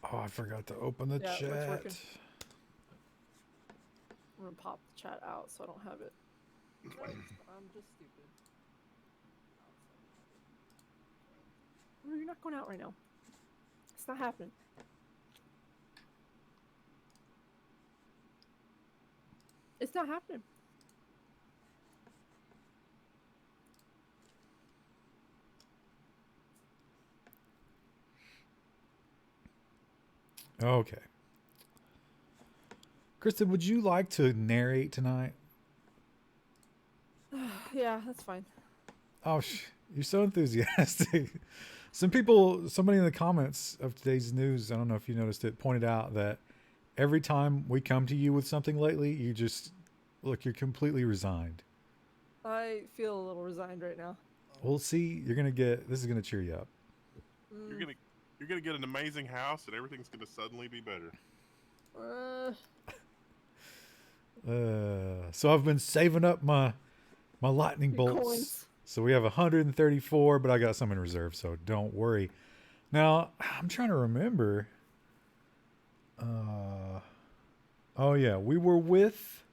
Oh, I forgot to open the Yeah, it's working. chat. I'm gonna pop the chat out so I don't have it twice. I'm just stupid. No, you're not going out right now. It's not happening. It's not happening. Okay. Krista, would you like to narrate tonight? Yeah, that's fine. Oh, you're so enthusiastic. Somebody in the comments of today's news, I don't know if you noticed it, pointed out that every time we come to you with something lately, you just look, you're completely resigned. I feel a little resigned right now. We'll see. You're going to get, this is going to cheer you up. You're Mm, gonna you're gonna get an amazing house, and everything's gonna suddenly be better. uh, So I've been saving up my lightning your bolts. coins. So we have 134, but I got some in reserve, so don't worry. Now, I'm trying to remember. Uh, oh, yeah. We were with.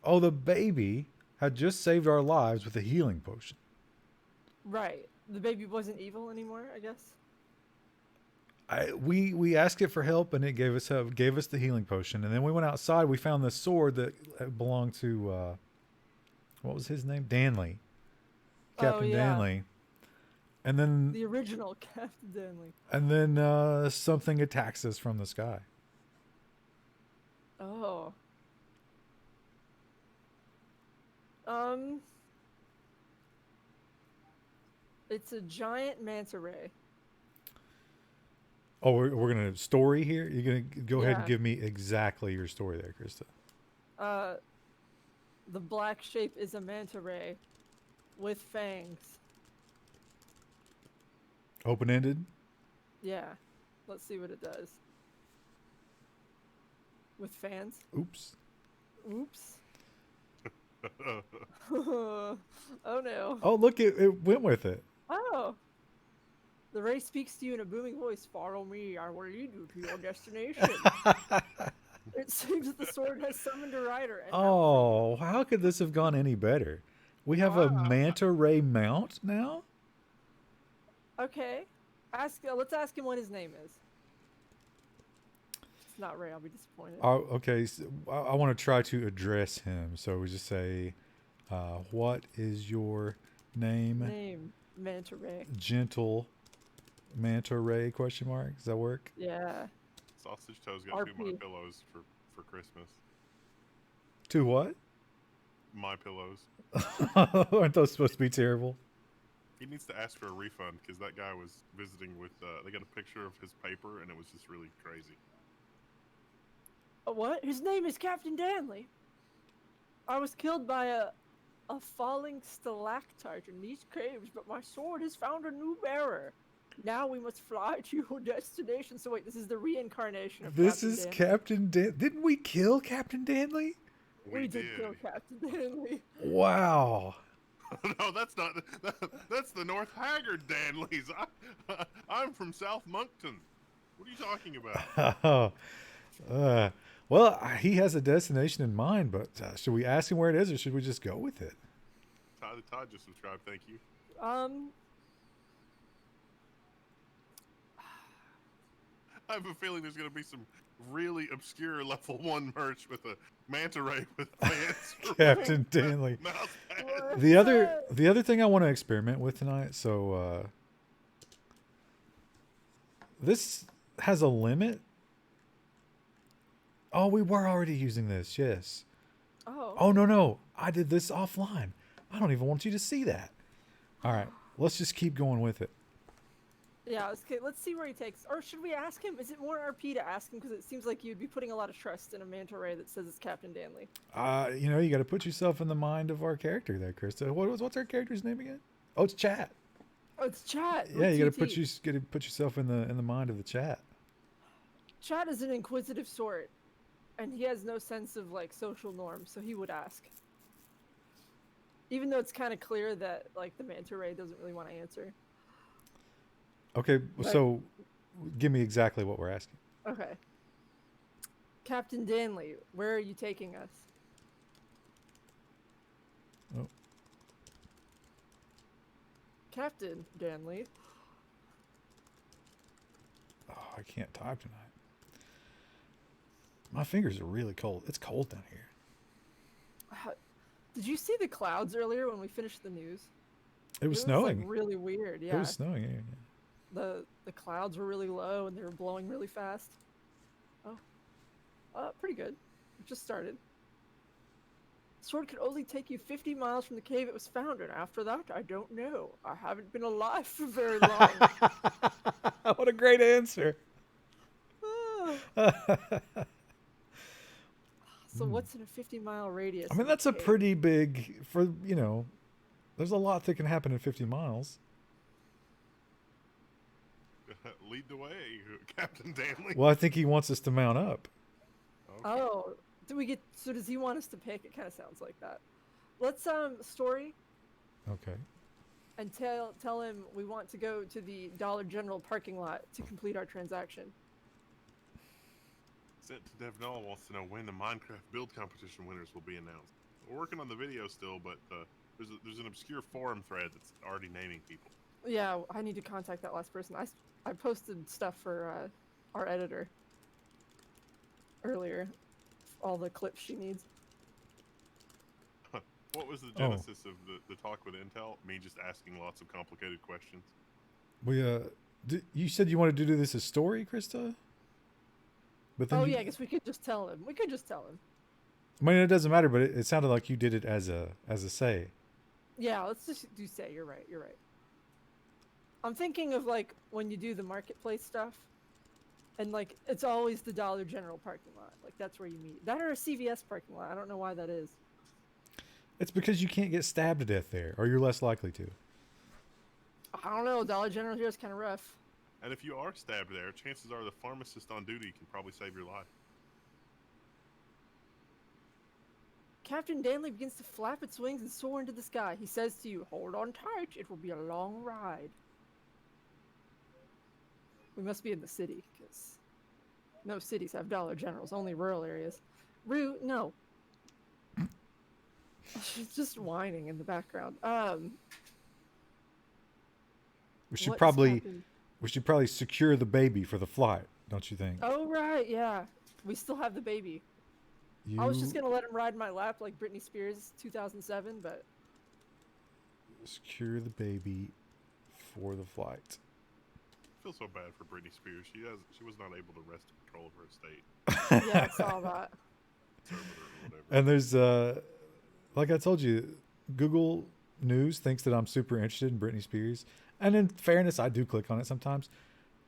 Oh, the baby had just saved our lives with a healing potion. Right. The baby wasn't evil anymore, I guess. We asked it for help and it gave us the healing potion, and then we went outside. We found this sword that belonged to what was his name, Danley, Oh Captain yeah, Danley, and then the original Captain Danley. something attacks us from the sky. Oh. Um. It's a giant manta ray. Oh, we're gonna story here. You're gonna go ahead and Yeah. give me exactly your story there, Krista. Uh. The black shape is a manta ray with fangs. Open ended. Yeah. Let's see what it does. With fans. Oops. Oops. Oh no. Oh, look, it went with it. Oh. The ray speaks to you in a booming voice. Follow me, I will lead you to your destination. It seems that the sword has summoned a rider and mount from you. Oh, how could this have gone any better? We have a Wow. manta ray mount now. Okay. Let's ask him what his name is. If it's not Ray, I'll be disappointed. Oh, okay. So I want to try to address him. So we just say, "What is your name, Name Manta Ray. gentle manta ray?" Question mark. Does that work? Yeah. Sausage Toe's got two my RP. pillows for Christmas. To what? My pillows. Aren't those supposed to be terrible? He needs to ask for a refund because that guy was visiting with. They got a picture of his paper, and it was just really crazy. What? His name is Captain Danley. I was killed by a falling stalactite in these caves, but my sword has found a new bearer. Now we must fly to your destination. So wait, this is the reincarnation of This Captain is Danley. Captain Dan. Didn't we kill Captain Danley? We did did. kill Captain Danley. Wow. No, that's not. That's the North Haggard Danleys. I'm from South Moncton. What are you talking about? uh, well, he has a destination in mind, but should we ask him where it is, or should we just go with it? Todd just subscribed. Thank you. Um, I have a feeling there's going to be some really obscure level 1 merch with a manta ray with pants. Captain Danley. Mouse pads. what? The other thing I want to experiment with tonight. So this has a limit. Oh, we were already using this. Yes. Oh. Oh no. I did this offline. I don't even want you to see that. All right. Let's just keep going with it. Yeah, okay, let's see where he takes. Or should we ask him? Is it more RP to ask him? Because it seems like you'd be putting a lot of trust in a manta ray that says it's Captain Danley. You got to put yourself in the mind of our character there, Krista. What's our character's name again? Oh, it's Chat. Oh, it's Chat. Yeah, you got to TT. put yourself in the mind of the Chat. Chat is an inquisitive sort, and he has no sense of like social norms, so he would ask. Even though it's kind of clear that like the manta ray doesn't really want to answer. Okay, But so give me exactly what we're asking. Okay. Captain Danley, where are you taking us? Oh. Captain Danley. Oh, I can't type tonight. My fingers are really cold. It's cold down here. Did you see the clouds earlier when we finished the news? It was Like, snowing. really weird. Yeah. It was snowing. Yeah. The clouds were really low and they were blowing really fast. Oh. Pretty good. It just started. Sword could only take you 50 miles from the cave it was found in. After that, I don't know. I haven't been alive for very long. What a great answer. So what's in a 50-mile radius? I mean, of the that's a cave? pretty big, for, there's a lot that can happen in 50 miles. Lead the way, Captain Danley. Well, I think he wants us to mount up. Okay. Oh, so does he want us to pick? It kind of sounds like that. Let's story Okay. and tell him we want to go to the Dollar General parking lot to complete our transaction. Sent to Devnall wants to know when the Minecraft build competition winners will be announced. We're working on the video still, but there's an obscure forum thread that's already naming people. Yeah, I need to contact that last person. I posted stuff for our editor earlier. All the clips she needs. What was the genesis of the talk with Intel? Me just asking lots of complicated questions. We you said you wanted to do this as story, Krista? But then Yeah, I guess we could just tell him. I mean, it doesn't matter, but it sounded like you did it as a say. Yeah, let's just do say. You're right. I'm thinking of like when you do the marketplace stuff, and like it's always the Dollar General parking lot. Like that's where you meet. That or a CVS parking lot. I don't know why that is. It's because you can't get stabbed to death there, or you're less likely to. I don't know. Dollar General here is kind of rough. And if you are stabbed there, chances are the pharmacist on duty can probably save your life. Captain Danley begins to flap its wings and soar into the sky. He says to you, "Hold on tight. It will be a long ride." We must be in the city, because no cities have Dollar Generals, only rural areas. No. She's just whining in the background. We should what's probably happened? secure the baby for the flight, don't you think? Oh, right, yeah. We still have the baby. I was just going to let him ride my lap like Britney Spears 2007, but... Secure the baby for the flight. I feel so bad for Britney Spears. She was not able to wrest control of her estate. Yeah, I saw that. Conservator or whatever. And there's, like I told you, Google News thinks that I'm super interested in Britney Spears. And in fairness, I do click on it sometimes.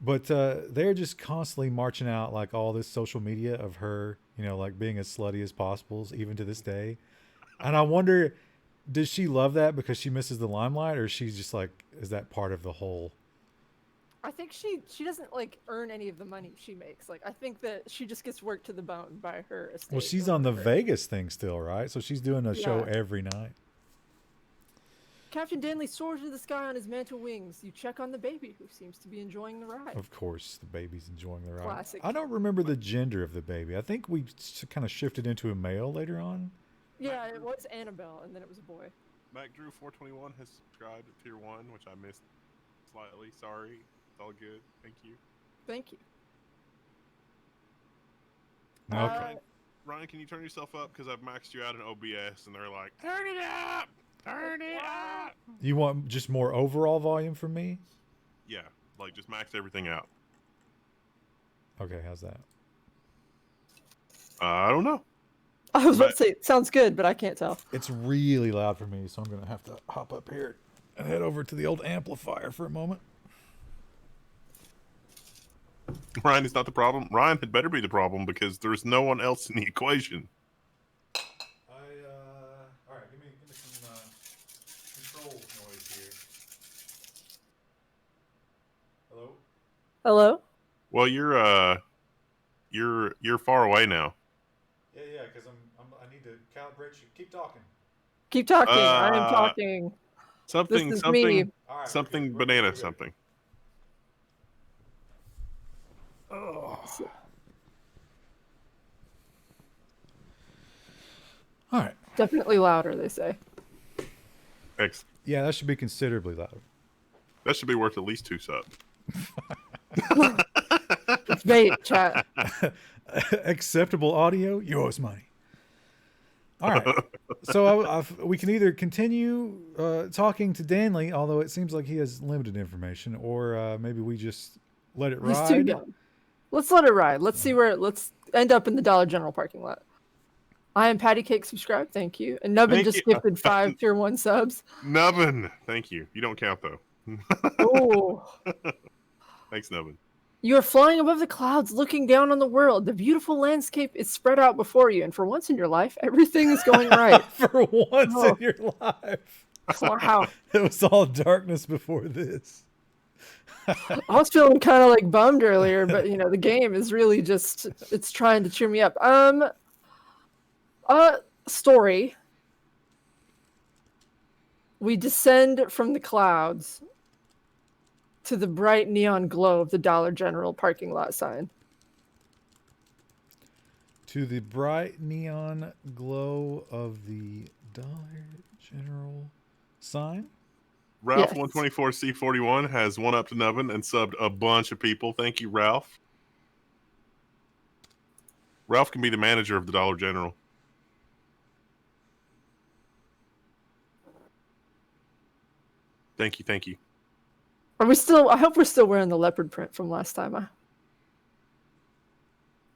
But they're just constantly marching out like all this social media of her, like being as slutty as possible, even to this day. And I wonder, does she love that because she misses the limelight, or she's just like, is that part of the whole? I think she doesn't like earn any of the money she makes. Like I think that she just gets worked to the bone by her estate. Well, she's or on the whatever. Vegas thing still, right? So she's doing a show Yeah. every night. Captain Danley soars into the sky on his mantle wings. You check on the baby, who seems to be enjoying the ride. Of course, the baby's enjoying the ride. Classic. I don't remember the gender of the baby. I think we kind of shifted into a male later on. Yeah, it was Annabelle, and then it was a boy. Mac Drew 421 has subscribed to Tier 1, which I missed slightly. Sorry. It's all good. Thank you. Thank you. Okay. Ryan, can you turn yourself up? Because I've maxed you out in OBS, and they're like, turn it up! Turn it up! You want just more overall volume from me? Yeah, like just max everything out. Okay, how's that? I don't know. I was about to say, it sounds good, but I can't tell. It's really loud for me, so I'm going to have to hop up here and head over to the old amplifier for a moment. Ryan is not the problem. Ryan had better be the problem because there's no one else in the equation. All right, give me some control noise here. Hello? Hello? Well, you're far away now. Yeah, because I need to calibrate you. Keep talking. Keep talking. I am talking. Something, This is something, me. All right, something, we're good. banana, We're good. something. So- All right. definitely louder, they say. X. Yeah, that should be considerably louder. That should be worth at least 2 subs. It's bait, chat. Acceptable audio, you owe us money. All right. So we can either continue talking to Danley, although it seems like he has limited information, or maybe we just let it He's ride. too young. Let's let it ride. Let's see where. Let's end up in the Dollar General parking lot. I am Patty Cake. Subscribe. Thank you. And Nubbin Thank just you. gifted 5 tier 1 subs. Nubbin. Thank you. You don't count, though. Oh. Thanks, Nubbin. You are flying above the clouds, looking down on the world. The beautiful landscape is spread out before you, and for once in your life, everything is going right. For once Oh. in your life. Wow. It was all darkness before this. I was feeling kind of like bummed earlier, but you know, the game is really just—it's trying to cheer me up. Story. We descend from the clouds to the bright neon glow of the Dollar General parking lot sign. To the bright neon glow of the Dollar General sign. Ralph Yes. 124C41 has one up to Nubbin and subbed a bunch of people. Thank you, Ralph. Ralph can be the manager of the Dollar General. Thank you, thank you. Are we still? I hope we're still wearing the leopard print from last time.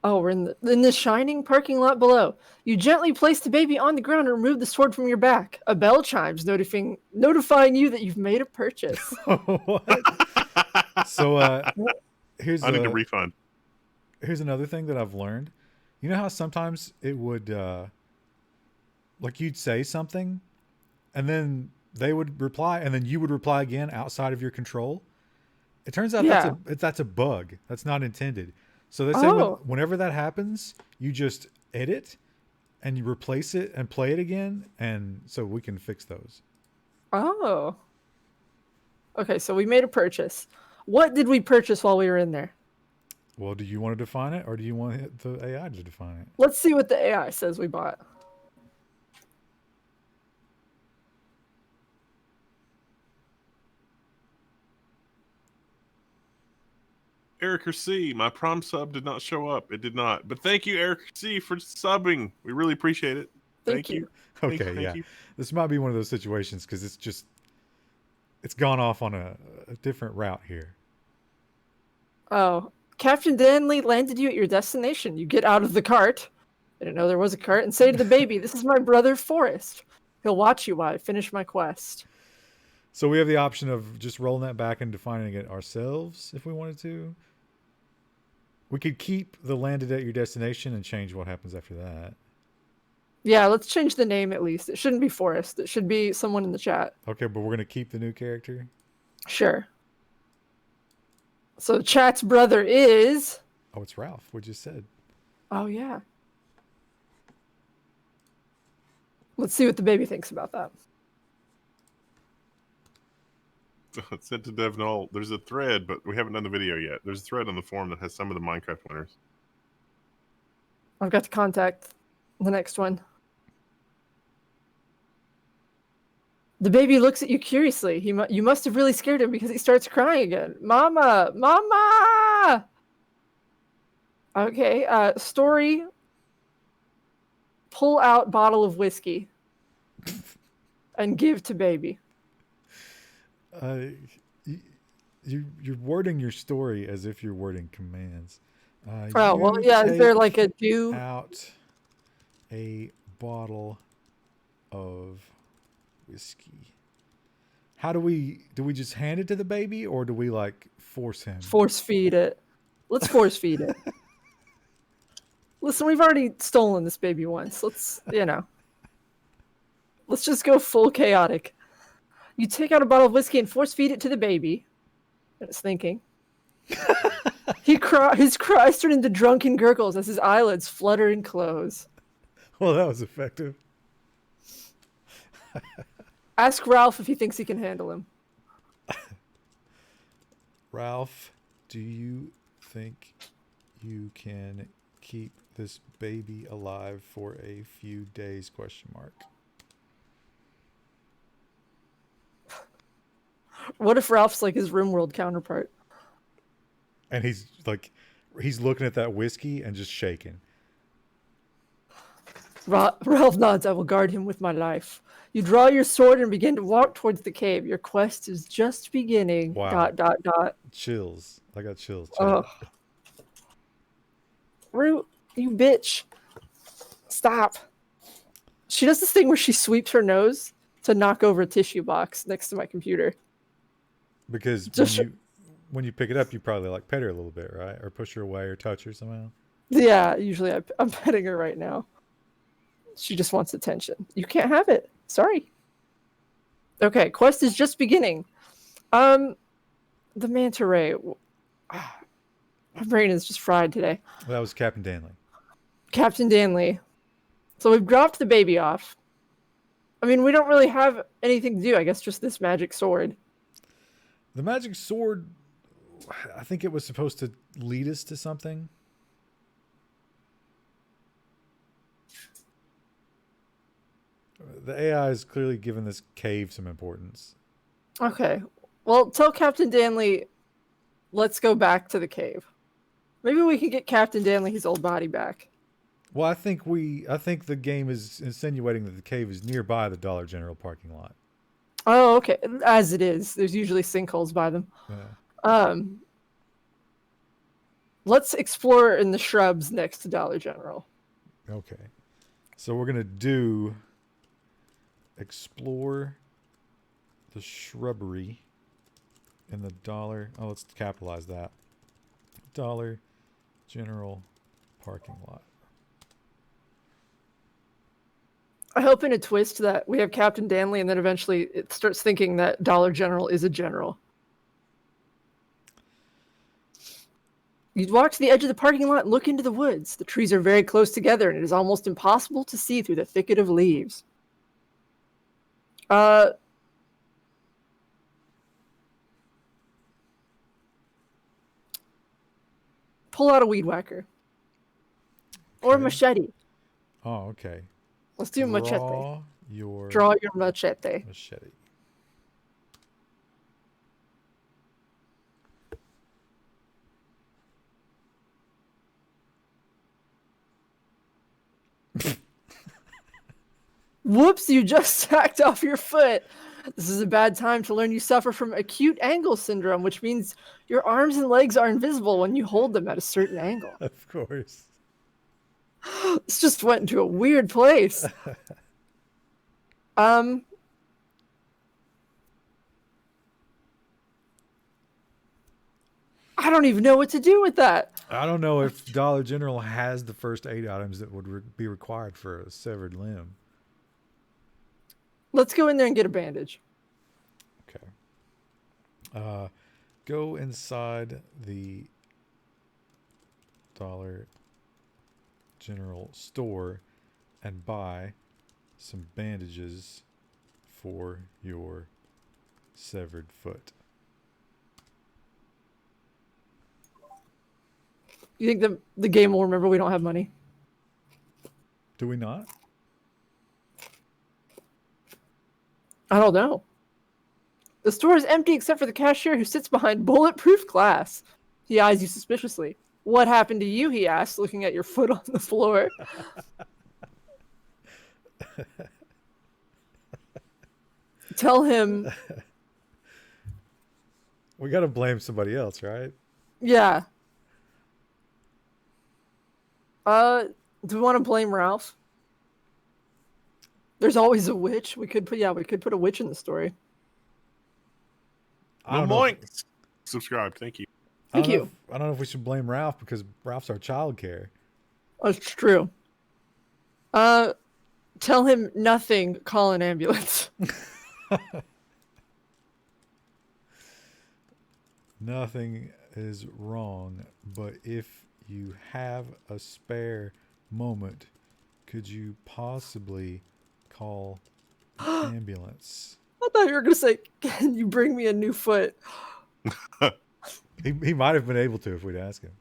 Oh, we're in the shining parking lot below. You gently place the baby on the ground and remove the sword from your back. A bell chimes, notifying you that you've made a purchase. What? So here's I need a refund. Here's another thing that I've learned. You know how sometimes it would like you'd say something and then they would reply and then you would reply again outside of your control. It turns out Yeah. that's a bug. That's not intended. So they say Oh. whenever that happens, you just edit and you replace it and play it again, and so we can fix those. Oh. Okay, so we made a purchase. What did we purchase while we were in there? Well, do you want to define it or do you want the AI to define it? Let's see what the AI says we bought. Eric C, my prom sub did not show up. It did not. But thank you, Eric C, for subbing. We really appreciate it. Thank you. Thank Okay, you, yeah. thank you. This might be one of those situations because it's gone off on a different route here. Oh, Captain Danley landed you at your destination. You get out of the cart. I didn't know there was a cart, and say to the baby, "This is my brother Forrest. He'll watch you while I finish my quest." So we have the option of just rolling that back and defining it ourselves if we wanted to. We could keep the landed at your destination and change what happens after that. Yeah, let's change the name at least. It shouldn't be Forrest. It should be someone in the chat. Okay, but we're going to keep the new character. Sure. So chat's brother is... Oh, it's Ralph. We just said. Oh, yeah. Let's see what the baby thinks about that. Sent to Dev Null. There's a thread, but we haven't done the video yet. There's a thread on the forum that has some of the Minecraft winners. I've got to contact the next one. The baby looks at you curiously. You must have really scared him because he starts crying again. Mama! Mama! Okay, story. Pull out bottle of whiskey and give to baby. You're wording your story as if you're wording commands. Oh, well, You yeah, is there take like a do? out a bottle of whiskey. How do we just hand it to the baby or do we like force him? Force feed it. Let's force feed it. Listen, we've already stolen this baby once. Let's just go full chaotic. You take out a bottle of whiskey and force feed it to the baby. And it's thinking. His cries turn into drunken gurgles as his eyelids flutter and close. Well, that was effective. Ask Ralph if he thinks he can handle him. Ralph, do you think you can keep this baby alive for a few days, question mark. What if Ralph's like his RimWorld counterpart? And he's like, he's looking at that whiskey and just shaking. Ralph nods. I will guard him with my life. You draw your sword and begin to walk towards the cave. Your quest is just beginning. Wow. ... Chills. I got chills. Oh. Root, you bitch. Stop. She does this thing where she sweeps her nose to knock over a tissue box next to my computer. Because when you pick it up, you probably like pet her a little bit, right? Or push her away or touch her somehow. Yeah, usually I'm petting her right now. She just wants attention. You can't have it. Sorry. Okay, quest is just beginning. The manta ray. My brain is just fried today. Well, that was Captain Danley. Captain Danley. So we've dropped the baby off. I mean, we don't really have anything to do. I guess just this magic sword. The magic sword, I think it was supposed to lead us to something. The AI is clearly given this cave some importance. Okay. Well, tell Captain Danley, let's go back to the cave. Maybe we can get Captain Danley his old body back. Well, I think the game is insinuating that the cave is nearby the Dollar General parking lot. Oh, okay. As it is. There's usually sinkholes by them. Yeah. Let's explore in the shrubs next to Dollar General. Okay. So we're going to do explore the shrubbery in the Dollar... Oh, let's capitalize that. Dollar General parking lot. I hope in a twist that we have Captain Danley and then eventually it starts thinking that Dollar General is a general. You walk to the edge of the parking lot and look into the woods. The trees are very close together and it is almost impossible to see through the thicket of leaves. Pull out a weed whacker. Or a machete. Oh, okay. Let's do machete. Draw your machete. Machete. Whoops, you just hacked off your foot. This is a bad time to learn you suffer from acute angle syndrome, which means your arms and legs are invisible when you hold them at a certain angle. Of course. This just went into a weird place. I don't even know what to do with that. I don't know if Dollar General has the first 8 items that would be required for a severed limb. Let's go in there and get a bandage. Okay. Go inside the Dollar General store and buy some bandages for your severed foot. You think the game will remember we don't have money? Do we not? I don't know. The store is empty except for the cashier who sits behind bulletproof glass. He eyes you suspiciously. What happened to you? He asks, looking at your foot on the floor. Tell him. We got to blame somebody else, right? Yeah. Do we want to blame Ralph? There's always a witch. We could put a witch in the story. Moinks. Subscribe. Thank you. Thank you. I don't know if we should blame Ralph because Ralph's our child care. That's true. Tell him nothing. Call an ambulance. Nothing is wrong, but if you have a spare moment, could you possibly call an ambulance? I thought you were going to say, can you bring me a new foot? He might have been able to if we'd ask him.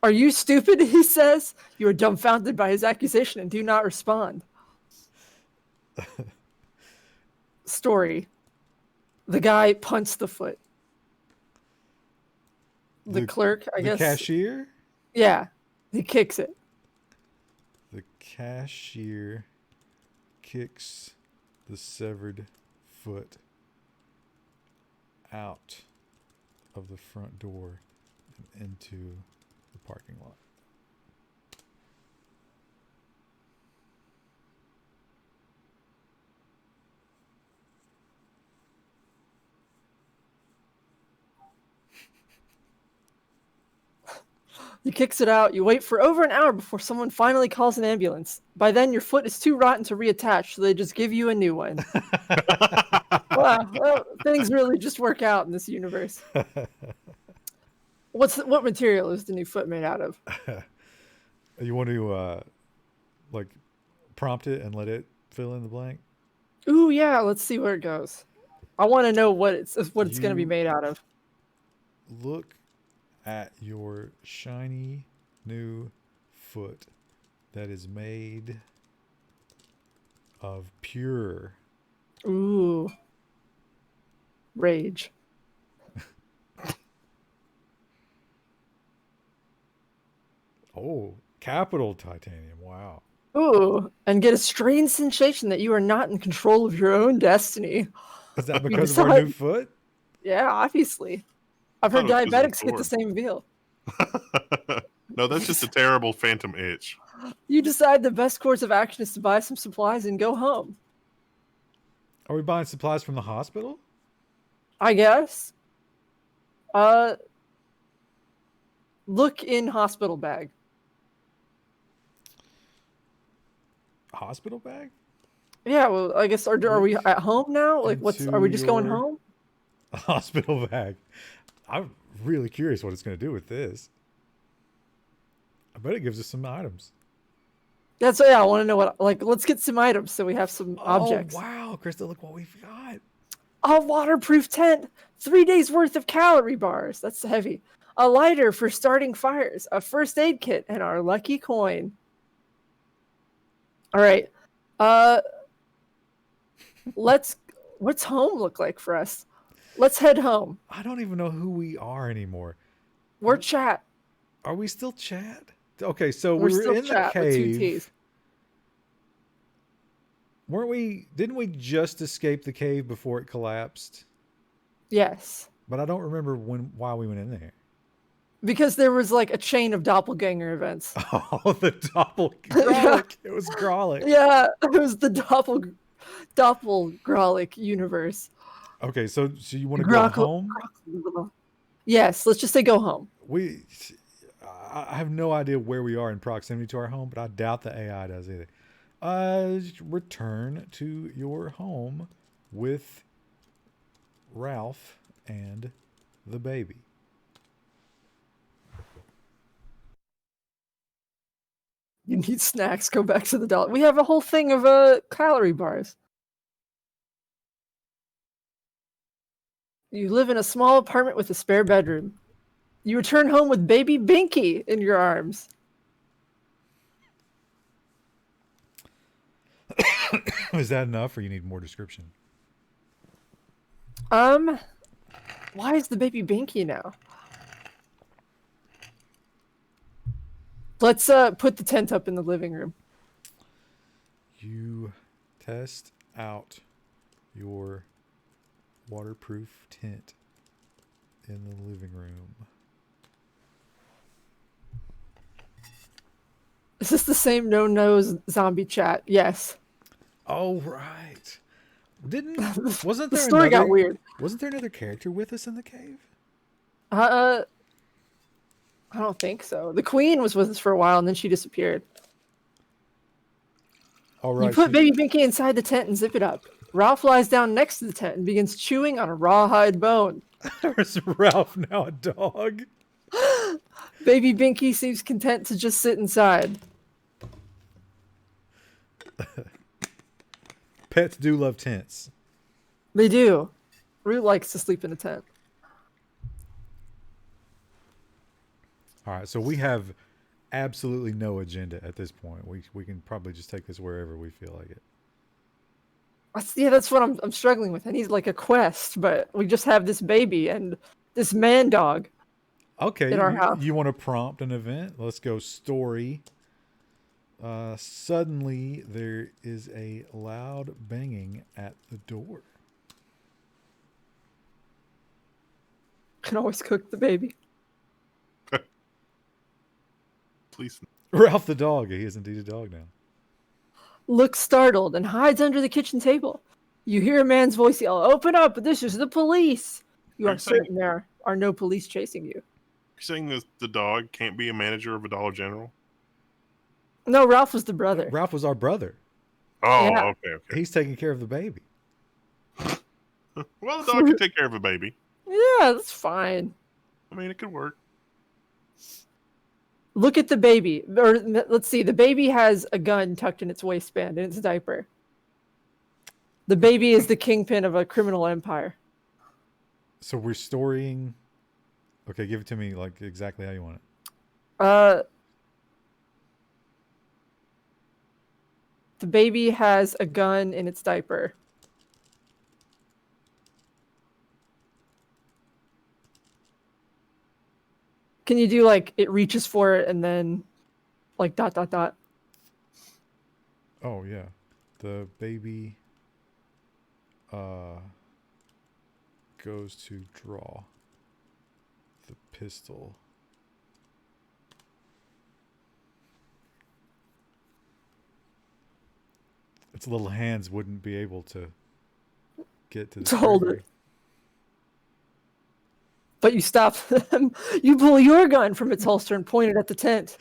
Are you stupid? He says. You are dumbfounded by his accusation and do not respond. Story. The guy punts the foot. The clerk, I guess. The cashier? Yeah. He kicks it. The cashier kicks the severed foot out of the front door and into the parking lot. He kicks it out. You wait for over an hour before someone finally calls an ambulance. By then, your foot is too rotten to reattach, so they just give you a new one. Wow, well, things really just work out in this universe. What material is the new foot made out of? You want to like prompt it and let it fill in the blank? Ooh, yeah. Let's see where it goes. I want to know what it's going to be made out of. Look at your shiny new foot that is made of pure Ooh. Rage. capital titanium. Wow. Ooh, and get a strange sensation that you are not in control of your own destiny. Is that because of our new foot? Yeah, obviously. I've heard thought it was a diabetics get the sword. same feel. No, that's just a terrible phantom itch. You decide the best course of action is to buy some supplies and go home. Are we buying supplies from the hospital? I guess. Look in hospital bag. Hospital bag? Yeah, well, I guess are we at home now? Like, are we just going Into home? Hospital bag. I'm really curious what it's going to do with this. I bet it gives us some items. That's I want to know what. Like, let's get some items so we have some objects. Oh wow, Krista, look what we've got. A waterproof tent, 3 days worth of calorie bars. That's heavy. A lighter for starting fires, a first aid kit, and our lucky coin. All right. What's home look like for us? Let's head home. I don't even know who we are anymore. We're Chat. Are we still Chat? Okay, so We're we were still in the Chat with 2 cave. T's. Weren't we? Didn't we just escape the cave before it collapsed? Yes. But I don't remember why we went in there. Because there was like a chain of doppelganger events. Oh, the Grolic. It was Grolic. Yeah, it was the Doppelgrolic universe. Okay, so you want to go home? Yes, let's just say go home. I have no idea where we are in proximity to our home, but I doubt the AI does either. Return to your home with Ralph and the baby. You need snacks. Go back to the dollar. We have a whole thing of calorie bars. You live in a small apartment with a spare bedroom. You return home with baby Binky in your arms. Is that enough, or you need more description? Why is the baby Binky now? Let's put the tent up in the living room. You test out your waterproof tent in the living room. Is this the same no-nose zombie chat? Yes. Oh right. Wasn't The there story got weird. Wasn't there another character with us in the cave? I don't think so. The queen was with us for a while and then she disappeared. All right. You put baby Binky inside the tent and zip it up. Ralph lies down next to the tent and begins chewing on a rawhide bone. Is Ralph now a dog? Baby Binky seems content to just sit inside. Pets do love tents. They do. Root likes to sleep in a tent. All right, so we have absolutely no agenda at this point. We can probably just take this wherever we feel like it. That's what I'm struggling with. I need like a quest, but we just have this baby and this man dog Okay, in our house. you want to prompt an event? Let's go story. Suddenly there is a loud banging at the door. Can always cook the baby. Please. Ralph the dog. He is indeed a dog now. Looks startled and hides under the kitchen table. You hear a man's voice yell, "Open up! This is the police!" You Are are you saying- certain there are no police chasing you. You're saying that the dog can't be a manager of a Dollar General? No, Ralph was the brother. Ralph was our brother. Oh, Yeah. okay. He's taking care of the baby. Well, the dog can take care of a baby. Yeah, that's fine. I mean, it could work. Look at the baby. Or let's see, the baby has a gun tucked in its waistband in its diaper. The baby is the kingpin of a criminal empire. So we're storying. Okay, give it to me like exactly how you want it. The baby has a gun in its diaper. Can you do like it reaches for it and then like ... Oh yeah, the baby goes to draw the pistol. Its little hands wouldn't be able to get to the To hold trigger. it. But you stop them. You pull your gun from its holster and point it at the tent.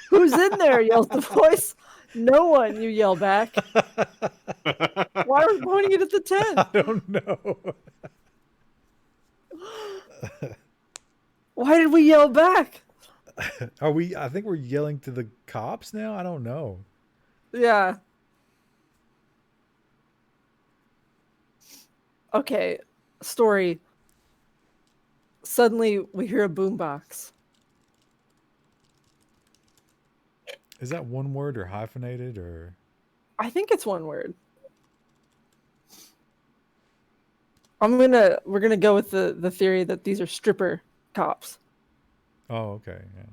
"Who's in there?" yells the voice. "No one," you yell back. Why are we pointing it at the tent? I don't know. Why did we yell back? Are we? I think we're yelling to the cops now. I don't know. Yeah. Okay, story. Suddenly, we hear a boombox. Is that one word or hyphenated or? I think it's one word. We're gonna go with the theory that these are stripper cops. Oh, okay, yeah.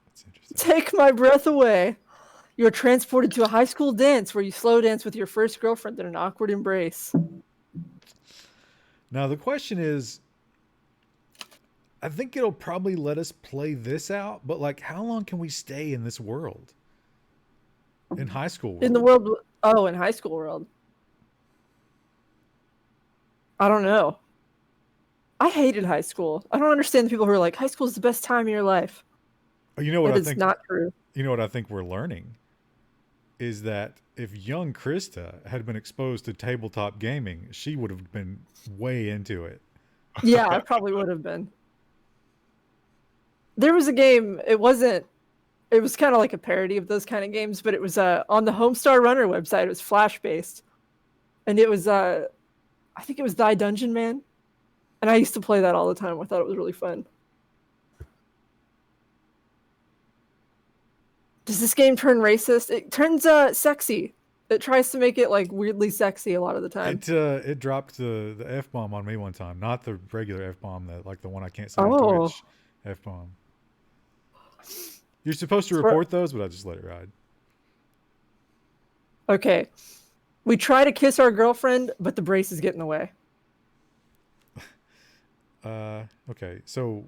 That's interesting. Take my breath away. You are transported to a high school dance where you slow dance with your first girlfriend in an awkward embrace. Now the question is, I think it'll probably let us play this out, but like, how long can we stay in this world? In high school world? In the world, in high school world. I don't know. I hated high school. I don't understand the people who are like, high school is the best time of your life. Oh, you know what That I is think? not true. You know what I think we're learning is that if young Krista had been exposed to tabletop gaming, she would have been way into it. Yeah, I probably would have been. There was a game, it was kind of like a parody of those kind of games, but it was on the Homestar Runner website. It was Flash based. And it was I think it was Thy Dungeon Man. And I used to play that all the time. I thought it was really fun. Does this game turn racist? It turns sexy. It tries to make it like weirdly sexy a lot of the time. It dropped the F-bomb on me one time, not the regular F-bomb, that like the one I can't say on Oh. Twitch F-bomb. You're supposed to report those, but I just let it ride. Okay. We try to kiss our girlfriend, but the braces get in the way. Okay, so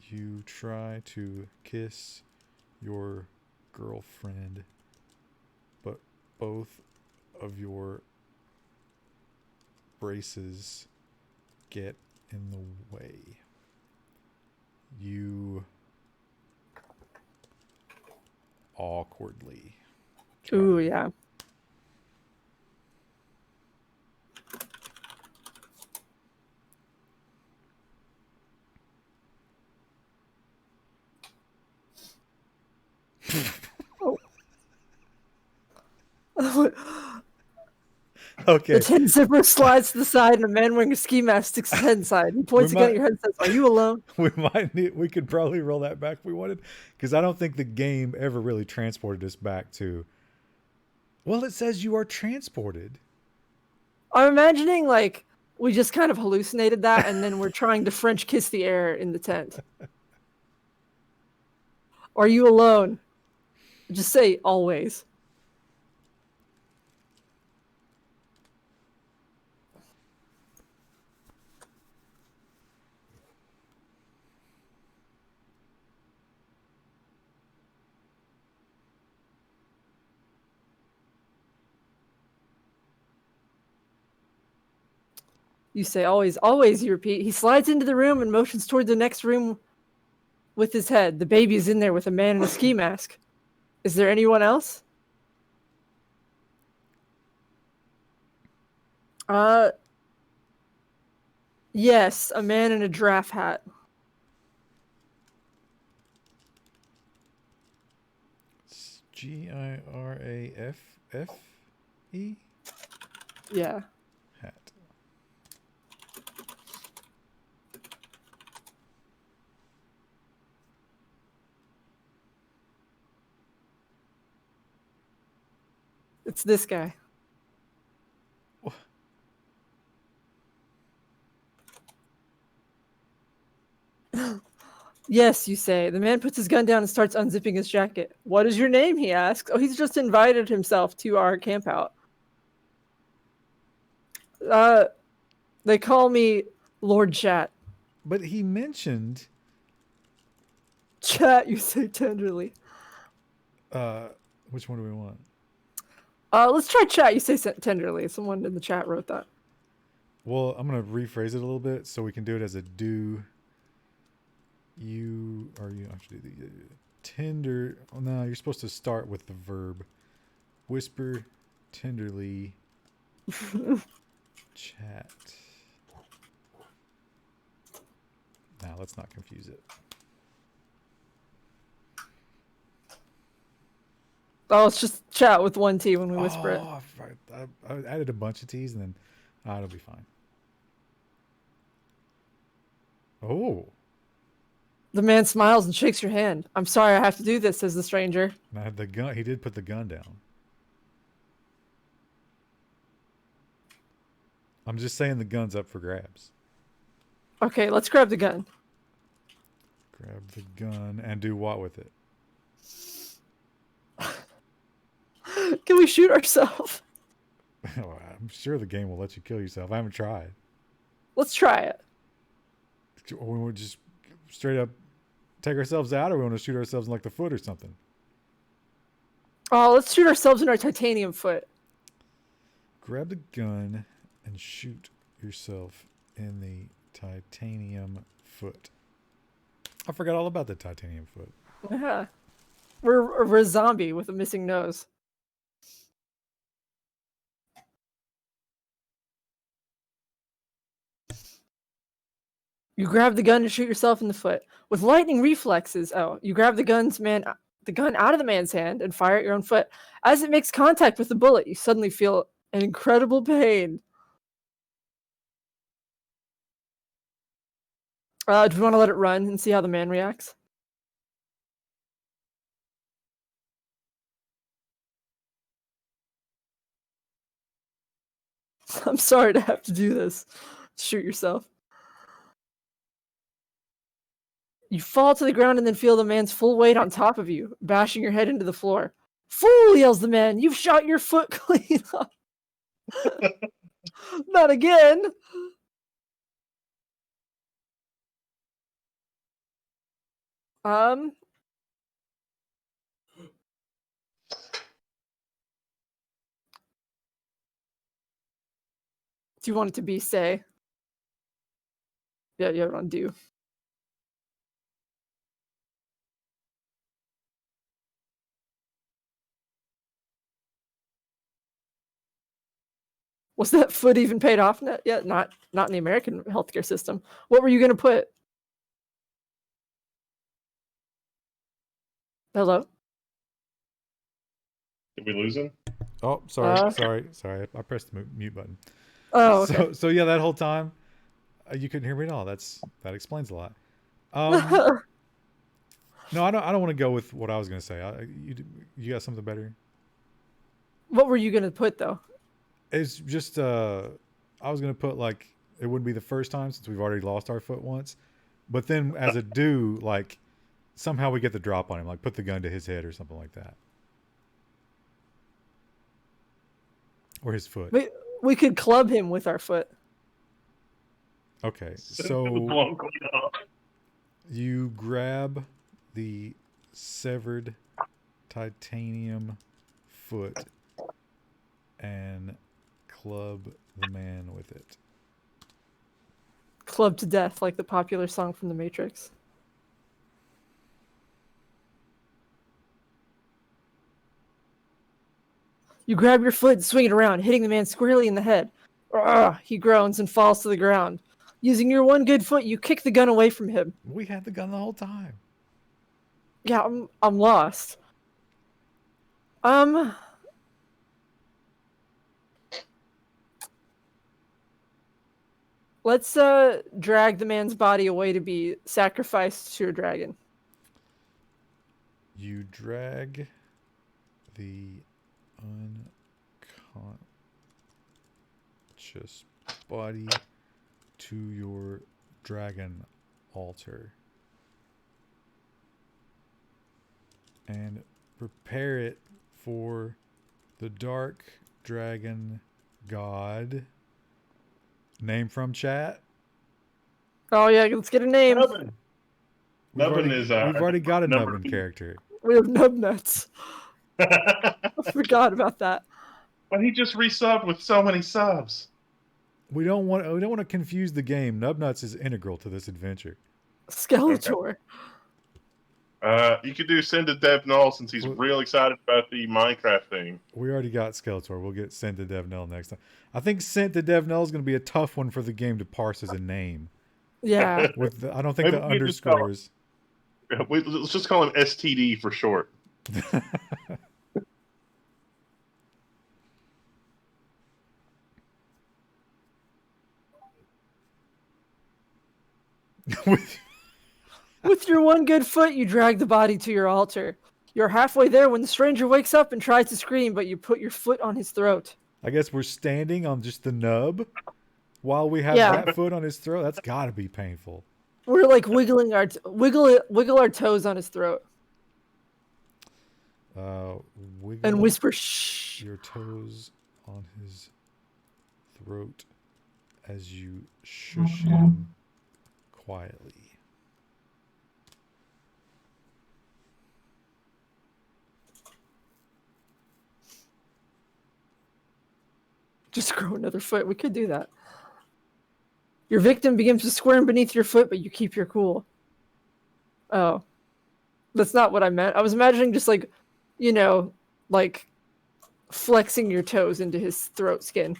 you try to kiss your girlfriend, but both of your braces get in the way. You awkwardly. Ooh, yeah. Okay. The tent zipper slides to the side, and a man wearing a ski mask sticks his head inside. He points We again at might- your head and says, "Are you alone?" We could probably roll that back if we wanted, because I don't think the game ever really transported us back to. Well, it says you are transported. I'm imagining like we just kind of hallucinated that, and then we're trying to French kiss the air in the tent. Are you alone? Just say always. You say always, always, you repeat. He slides into the room and motions toward the next room with his head. The baby is in there with a man in a ski mask. Is there anyone else? Yes, a man in a giraffe hat. It's GIRAFFE Yeah. hat. It's this guy. Yes, you say. The man puts his gun down and starts unzipping his jacket. What is your name? He asks. Oh, he's just invited himself to our campout. They call me Lord Chat. But he mentioned. Chat, you say tenderly. Which one do we want? Let's try chat, you say tenderly. Someone in the chat wrote that. Well, I'm gonna rephrase it a little bit so we can do it as a do. You actually the tender? Oh, no, you're supposed to start with the verb. Whisper tenderly. Chat. Now let's not confuse it. Oh, it's just chat with one T when we whisper it. I added a bunch of T's and then it'll be fine. Oh. The man smiles and shakes your hand. I'm sorry I have to do this, says the stranger. Now the gun. He did put the gun down. I'm just saying the gun's up for grabs. Okay, let's grab the gun. Grab the gun and do what with it? Can we shoot ourselves? I'm sure the game will let you kill yourself. I haven't tried. Let's try it. Or we would just straight up take ourselves out, or we want to shoot ourselves in like the foot or something. Oh, let's shoot ourselves in our titanium foot. Grab the gun and shoot yourself in the titanium foot. I forgot all about the titanium foot. Yeah. We're a zombie with a missing nose. You grab the gun and shoot yourself in the foot. With lightning reflexes, you grab the gun out of the man's hand and fire at your own foot. As it makes contact with the bullet, you suddenly feel an incredible pain. Do we want to let it run and see how the man reacts? I'm sorry to have to do this. Shoot yourself. You fall to the ground and then feel the man's full weight on top of you, bashing your head into the floor. Fool, yells the man. You've shot your foot clean off. Not again. Do you want it to be say? Yeah, you undo. Was that foot even paid off yet? Not in the American healthcare system. What were you gonna put? Hello? Did we lose him? Oh, sorry, Uh. sorry. I pressed the mute button. Oh, okay. So yeah, that whole time you couldn't hear me at all. That explains a lot. Um, no, I don't want to go with what I was gonna say. You got something better? What were you gonna put though? It's just I was gonna put like it wouldn't be the first time since we've already lost our foot once, but then as a do like somehow we get the drop on him, like put the gun to his head or something like that, or his foot. We could club him with our foot. Okay, so Won't clean up. you grab the severed titanium foot and club the man with it. Club to death, like the popular song from The Matrix. You grab your foot and swing it around, hitting the man squarely in the head. Ugh, he groans and falls to the ground. Using your one good foot, you kick the gun away from him. We had the gun the whole time. Yeah, I'm lost. Let's drag the man's body away to be sacrificed to a dragon. You drag the unconscious body to your dragon altar and prepare it for the dark dragon god. Name from chat. Oh yeah, let's get a name. Nubbin. Nubbin We've is already got a number Nubbin two. character. We have nub nuts. I forgot about that. But he just resubbed with so many subs. We don't want to confuse the game. Nubnuts is integral to this adventure. Skeletor. You could do send to Dev Null since he's Well- real excited about the Minecraft thing. We already got Skeletor. We'll get Sent to DevNull next time. I think Sent to DevNull is going to be a tough one for the game to parse as a name. Yeah. With I don't think Maybe the we just call it- underscores. Let's just call him STD for short. With your one good foot, you drag the body to your altar. You're halfway there when the stranger wakes up and tries to scream, but you put your foot on his throat. I guess we're standing on just the nub while we have Yeah. that foot on his throat. That's got to be painful. We're like wiggle our toes on his throat Wiggle and whisper shh. your toes on his throat as you shush him quietly. Just grow another foot. We could do that. Your victim begins to squirm beneath your foot, but you keep your cool. Oh. That's not what I meant. I was imagining just like, you know, like flexing your toes into his throat skin.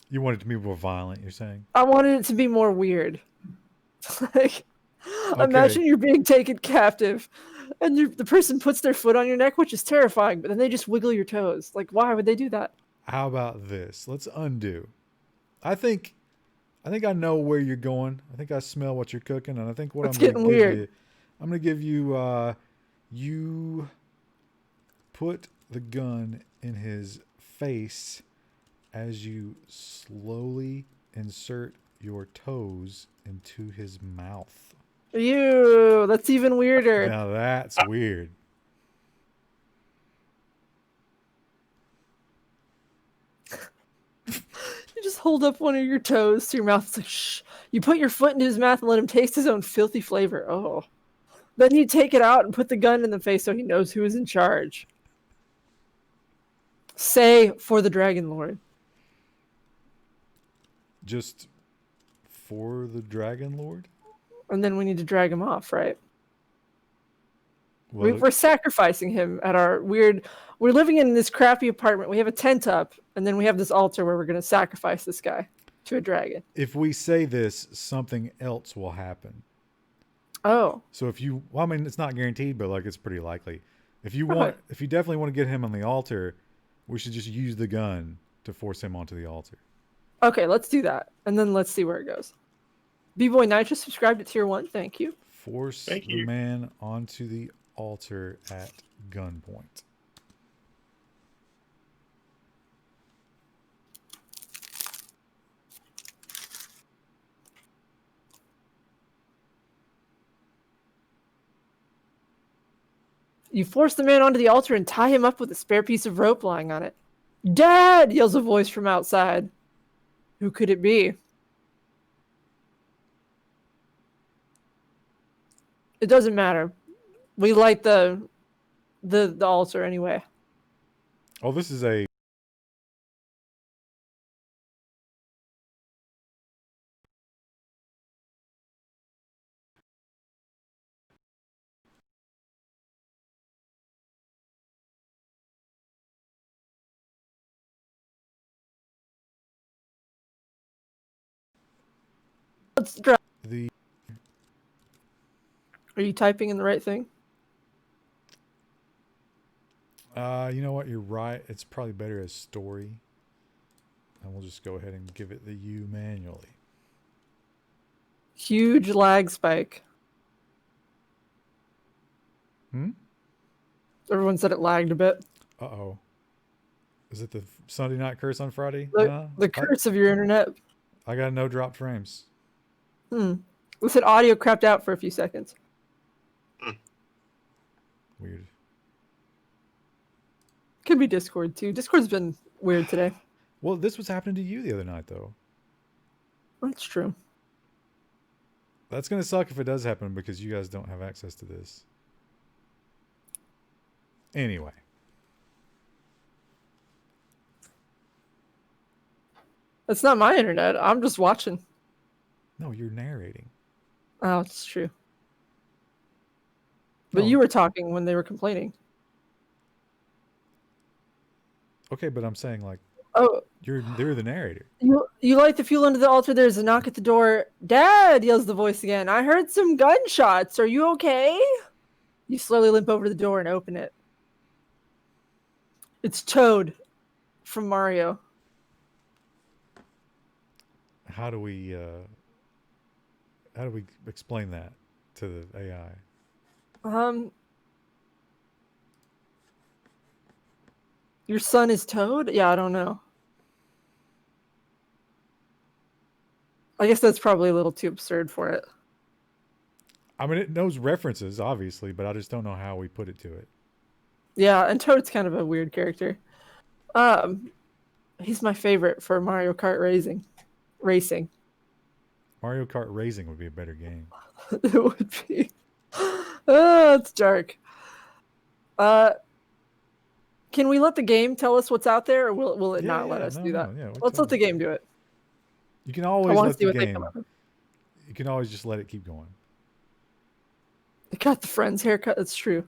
You want it to be more violent, you're saying? I wanted it to be more weird. Like, imagine you're being taken captive and the person puts their foot on your neck, which is terrifying, but then they just wiggle your toes. Like, why would they do that? How about this? Let's undo. I think I know where you're going. I think I smell what you're cooking, and I think what It's I'm going getting to give weird. you, I'm going to give you you put the gun in his face as you slowly insert your toes into his mouth. Ew, that's even weirder. Now that's weird. You just hold up one of your toes to your mouth. It's like, shh. You put your foot into his mouth and let him taste his own filthy flavor. Oh. Then you take it out and put the gun in the face so he knows who is in charge. Say for the Dragon Lord. Just for the Dragon Lord? And then we need to drag him off, right? Well, We're sacrificing him at our weird. We're living in this crappy apartment. We have a tent up, and then we have this altar where we're going to sacrifice this guy to a dragon. if we say this, something else will happen. Oh, So if you, well, I mean, it's not guaranteed, but like it's pretty likely. If you Right. want, if you definitely want to get him on the altar, we should just use the gun to force him onto the altar. Okay, let's do that, and then let's see where it goes. B-Boy Nitro subscribed to tier 1. Thank you. Force Thank the you. man onto the altar at gunpoint. You force the man onto the altar and tie him up with a spare piece of rope lying on it. Dad! Yells a voice from outside. Who could it be? It doesn't matter. We light the altar anyway. Oh, this is a Let's try. the Are you typing in the right thing? you know what? You're right. It's probably better as story. And we'll just go ahead and give it the U manually. Huge lag spike. Everyone said it lagged a bit. Uh-oh. Is it the Sunday night curse on Friday? The curse of your internet. I got no dropped frames. We said audio crapped out for a few seconds. Weird. Could be Discord too. Discord's been weird today. Well, this was happening to you the other night, though. That's true. That's going to suck if it does happen because you guys don't have access to this. Anyway. That's not my internet. I'm just watching. No, you're narrating. Oh, it's true. But No. you were talking when they were complaining. Okay, but I'm saying, like, Oh, they're the narrator. you light the fuel under the altar. There's a knock at the door. Dad, yells the voice again. I heard some gunshots. Are you okay? You slowly limp over to the door and open it. It's Toad from Mario. How do we explain that to the AI? Your son is Toad? Yeah, I don't know. I guess that's probably a little too absurd for it. I mean, it knows references, obviously, but I just don't know how we put it to it. Yeah, and Toad's kind of a weird character. He's my favorite for Mario Kart racing. Mario Kart Racing would be a better game. It would be. Oh, it's dark. Can we let the game tell us what's out there, or will it not let us do that? Yeah, Let's let the game do it. You can I always want to let see the what they game. come up with. You can always just let it keep going. It got the friend's haircut. That's true.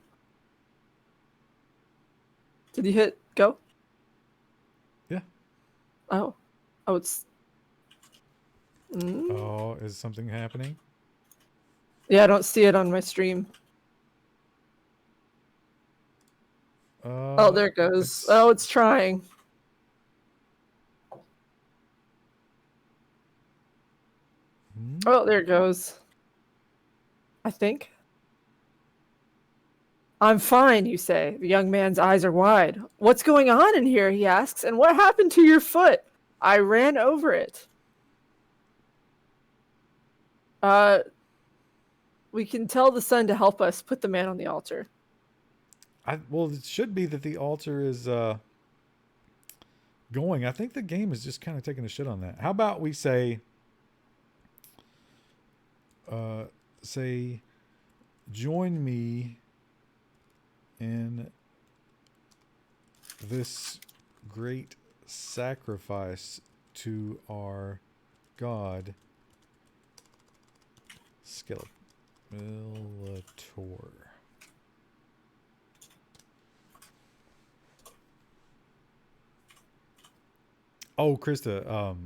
Did you hit go? Yeah. Oh, it's. Oh, is something happening? Yeah, I don't see it on my stream. Oh, there it goes. Oh, it's trying. Oh, there it goes. I think. I'm fine, you say. The young man's eyes are wide. What's going on in here, he asks. And what happened to your foot? I ran over it. We can tell the son to help us put the man on the altar. Well, it should be that the altar is going. I think the game is just kind of taking a shit on that. How about we say, join me in this great sacrifice to our God, Skeletor. Oh, Krista,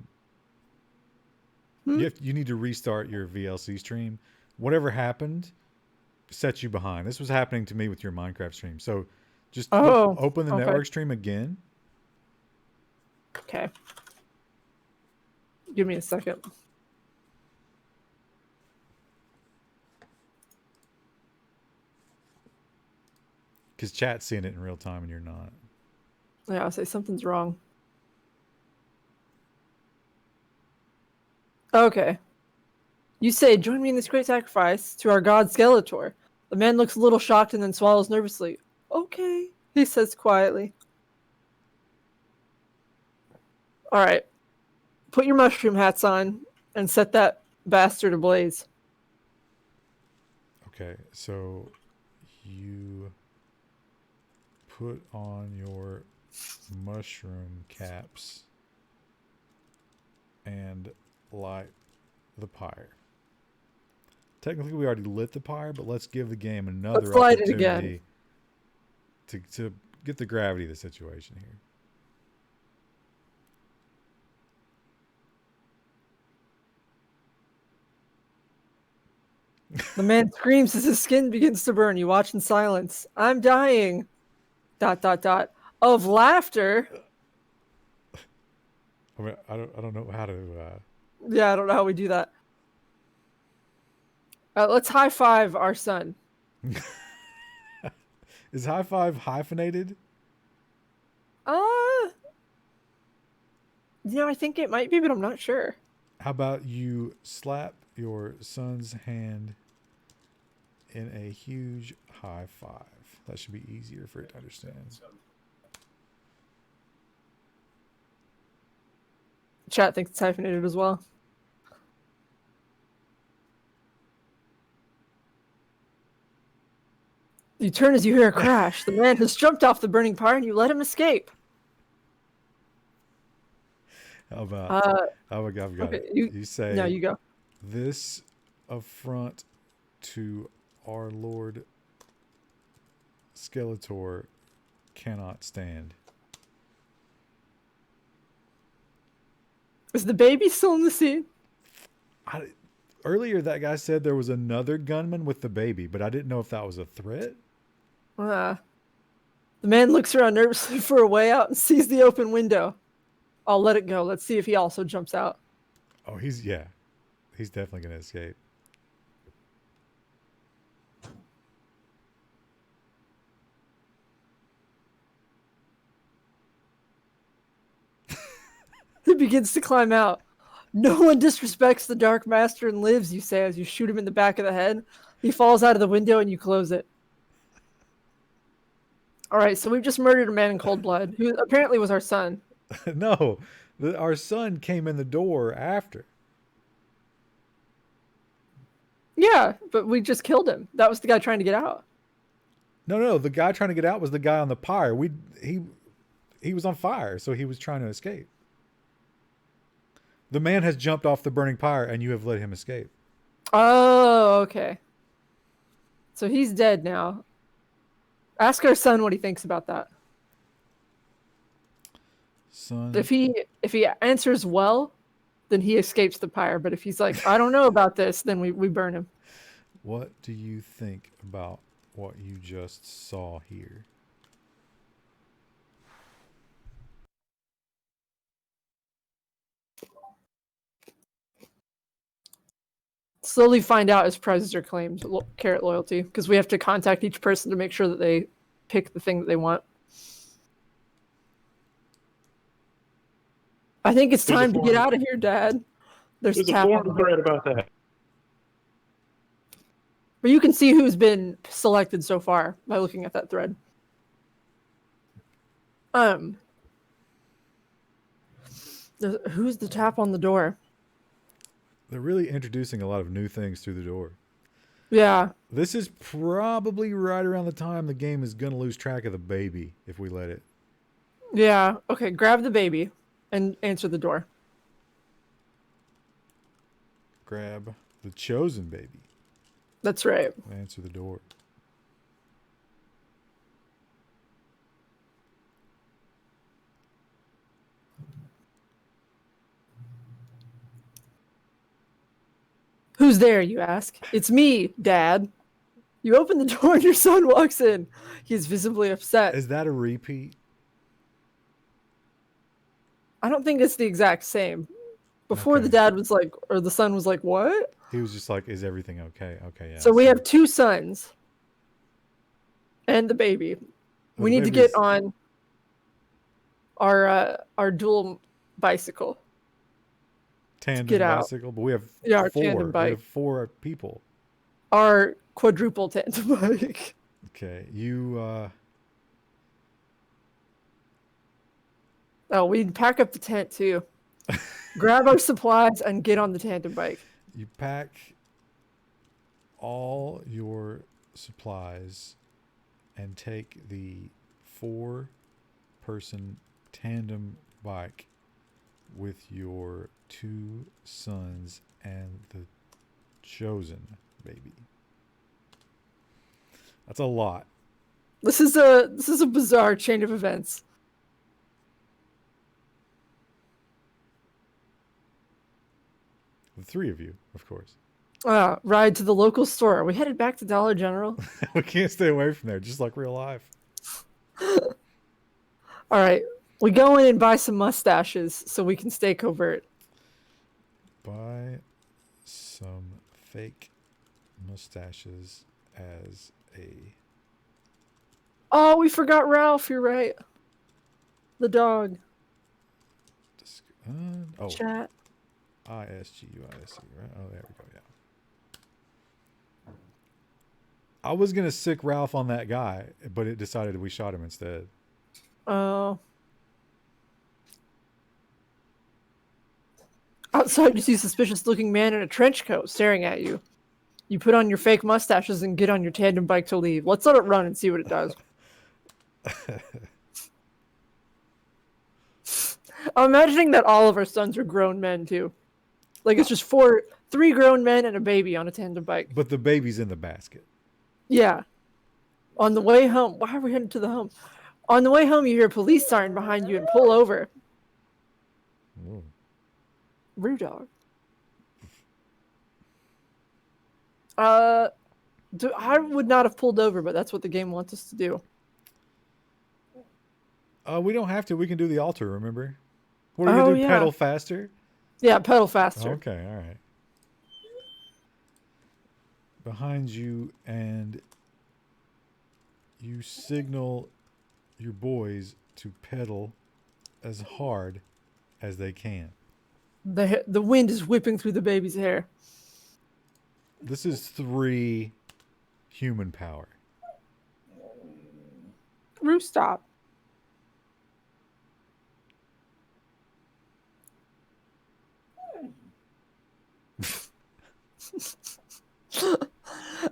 you need to restart your VLC stream. Whatever happened set you behind. This was happening to me with your Minecraft stream. So just open the network stream again Okay. Give me a second. Because chat's seeing it in real time and you're not. Yeah, I'll say something's wrong. Okay. You say, join me in this great sacrifice to our god Skeletor. The man looks a little shocked and then swallows nervously. Okay, he says quietly. All right. Put your mushroom hats on and set that bastard ablaze. Okay, so you put on your mushroom caps and light the pyre. Technically, we already lit the pyre, but let's give the game another Let's light it opportunity again. to get the gravity of the situation here. The man screams as his skin begins to burn. You watch in silence. I'm dying. ... Of laughter. I mean, I don't know how to. Yeah, I don't know how we do that. Let's high five our son. Is high five hyphenated? I think it might be, but I'm not sure. How about you slap your son's hand in a huge high five? That should be easier for it to understand. Chat thinks it's hyphenated as well. You turn as you hear a crash. The man has jumped off the burning pyre and you let him escape. How about I've got okay, it. You say No, you go. this affront to our Lord Skeletor cannot stand. Is the baby still in the scene? Earlier, that guy said there was another gunman with the baby, but I didn't know if that was a threat. The man looks around nervously for a way out and sees the open window. I'll let it go. Let's see if he also jumps out. Oh, he's definitely going to escape. He begins to climb out. No one disrespects the Dark Master and lives, you say as you shoot him in the back of the head. He falls out of the window and you close it. All right, so we've just murdered a man in cold blood, who apparently was our son. No, our son came in the door after. Yeah, but we just killed him. That was the guy trying to get out. No, the guy trying to get out was the guy on the pyre. He was on fire, so he was trying to escape. The man has jumped off the burning pyre, and you have let him escape. Oh, okay. So he's dead now. Ask our son what he thinks about that. Son, If he answers well, then he escapes the pyre. But if he's like, I don't know about this, then we burn him. what do you think about what you just saw here? Slowly find out as prizes are claimed. Carrot loyalty, because we have to contact each person to make sure that they pick the thing that they want. I think it's time to get out of here, Dad. There's a There's a tap on forum the thread about that. But you can see who's been selected so far by looking at that thread. Who's the tap on the door? They're really introducing a lot of new things through the door. Yeah. This is probably right around the time the game is going to lose track of the baby if we let it. Yeah. Okay, grab the baby and answer the door. Grab the chosen baby That's right. and answer the door. Who's there, you ask? It's me, Dad. You open the door and your son walks in. He's visibly upset. Is that a repeat? I don't think it's the exact same. Before the Okay. dad was like, or the son was like, what? He was just like, "Is everything okay?" Okay, yeah. So we have 2 sons and the baby. Oh, We the need to get baby's- on our dual bicycle. tandem get out. bicycle, but we have Yeah, our 4. tandem We bike. have 4 people. Our quadruple tandem bike. Okay, you Oh, we'd pack up the tent too. Grab our supplies and get on the tandem bike. you pack all your supplies and take the 4-person tandem bike with your 2 sons and the chosen baby. That's a lot. This is a bizarre chain of events. The 3 of you, of course. Ride to the local store. Are we headed back to Dollar General? We can't stay away from there, just like real life. All right. We go in and buy some mustaches so we can stay covert. Buy some fake mustaches as a Oh, we forgot Ralph. You're right. The dog. oh, Chat. ISGUISE, right? Oh, there we go. Yeah. I was gonna sick Ralph on that guy, but it decided we shot him instead. Oh. Outside, you see a suspicious-looking man in a trench coat staring at you. You put on your fake mustaches and get on your tandem bike to leave. Let's let it run and see what it does. I'm imagining that all of our sons are grown men too. Like it's just 3 grown men and a baby on a tandem bike. But the baby's in the basket. Yeah. On the way home, why are we heading to the home? On the way home, you hear a police siren behind you and pull over. Ooh. Rude dog. I would not have pulled over, but that's what the game wants us to do. We don't have to. We can do the altar. Remember? What are we gonna do? yeah. Pedal faster? Yeah, pedal faster. Okay, all right. Behind you, and you signal your boys to pedal as hard as they can. The wind is whipping through the baby's hair. This is 3 human power. Roo, stop.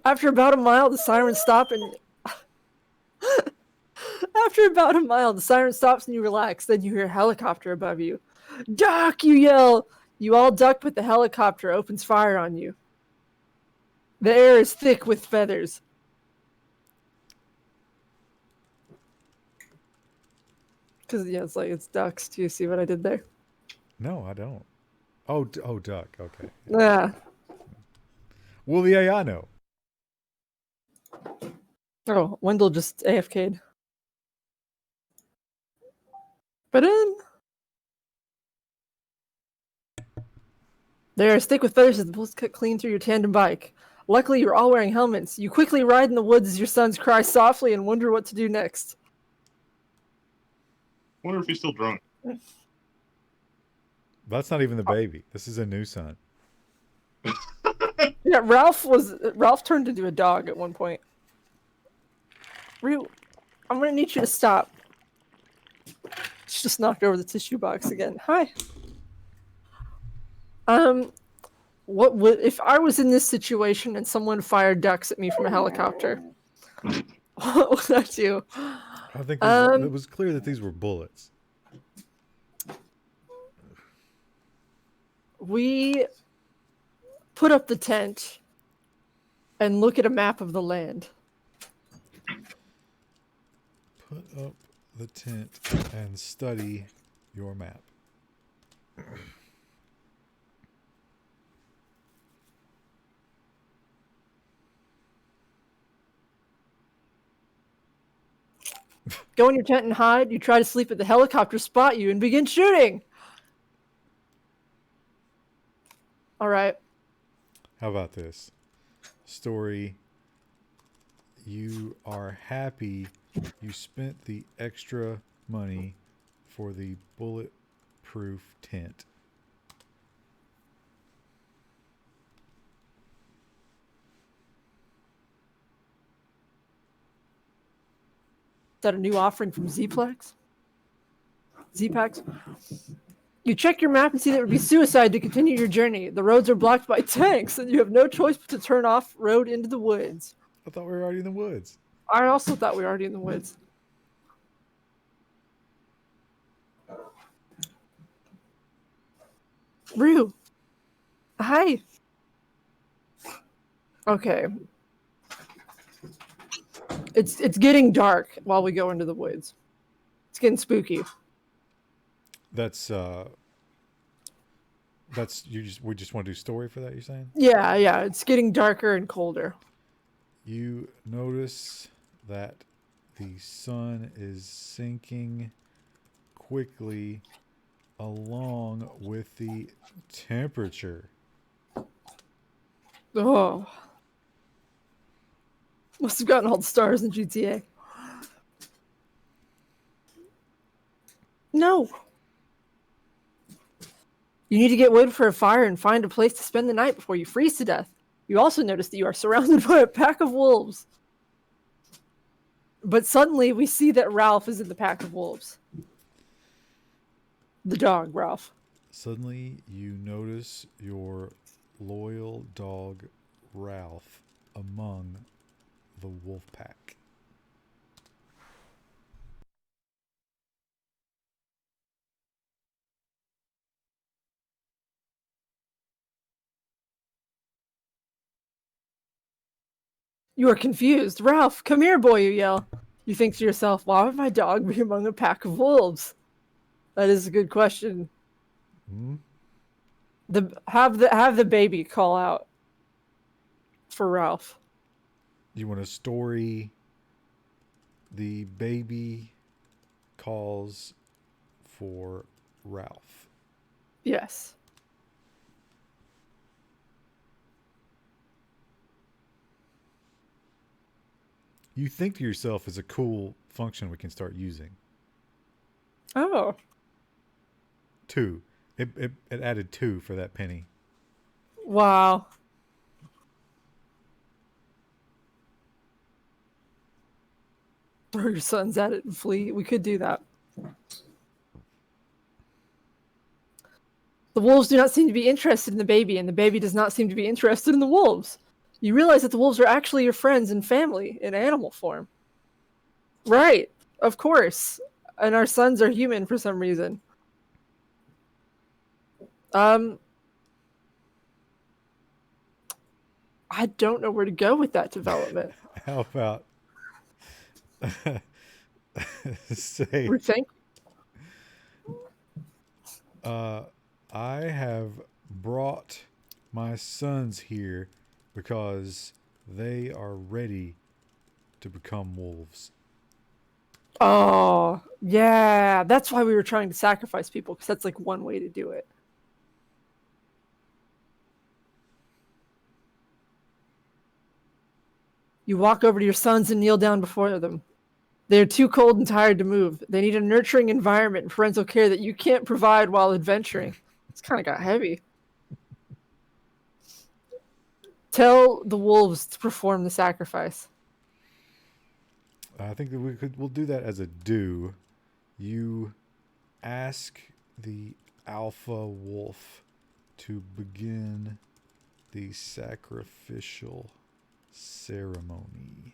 After about a mile, the sirens stop and after about a mile, the siren stops and you relax. Then you hear a helicopter above you. Duck! You yell. You all duck, but the helicopter opens fire on you. The air is thick with feathers. Because yeah, it's ducks. Do you see what I did there? No, I don't. Oh, duck. Okay. Yeah. Well, the AI know. Oh, Wendell just AFK'd. But there are thick with feathers as the bullets cut clean through your tandem bike. Luckily, you're all wearing helmets. You quickly ride in the woods as your sons cry softly and wonder what to do next. Wonder if he's still drunk. That's not even the baby. This is a new son. Yeah, Ralph turned into a dog at one point. Rue, I'm gonna need you to stop. She just knocked over the tissue box again. Hi. What would if I was in this situation and someone fired ducks at me from a helicopter? What would I do? I think it was clear that these were bullets. We put up the tent and look at a map of the land. Put up the tent and study your map. Go in your tent and hide. You try to sleep, but the helicopter spot you and begin shooting. All right. How about this story? You are happy you spent the extra money for the bulletproof tent. Is that a new offering from Zplex? Zplex? You check your map and see that it would be suicide to continue your journey. The roads are blocked by tanks, and you have no choice but to turn off road into the woods. I thought we were already in the woods. I also thought we were already in the woods. Rue. Hi. Okay. It's getting dark while we go into the woods. It's getting spooky. That's we just want to do story for that, you're saying? Yeah, it's getting darker and colder. You notice that the sun is sinking quickly along with the temperature. Oh. Must have gotten all the stars in GTA. No. You need to get wood for a fire and find a place to spend the night before you freeze to death. You also notice that you are surrounded by a pack of wolves. But suddenly we see that Ralph is in the pack of wolves. The dog, Ralph. Suddenly, you notice your loyal dog, Ralph, among the wolf pack. You are confused. Ralph, come here, boy, you yell. You think to yourself, why would my dog be among a pack of wolves? That is a good question. Hmm? Have the baby call out for Ralph. You want a story? The baby calls for Ralph. Yes. You think to yourself, is a cool function we can start using. Oh. 2. It added 2 for that penny. Wow. Throw your sons at it and flee. We could do that. The wolves do not seem to be interested in the baby, and the baby does not seem to be interested in the wolves. You realize that the wolves are actually your friends and family in animal form. Right. Of course. And our sons are human for some reason. I don't know where to go with that development. How about say, Rethink? I have brought my sons here because they are ready to become wolves. Oh, yeah. That's why we were trying to sacrifice people, because that's like one way to do it. You walk over to your sons and kneel down before them. They are too cold and tired to move. They need a nurturing environment and parental care that you can't provide while adventuring. It's kind of got heavy. Tell the wolves to perform the sacrifice. I think that we'll do that as a do. You ask the alpha wolf to begin the sacrificial ceremony.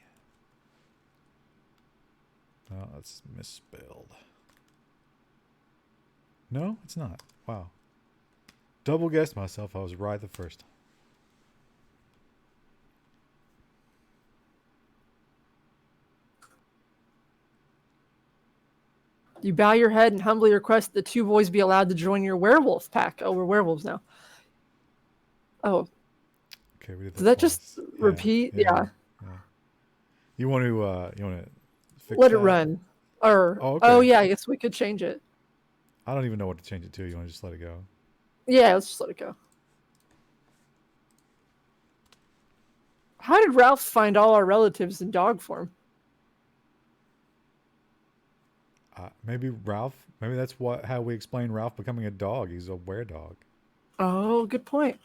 Oh, that's misspelled. No, it's not. Wow. Double guessed myself. I was right the first time. You bow your head and humbly request the two boys be allowed to join your werewolf pack. Oh, we're werewolves now. Oh. Okay, we did Does that twice. just repeat? Yeah. You want to fix Let that? it run. Or okay. oh yeah, I guess we could change it. I don't even know what to change it to. You want to just let it go? Yeah, let's just let it go. How did Ralph find all our relatives in dog form? Maybe Ralph. Maybe that's how we explain Ralph becoming a dog. He's a were-dog. Oh, good point.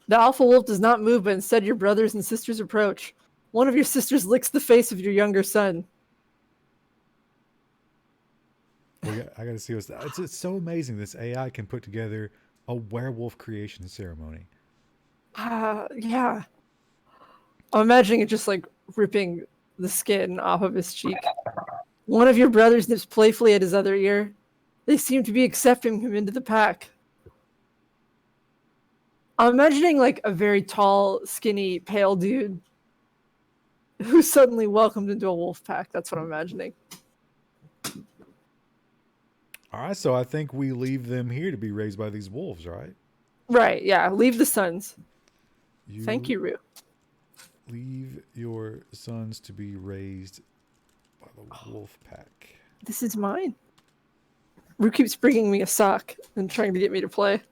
The alpha wolf does not move, but instead your brothers and sisters approach. One of your sisters licks the face of your younger son. I got to see what's that. It's so amazing. This AI can put together a werewolf creation ceremony. Yeah. I'm imagining it just like ripping the skin off of his cheek. One of your brothers nips playfully at his other ear. They seem to be accepting him into the pack. I'm imagining like a very tall, skinny, pale dude who's suddenly welcomed into a wolf pack. That's what I'm imagining. All right, so I think we leave them here to be raised by these wolves, right? Right, yeah. Leave the sons. Thank you, Rue. Leave your sons to be raised by the wolf pack. This is mine. Rue keeps bringing me a sock and trying to get me to play.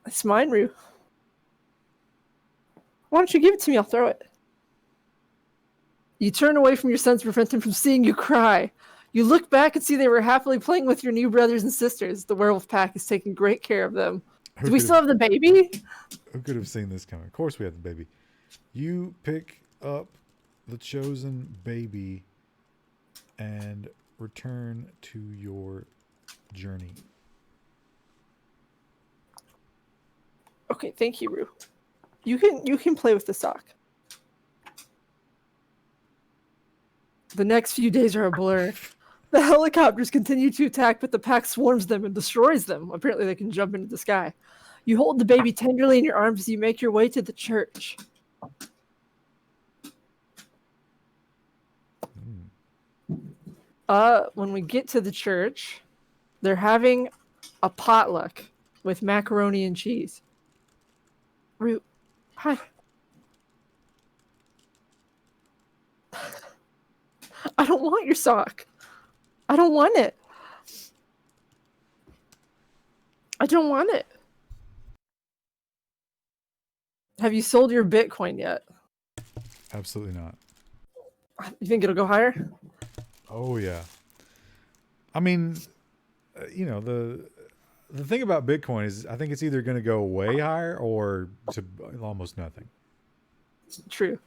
It's mine, Rue. Why don't you give it to me? I'll throw it. You turn away from your sons to prevent them from seeing you cry. You look back and see they were happily playing with your new brothers and sisters. The werewolf pack is taking great care of them. Do we still have the baby? Who could have seen this coming? Of course we have the baby. You pick up the chosen baby and return to your journey. Okay, thank you, Rue. You can play with the sock. The next few days are a blur. The helicopters continue to attack, but the pack swarms them and destroys them. Apparently they can jump into the sky. You hold the baby tenderly in your arms as you make your way to the church. When we get to the church, they're having a potluck with macaroni and cheese. Root. Hi. I don't want your sock. I don't want it. I don't want it. Have you sold your Bitcoin yet? Absolutely not. You think it'll go higher? Oh yeah. I mean, you know, the thing about Bitcoin is I think it's either going to go way higher or to almost nothing. True.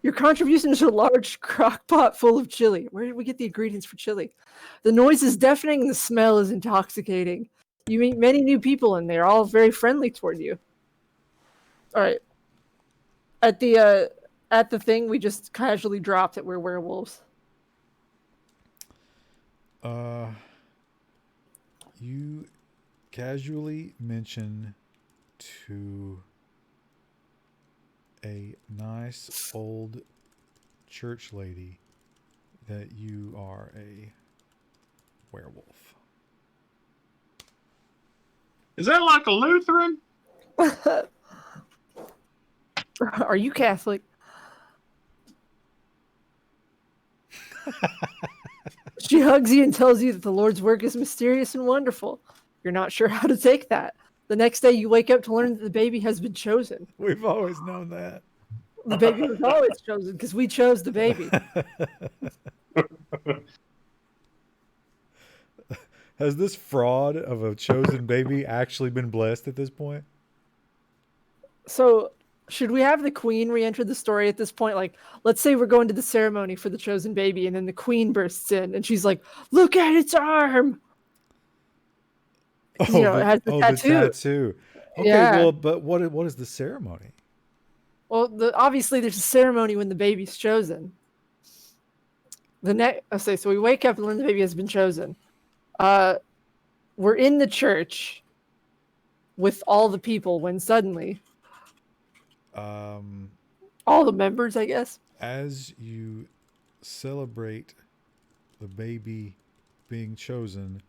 Your contribution is a large crock pot full of chili. Where did we get the ingredients for chili? The noise is deafening and the smell is intoxicating. You meet many new people and they're all very friendly toward you. All right. At the thing, we just casually dropped that we're werewolves. You casually mention to a nice old church lady that you are a werewolf. Is that like a Lutheran? Are you Catholic? She hugs you and tells you that the Lord's work is mysterious and wonderful. You're not sure how to take that. The next day, you wake up to learn that the baby has been chosen. We've always known that. The baby was always chosen because we chose the baby. Has this fraud of a chosen baby actually been blessed at this point? So, should we have the queen re-enter the story at this point? Like, let's say we're going to the ceremony for the chosen baby, and then the queen bursts in, and she's like, "Look at its arm!" Oh, You know, it has the tattoo. The tattoo. Okay, Yeah. well, but what is the ceremony? Well, obviously there's a ceremony when the baby's chosen. So we wake up and learn the baby has been chosen. We're in the church with all the people when suddenly all the members, I guess. As you celebrate the baby being chosen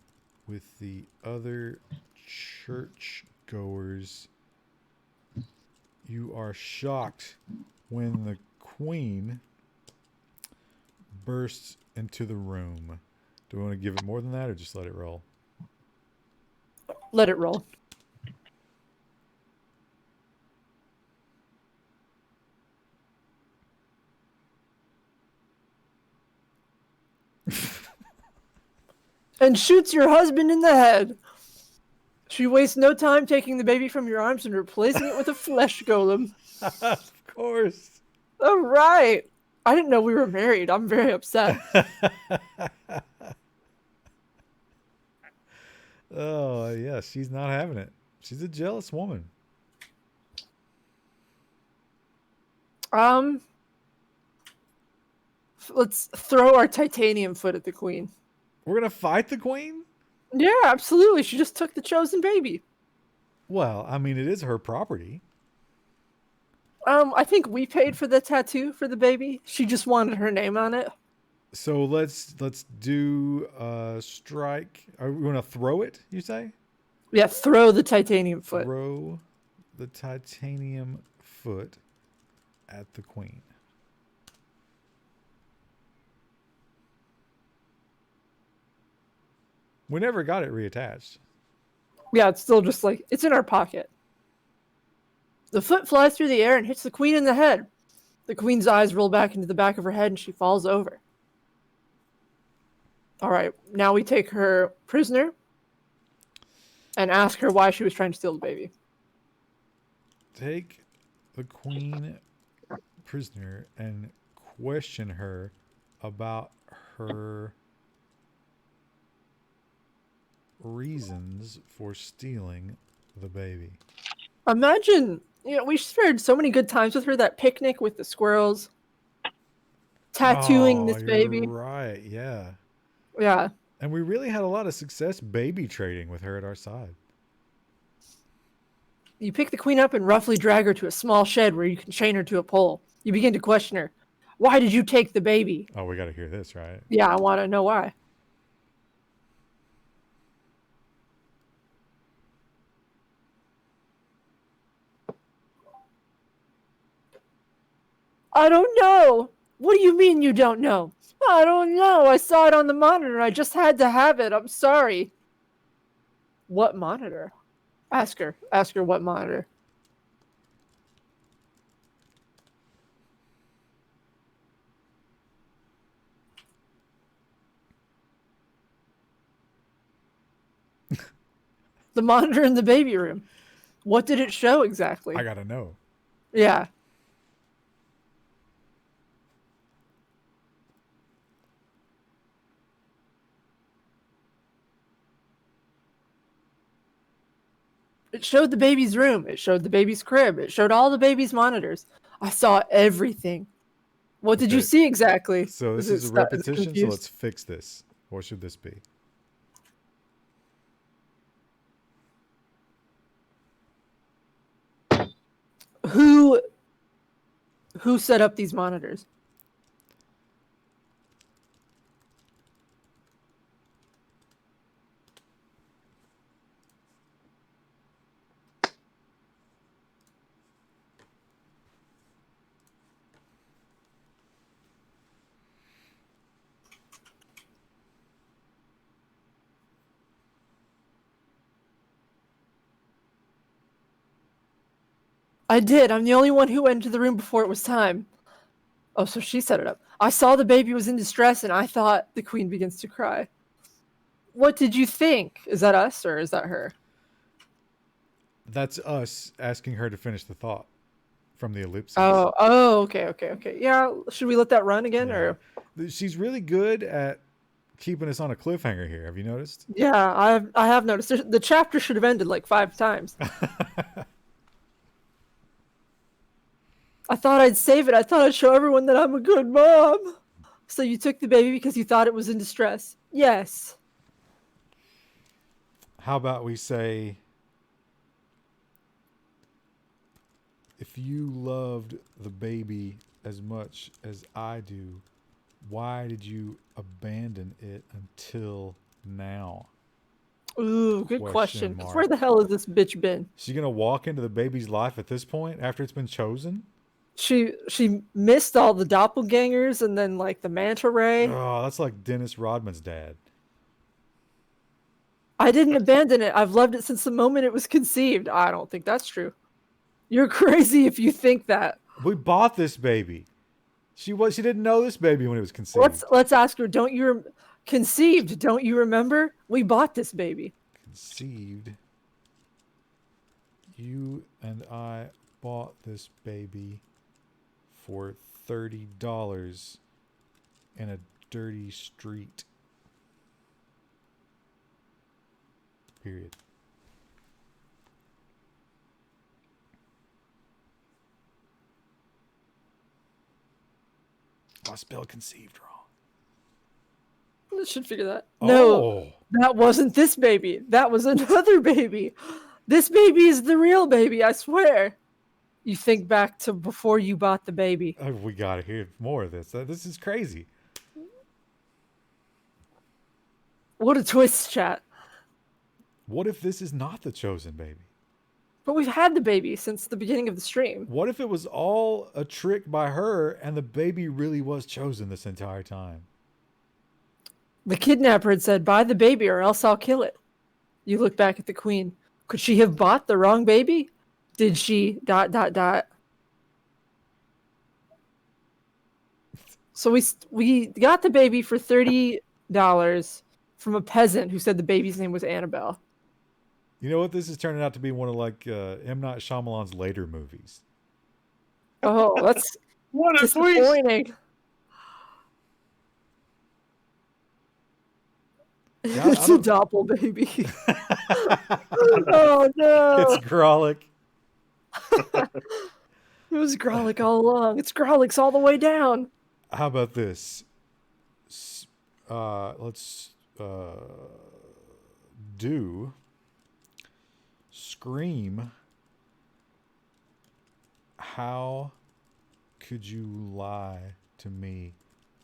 with the other church goers, you are shocked when the queen bursts into the room. Do we want to give it more than that or just let it roll? Let it roll. and shoots your husband in the head. She wastes no time taking the baby from your arms and replacing it with a flesh golem. Of course. All right. I didn't know we were married. I'm very upset. Oh, yeah, she's not having it. She's a jealous woman. Let's throw our titanium foot at the queen. We're going to fight the queen? Yeah, absolutely. She just took the chosen baby. Well, I mean, it is her property. I think we paid for the tattoo for the baby. She just wanted her name on it. So let's do strike. Are we going to throw it, you say? Yeah, throw the titanium foot. Throw the titanium foot at the queen. We never got it reattached. Yeah, it's still just like, it's in our pocket. The foot flies through the air and hits the queen in the head. The queen's eyes roll back into the back of her head and she falls over. All right, now we take her prisoner and ask her why she was trying to steal the baby. Take the queen prisoner and question her about her reasons for stealing the baby. Imagine, we shared so many good times with her, that picnic with the squirrels, tattooing this you're baby. Right, yeah. Yeah. And we really had a lot of success baby trading with her at our side. You pick the queen up and roughly drag her to a small shed where you can chain her to a pole. You begin to question her. Why did you take the baby? Oh, we got to hear this, right? Yeah, I want to know why. I don't know. What do you mean you don't know? I don't know. I saw it on the monitor. I just had to have it. I'm sorry. What monitor? Ask her. Ask her what monitor. The monitor in the baby room. What did it show exactly? I got to know. Yeah. It showed the baby's room. It showed the baby's crib. It showed all the baby's monitors. I saw everything. What did you Okay. see exactly? So this Is is it a stu- is it repetition, so confused? let's fix this. What should this be? Who set up these monitors? I did. I'm the only one who went into the room before it was time. Oh, so she set it up. I saw the baby was in distress and I thought the queen begins to cry. What did you think? Is that us or is that her? That's us asking her to finish the thought from the ellipsis. Okay. Yeah, should we let that run again Yeah. or? She's really good at keeping us on a cliffhanger here. Have you noticed? Yeah, I have noticed. The chapter should have ended like 5 times. I thought I'd save it. I thought I'd show everyone that I'm a good mom. So you took the baby because you thought it was in distress. Yes. How about we say, if you loved the baby as much as I do, why did you abandon it until now? Ooh, good Question question. 'Cause mark. where the hell has this bitch been? She's gonna walk into the baby's life at this point after it's been chosen? She missed all the doppelgangers and then like the manta ray. Oh, that's like Dennis Rodman's dad. I didn't abandon it. I've loved it since the moment it was conceived. I don't think that's true. You're crazy if you think that. We bought this baby. She didn't know this baby when it was conceived. Let's ask her. Conceived, don't you remember? We bought this baby. Conceived. You and I bought this baby for $30 in a dirty street. Period. I spelled conceived wrong. I should figure that. No, Oh. that wasn't this baby. That was another baby. This baby is the real baby, I swear. You think back to before you bought the baby. Oh, we gotta hear more of this. This is crazy. What a twist, chat. What if this is not the chosen baby? But we've had the baby since the beginning of the stream. What if it was all a trick by her and the baby really was chosen this entire time? The kidnapper had said, buy the baby or else I'll kill it. You look back at the queen. Could she have bought the wrong baby? Did she... ... So we got the baby for $30 from a peasant who said the baby's name was Annabelle. You know what? This is turning out to be one of like M. Night Shyamalan's later movies. Oh, that's What a twist! disappointing. Yeah, I It's a don't- doppel baby. Oh no! It's Grolic. It was Grolic all along. It's Grolic's all the way down. How about this? Let's do Scream. How could you lie to me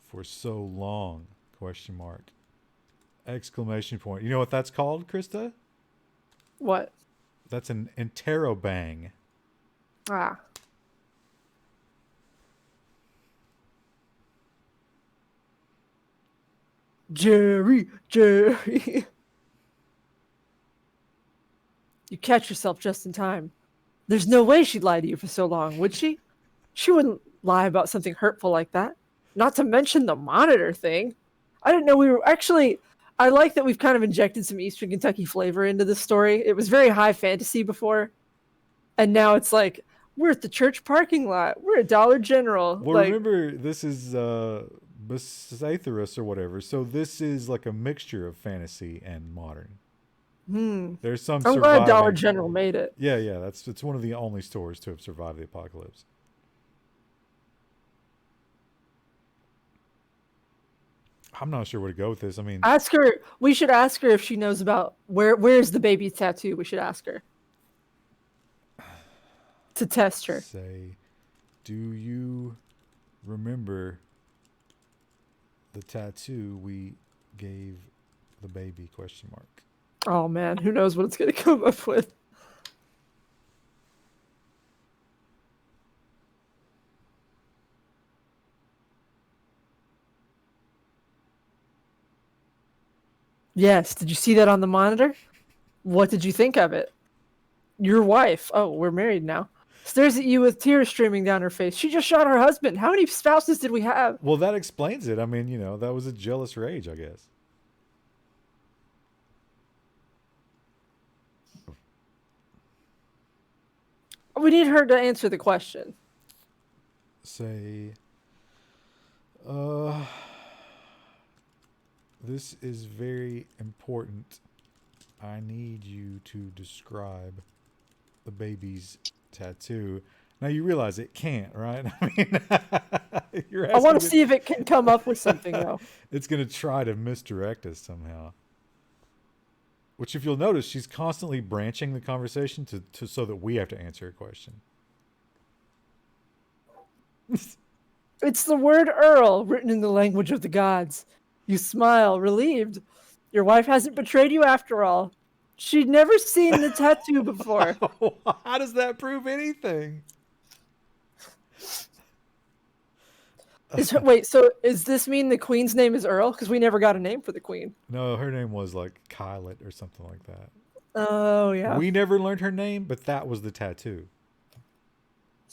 for so long? Question mark. Exclamation point. You know what that's called, Krista? What? That's an interrobang. Ah. Jerry. You catch yourself just in time. There's no way she'd lie to you for so long, would she? She wouldn't lie about something hurtful like that. Not to mention the monitor thing. I didn't know we were actually... I like that we've kind of injected some Eastern Kentucky flavor into this story. It was very high fantasy before. And now it's like, we're at the church parking lot. We're at Dollar General. Well, like, remember, this is Bytharis or whatever. So this is like a mixture of fantasy and modern. There's some I'm glad Dollar surviving- General made it. Yeah, it's one of the only stores to have survived the apocalypse. I'm not sure where to go with this. I mean, Ask her. We should ask her if she knows about where's the baby's tattoo. We should ask her to test her. say, do you remember the tattoo we gave the baby? Question mark. Oh man, who knows what it's gonna come up with? Yes. Did you see that on the monitor? What did you think of it? Your wife. Oh, we're married now. Stares at you with tears streaming down her face. She just shot her husband. How many spouses did we have? Well, that explains it. I mean, you know, that was a jealous rage, I guess. We need her to answer the question. Say, this is very important. I need you to describe the baby's tattoo. Now you realize it can't, right? I mean, you're I want asking to it- see if it can come up with something though. It's going to try to misdirect us somehow. Which, if you'll notice, she's constantly branching the conversation to so that we have to answer a question. It's the word Earl written in the language of the gods. You smile, relieved. Your wife hasn't betrayed you after all. She'd never seen the tattoo before. How does that prove anything? Wait, so does this mean the queen's name is Earl? Because we never got a name for the queen. No, her name was like Kylet or something like that. Oh, yeah. We never learned her name, but that was the tattoo.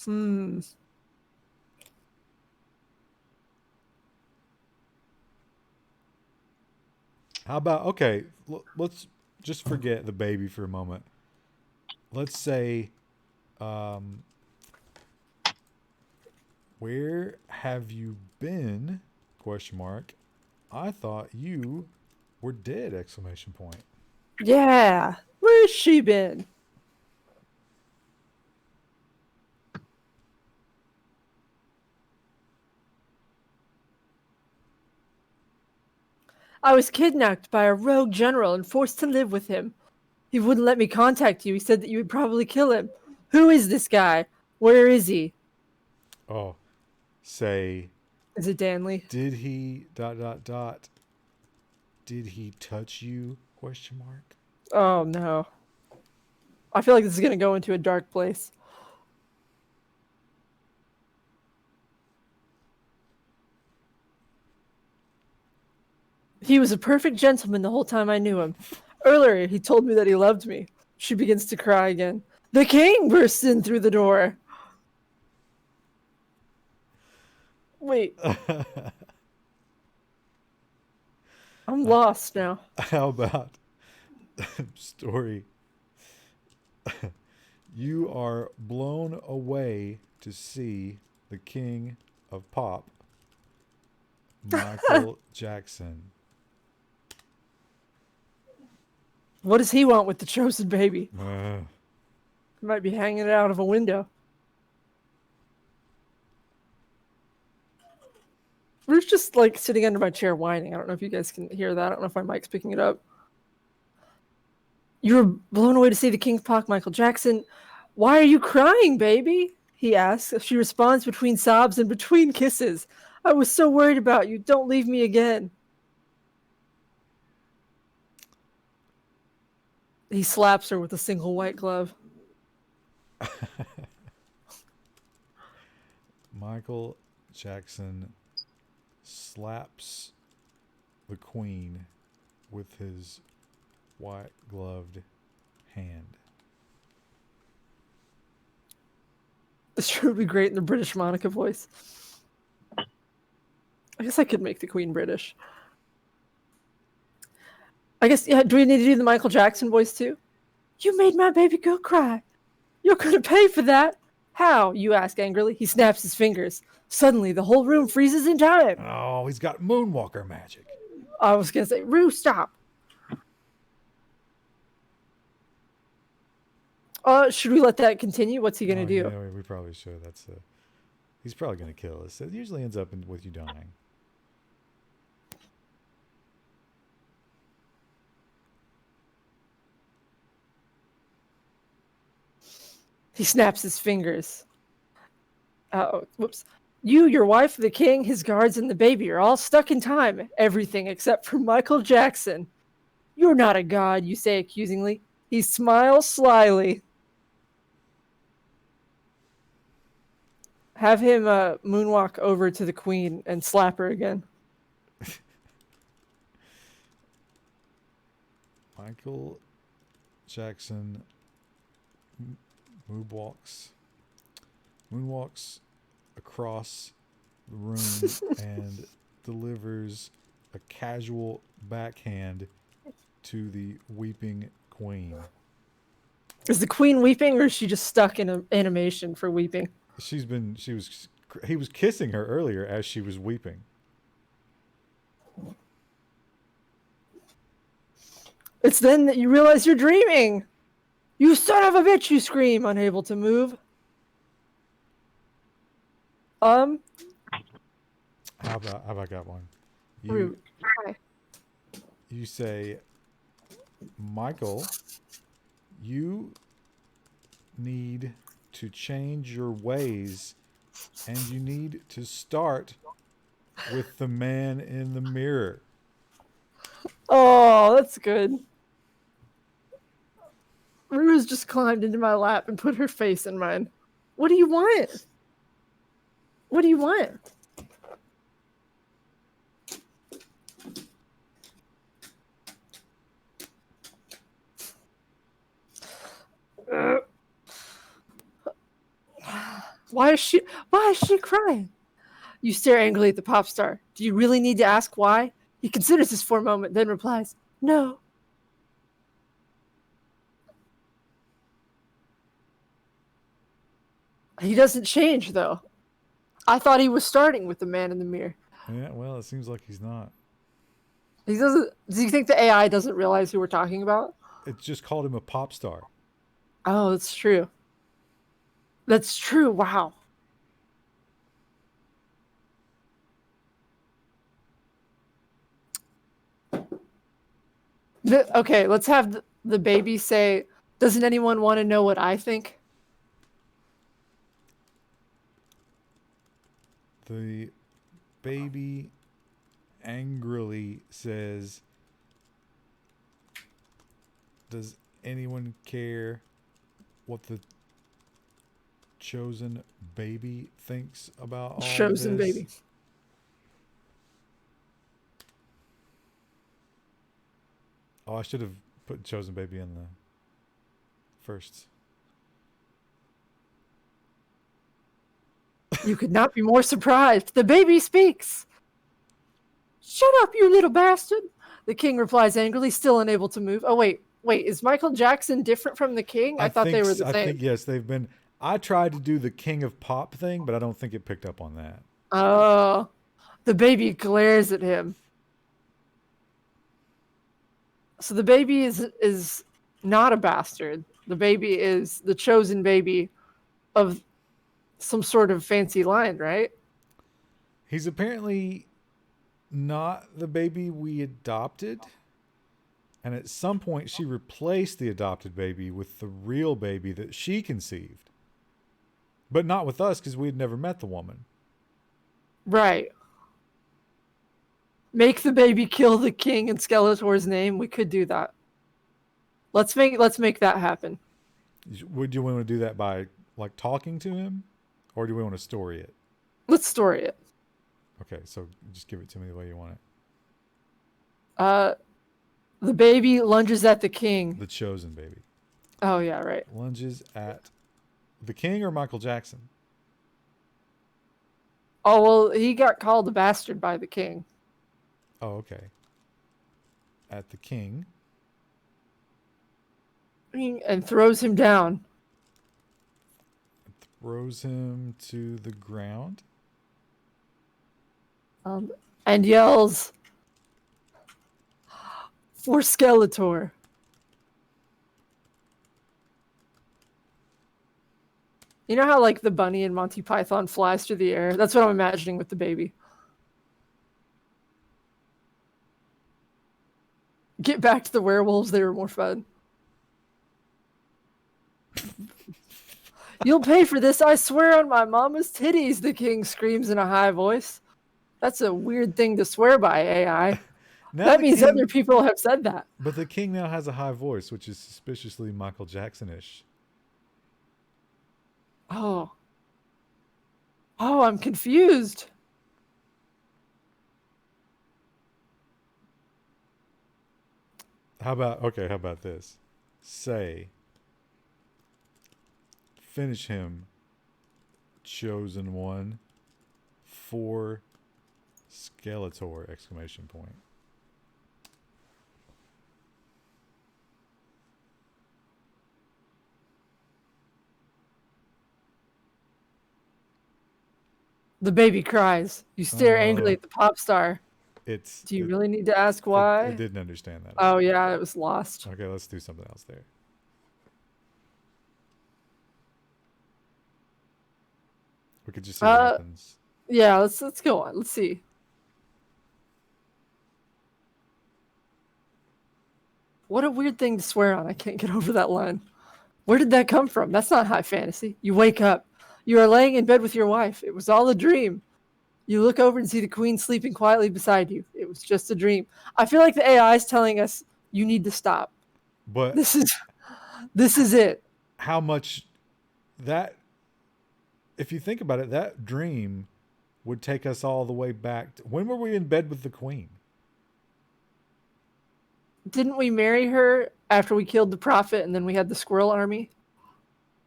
Hmm. How about okay? Let's just forget the baby for a moment. Let's say, um, where have you been? Question mark. I thought you were dead! Exclamation point. Yeah. Where's she been? I was kidnapped by a rogue general and forced to live with him. He wouldn't let me contact you. He said that you would probably kill him. Who is this guy? Where is he? Oh, say, Is it Danley? did he dot dot dot? Did he touch you? Question mark. Oh no. I feel like this is gonna go into a dark place. He was a perfect gentleman the whole time I knew him. Earlier, he told me that he loved me. She begins to cry again. The king bursts in through the door. Wait, I'm lost now. How about story? You are blown away to see the king of pop, Michael Jackson. What does he want with the chosen baby? Uh, Might be hanging it out of a window. Ruth's just like sitting under my chair whining. I don't know if you guys can hear that. I don't know if my mic's picking it up. You were blown away to see the King of Pop, Michael Jackson. Why are you crying, baby? He asks. She responds between sobs and between kisses. I was so worried about you. Don't leave me again. He slaps her with a single white glove. Michael Jackson slaps the queen with his white gloved hand. This would be great in the British Monica voice. I guess I could make the Queen British. I guess, yeah, do we need to do the Michael Jackson voice too? You made my baby girl cry. You're going to pay for that. How? You ask angrily. He snaps his fingers. Suddenly, the whole room freezes in time. Oh, he's got moonwalker magic. I was going to say, Rue, stop. Should we let that continue? What's he going to do? Yeah, we probably should. He's probably going to kill us. It usually ends up with you dying. He snaps his fingers. Whoops. You, your wife, the king, his guards, and the baby are all stuck in time. Everything except for Michael Jackson. You're not a god, you say accusingly. He smiles slyly. Have him moonwalk over to the queen and slap her again. Michael Jackson moonwalks across the room and delivers a casual backhand to the weeping queen. Is the queen weeping, or is she just stuck in an animation for weeping? He was kissing her earlier as she was weeping. It's then that you realize you're dreaming. You son of a bitch, you scream, unable to move. How about I got one? Rude. You say, Michael, you need to change your ways, and you need to start with the man in the mirror. Oh, that's good. Rue's just climbed into my lap and put her face in mine. What do you want? What do you want? Why is she crying? You stare angrily at the pop star. Do you really need to ask why? He considers this for a moment, then replies, "No." He doesn't change, though. I thought he was starting with the man in the mirror. Yeah, well, it seems like he's not. He doesn't. Do you think the AI doesn't realize who we're talking about? It just called him a pop star. Oh, that's true. That's true. Wow. Okay, let's have the baby say, "Doesn't anyone want to know what I think?" The baby angrily says, "Does anyone care what the chosen baby thinks about all Chosen this?" baby. Oh, I should have put chosen baby in the first. You could not be more surprised. The baby speaks. "Shut up, you little bastard." The king replies angrily, still unable to move. Oh, wait. Is Michael Jackson different from the king? I thought they were the I same. think, yes, they've been. I tried to do the King of Pop thing, but I don't think it picked up on that. Oh, the baby glares at him. So the baby is not a bastard. The baby is the chosen baby of some sort of fancy line, right? He's apparently not the baby we adopted. And at some point, she replaced the adopted baby with the real baby that she conceived. But not with us, because we had never met the woman. Right. Make the baby kill the king in Skeletor's name. We could do that. Let's make that happen. Would you want to do that by like talking to him, or do we want to story it? Let's story it. Okay, so just give it to me the way you want it. The baby lunges at the king. The chosen baby Oh yeah, right. lunges at the king or Michael Jackson. Oh well, he got called a bastard by the king. Oh, okay. At the king. And throws him down. Throws him to the ground. And yells for Skeletor. You know how like the bunny in Monty Python flies through the air? That's what I'm imagining with the baby. Get back to the werewolves, they were more fun. "You'll pay for this, I swear on my mama's titties," the king screams in a high voice. That's a weird thing to swear by, AI. Now That the means king- other people have said that. But the king now has a high voice, which is suspiciously Michael Jackson-ish. Oh, I'm confused. How about this? Say, finish him, chosen one, for Skeletor, exclamation point. The baby cries. You stare angrily at the pop star. Do you really need to ask why? It didn't understand that. Oh yeah, it was lost. Okay, let's do something else there. We could just see what happens. Yeah, let's go on. Let's see. What a weird thing to swear on. I can't get over that line. Where did that come from? That's not high fantasy. You wake up. You are laying in bed with your wife. It was all a dream. You look over and see the queen sleeping quietly beside you. It was just a dream. I feel like the AI is telling us you need to stop. But This is it. how much that, if you think about it, that dream would take us all the way back. When were we in bed with the queen? Didn't we marry her after we killed the prophet and then we had the squirrel army?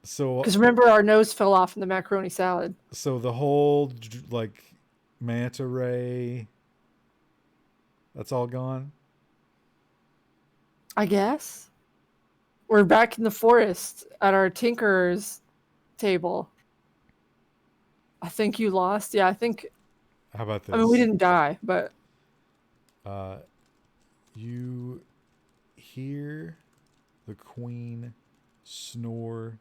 So Because remember, our nose fell off in the macaroni salad. So the whole like manta ray, That's all gone. I guess. We're back in the forest at our tinkerer's table. I think you lost. Yeah, I think. How about this? I mean, we didn't die, but You hear the queen snore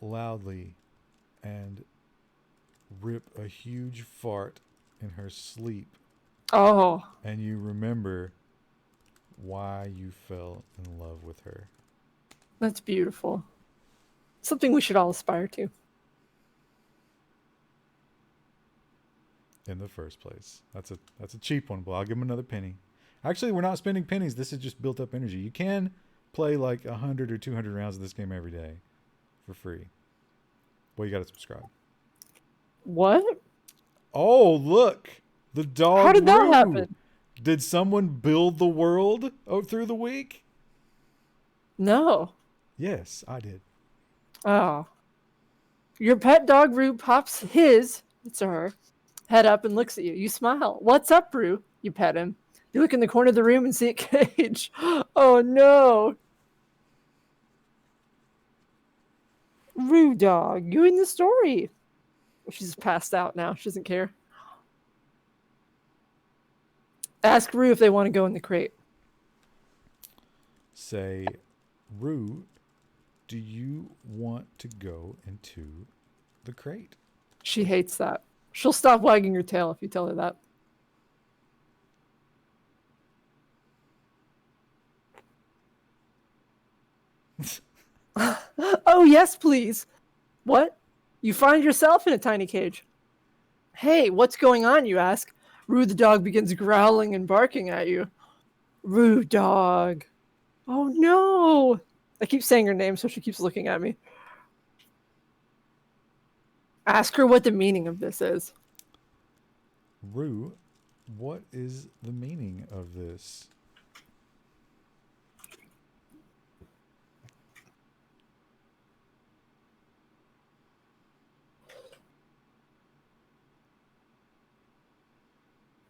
loudly and rip a huge fart in her sleep, oh, and you remember why you fell in love with her. that's beautiful. Something we should all aspire to. In the first place. That's a cheap one, but I'll give him another penny. Actually, we're not spending pennies. This is just built up energy. You can play like 100 or 200 rounds of this game every day for free. Well, you got to subscribe. What? Oh, look. The dog How did that Roo. happen? Did someone build the world through the week? No. Yes, I did. Oh. Your pet dog Roo pops his, it's a her, head up and looks at you. You smile. What's up, Roo? You pet him. You look in the corner of the room and see a cage. Oh no. Roo dog, you in the story. She's passed out now. She doesn't care. Ask Roo if they want to go in the crate. Say, Roo, do you want to go into the crate? She hates that. She'll stop wagging her tail if you tell her that. Oh, yes, please. What? You find yourself in a tiny cage. Hey, what's going on, you ask. Roo the dog begins growling and barking at you. Roo dog. Oh, no. I keep saying her name, so she keeps looking at me. Ask her what the meaning of this is. Roo, what is the meaning of this?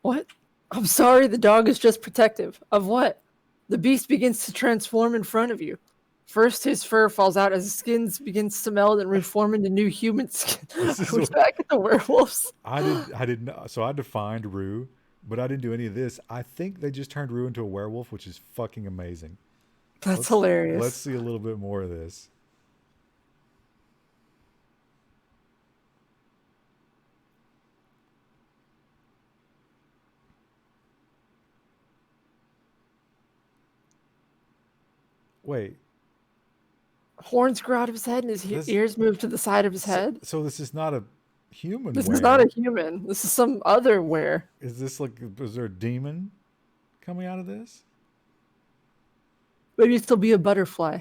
What? I'm sorry, the dog is just protective. Of what? The beast begins to transform in front of you. First, his fur falls out as his skin begins to meld and reform into new human skin. This is We're what- back at the werewolves. I did not. So I defined Roo, but I didn't do any of this. I think they just turned Roo into a werewolf, which is fucking amazing. That's hilarious. Let's see a little bit more of this. Wait, Horns grow out of his head and his This- ears move to the side of his head. so this is not a human. This were. is not a human. This is some other were. Is this like? Is there a demon coming out of this? Maybe it'll be a butterfly.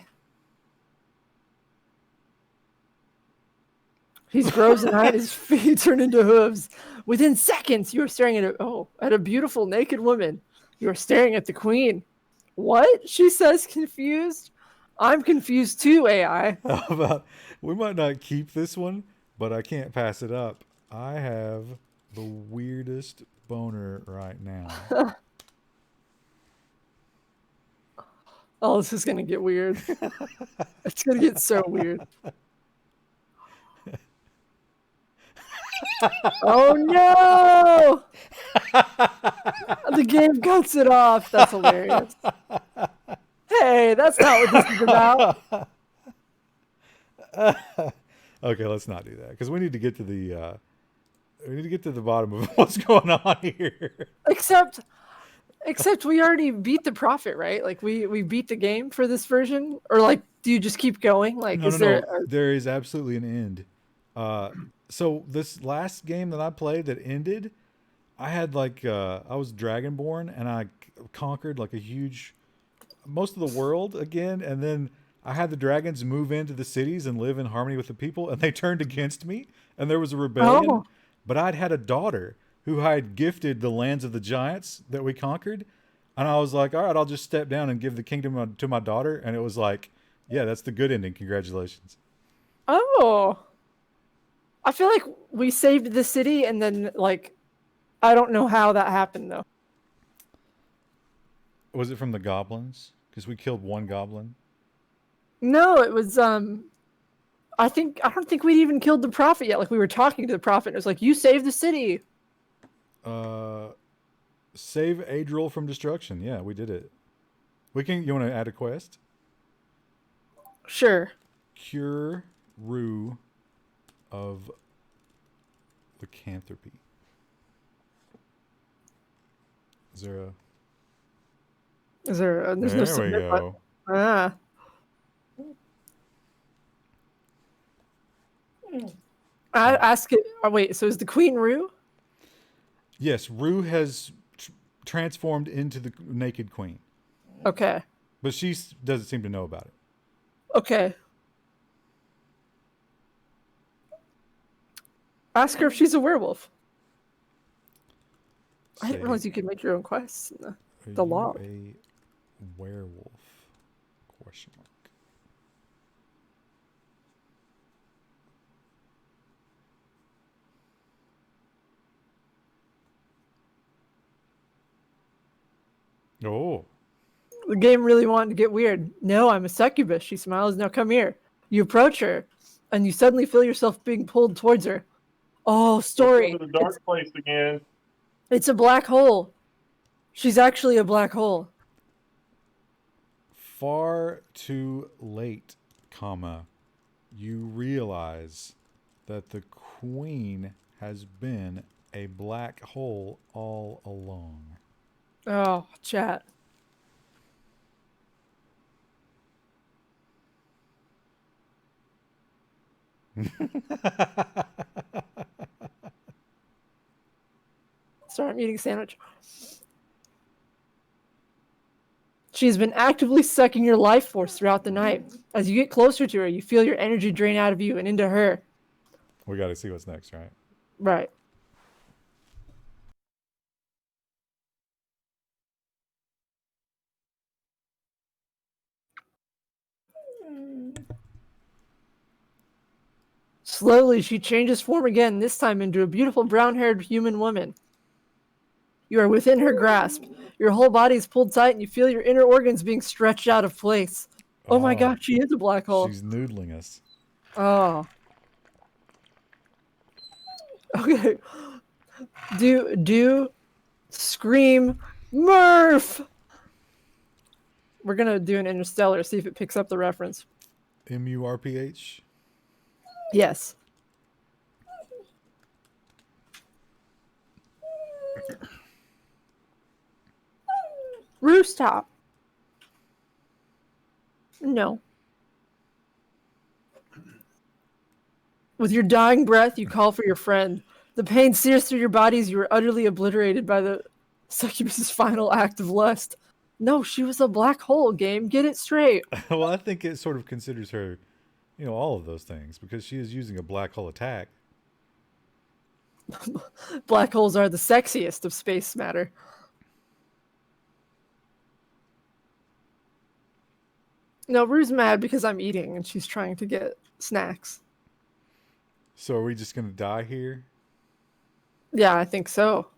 He grows in height, his feet turn into hooves. Within seconds, you are staring at a beautiful naked woman. You are staring at the queen. What? She says, confused. I'm confused too, AI. How about we might not keep this one, but I can't pass it up. I have the weirdest boner right now. Oh, this is gonna get weird. It's gonna get so weird. Oh no! The game cuts it off. That's hilarious. Hey, that's not what this is about. Okay, let's not do that because we need to get to the bottom of what's going on here. Except we already beat the prophet, right? Like we beat the game for this version, or like do you just keep going? Like, is there? There is absolutely an end. So this last game that I played that ended, I had like I was Dragonborn and I conquered like a huge most of the world again, and then I had the dragons move into the cities and live in harmony with the people, and they turned against me, and there was a rebellion. Oh. But I'd had a daughter who I had gifted the lands of the giants that we conquered, and I was like, all right, I'll just step down and give the kingdom to my daughter, and it was like, yeah, that's the good ending. Congratulations. Oh, I feel like we saved the city, and then like I don't know how that happened though. Was it from the goblins? Because we killed one goblin. No, it was I don't think we'd even killed the prophet yet. Like we were talking to the prophet, and it was like, "You saved the city." Save Adriel from destruction. Yeah, we did it. We can. You want to add a quest? Sure. Cure Rue of lycanthropy. Is there a? Is there? There's no There we submit button. go. Ah. I ask it. Oh, wait. So is the queen Rue? Yes, Rue has transformed into the naked queen, Okay. but she doesn't seem to know about it. Okay. Ask her if she's a werewolf. I didn't realize you could make your own quests. Are the you log. a werewolf? Question mark. Oh, The game really wanted to get weird. No, I'm a succubus. She smiles. Now come here. You approach her, and you suddenly feel yourself being pulled towards her. Oh, story. Welcome to the dark place again. It's a black hole. She's actually a black hole. far too late, comma. You realize that the queen has been a black hole all along. Oh, chat. Sorry, I'm eating a sandwich. She's been actively sucking your life force throughout the night. As you get closer to her, you feel your energy drain out of you and into her. We got to see what's next, right? Right. Slowly, she changes form again, this time into a beautiful brown-haired human woman. You are within her grasp. Your whole body is pulled tight, and you feel your inner organs being stretched out of place. Oh my god, she is a black hole. She's noodling us. Oh. Okay. Do scream Murph. We're gonna do an Interstellar, see if it picks up the reference. MURPH? Yes. Rooftop. No. With your dying breath, you call for your friend. The pain sears through your body as you are utterly obliterated by the succubus's final act of lust. No, she was a black hole, game. Get it straight. Well, I think it sort of considers her, all of those things because she is using a black hole attack. Black holes are the sexiest of space matter. No, Rue's mad because I'm eating and she's trying to get snacks. So are we just going to die here? Yeah, I think so.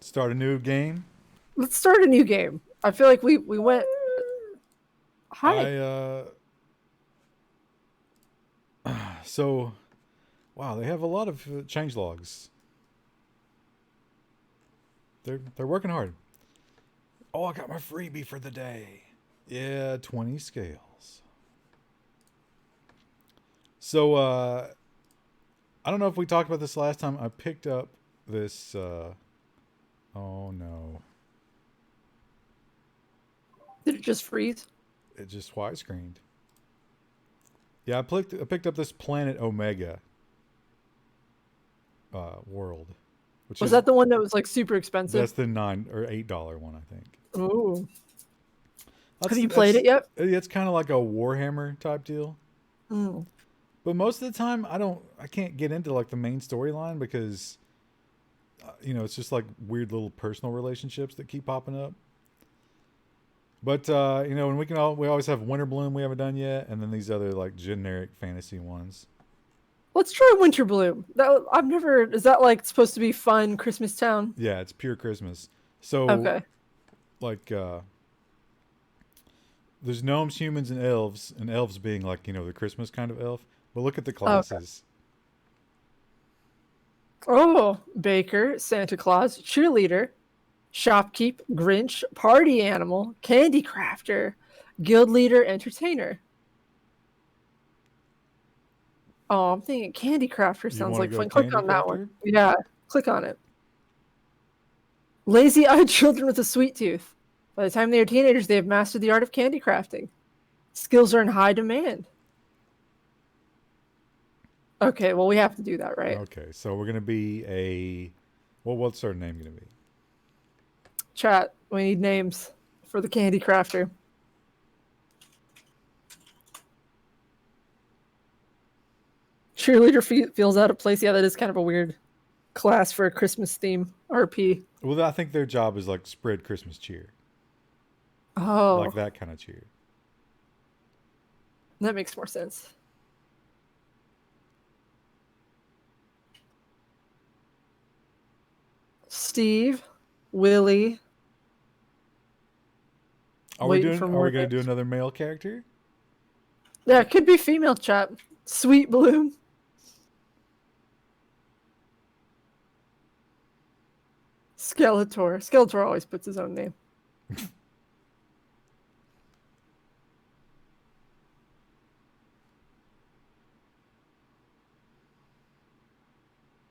Start a new game? Let's start a new game. I feel like we went. Hi. So, wow, they have a lot of change logs. They're working hard. Oh, I got my freebie for the day. Yeah, 20 scales. So, I don't know if we talked about this last time. I picked up this. Oh no! Did it just freeze? It just widescreened. Yeah, I picked up this Planet Omega world. Which Was that the one that was like super expensive? That's the $9 or $8 one, I think. Ooh. Have you played it yet? It's kind of like a Warhammer type deal. Mm. But most of the time, I can't get into like the main storyline because, it's just like weird little personal relationships that keep popping up. But and we always have Winterbloom we haven't done yet, and then these other like generic fantasy ones. Let's try Winter Bloom. I've never. Is that like supposed to be fun Christmas town? Yeah, it's pure Christmas. So Okay. like there's gnomes, humans, and elves being like, the Christmas kind of elf. But look at the classes. Oh, baker, Santa Claus, cheerleader, shopkeep, Grinch, party animal, candy crafter, guild leader, entertainer. Oh, I'm thinking candy crafter You sounds wanna like go fun. Click candy on that crafter? one. Yeah, click on it. Lazy-eyed children with a sweet tooth. By the time they are teenagers, they have mastered the art of candy crafting. Skills are in high demand. Okay, well, we have to do that, right? Okay, so we're gonna be a. Well, what's our name gonna be? Chat, we need names for the candy crafter. Cheerleader feels out of place. Yeah, that is kind of a weird class for a Christmas theme RP. Well, I think their job is like spread Christmas cheer, Oh, like that kind of cheer. that makes more sense. Steve, Willie. Are we Waiting doing? for Are more we gonna do names. another male character? Yeah, it could be female chat. Sweet Bloom. Skeletor. Skeletor always puts his own name.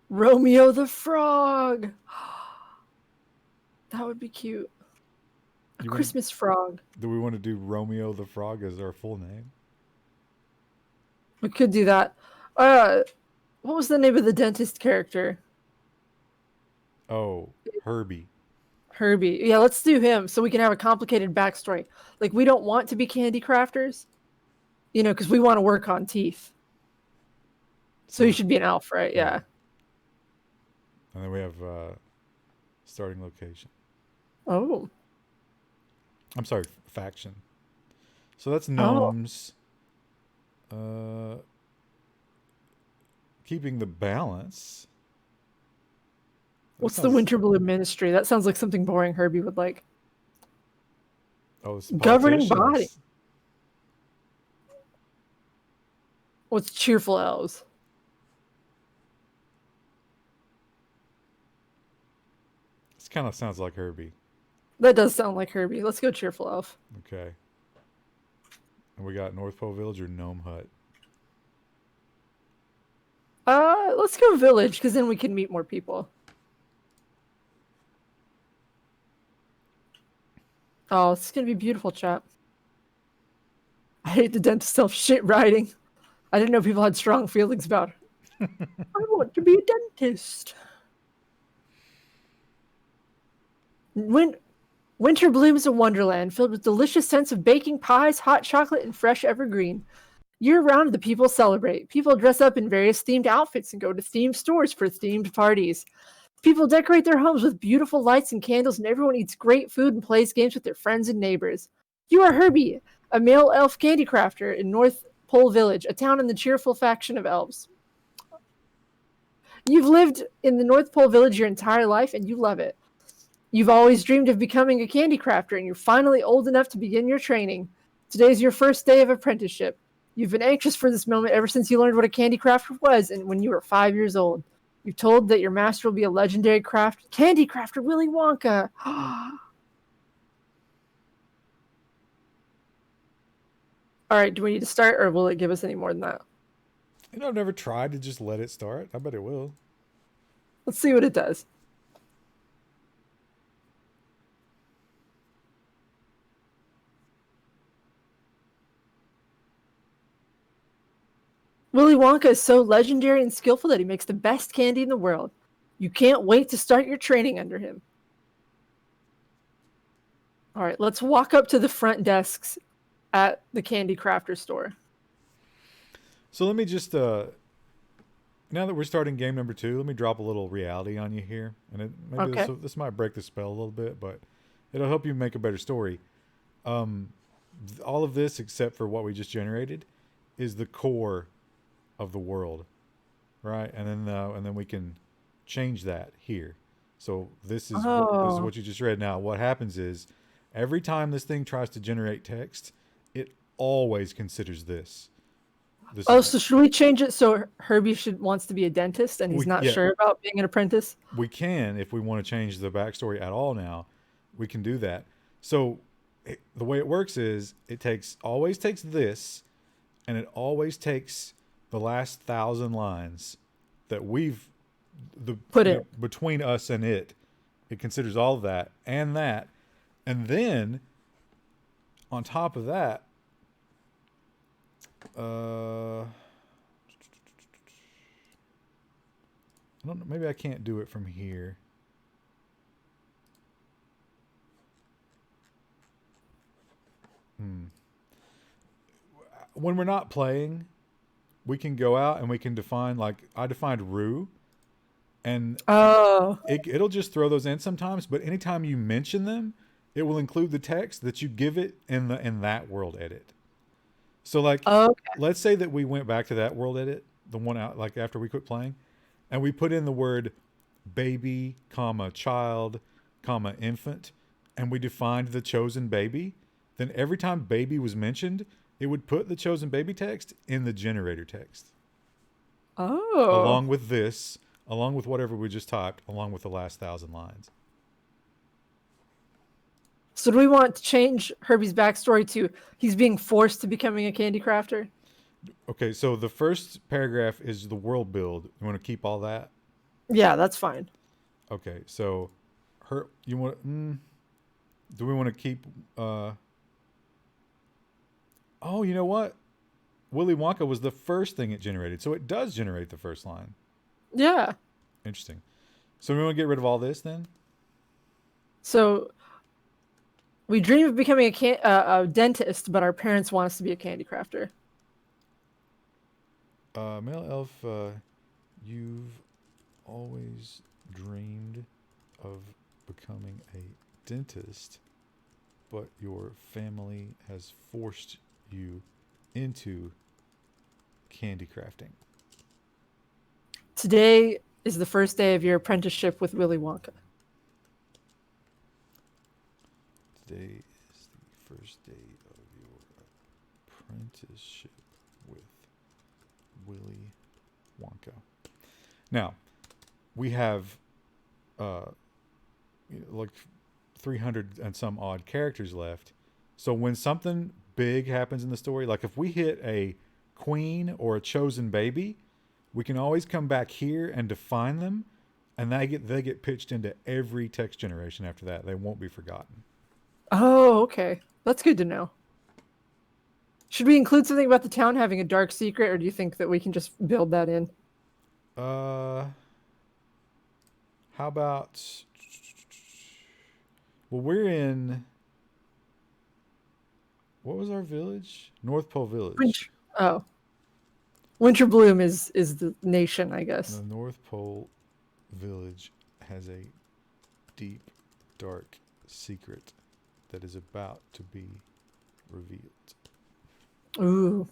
Romeo the Frog. That would be cute. A You wanna- Christmas frog. Do we want to do Romeo the Frog as our full name? We could do that. What was the name of the dentist character? Oh, Herbie. Herbie. Yeah, let's do him so we can have a complicated backstory. Like, we don't want to be candy crafters, because we want to work on teeth. So he should be an elf, right? Yeah. And then we have starting location. Oh. I'm sorry, faction. So that's gnomes. Keeping the balance. That What's the sounds- Winter Bloom Ministry? That sounds like something boring Herbie would like. Oh, it's Governing body. politicians. What's Cheerful Elves? This kind of sounds like Herbie. That does sound like Herbie. Let's go Cheerful Elf. Okay. And we got North Pole Village or Gnome Hut. Let's go Village, because then we can meet more people. Oh, it's gonna be beautiful, chat. I hate the dentist self shit writing. I didn't know people had strong feelings about it. I want to be a dentist. Winter blooms a wonderland filled with delicious scents of baking pies, hot chocolate, and fresh evergreen. Year-round, the people celebrate. People dress up in various themed outfits and go to themed stores for themed parties. People decorate their homes with beautiful lights and candles, and everyone eats great food and plays games with their friends and neighbors. You are Herbie, a male elf candy crafter in North Pole Village, a town in the cheerful faction of elves. You've lived in the North Pole Village your entire life, and you love it. You've always dreamed of becoming a candy crafter, and you're finally old enough to begin your training. Today's your first day of apprenticeship. You've been anxious for this moment ever since you learned what a candy crafter was, and when you were 5 years old. You're told that your master will be a legendary candy crafter, Willy Wonka. All right, do we need to start, or will it give us any more than that? I've never tried to just let it start. I bet it will. Let's see what it does. Willy Wonka is so legendary and skillful that he makes the best candy in the world. You can't wait to start your training under him. All right, let's walk up to the front desks at the Candy Crafter store. So let me just now that we're starting game number 2, let me drop a little reality on you here, and maybe Okay. this might break the spell a little bit, but it'll help you make a better story. All of this, except for what we just generated, is the core of the world. right? And then we can change that here. So this is Oh. what you just read. Now, what happens is every time this thing tries to generate text, it always considers this. This Oh, is so should we change it so Herbie wants to be a dentist and he's not yeah, sure about being an apprentice? we can if we want to change the backstory at all. Now, we can do that. So the way it works is it always takes this, and it always takes the last 1,000 lines that we've Put in. between us and it. It considers all of that, and then on top of that, I don't know. Maybe I can't do it from here. When we're not playing, we can go out and we can define, like I defined Rue, and Oh. it'll just throw those in sometimes. But anytime you mention them, it will include the text that you give it in that world edit. So like, Okay. let's say that we went back to that world edit, the one out like after we quit playing, and we put in the word baby, comma, child, comma, infant, and we defined the chosen baby. Then every time baby was mentioned, it would put the chosen baby text in the generator text, Oh. along with this, along with whatever we just typed, along with the last 1,000 lines. So do we want to change Herbie's backstory to he's being forced to becoming a candy crafter? Okay, so the first paragraph is the world build. You want to keep all that? Yeah, that's fine. Okay, so you want do we want to keep oh, you know what? Willy Wonka was the first thing it generated, so it does generate the first line. Yeah. Interesting. So we want to get rid of all this then? So we dream of becoming a dentist, but our parents want us to be a candy crafter. Male elf, you've always dreamed of becoming a dentist, but your family has forced you into candy crafting. Today is the first day of your apprenticeship with Willy Wonka. Today is the first day of your apprenticeship with Willy Wonka. Now, we have like 300 and some odd characters left. So when something big happens in the story, like if we hit a queen or a chosen baby, we can always come back here and define them, and they get pitched into every text generation after that. They won't be forgotten. Oh, okay. That's good to know. Should we include something about the town having a dark secret, or do you think that we can just build that in? How about? Well, we're in. What was our village? North Pole Village. Oh, Winter Bloom is the nation, I guess. The North Pole Village has a deep, dark secret that is about to be revealed. Ooh.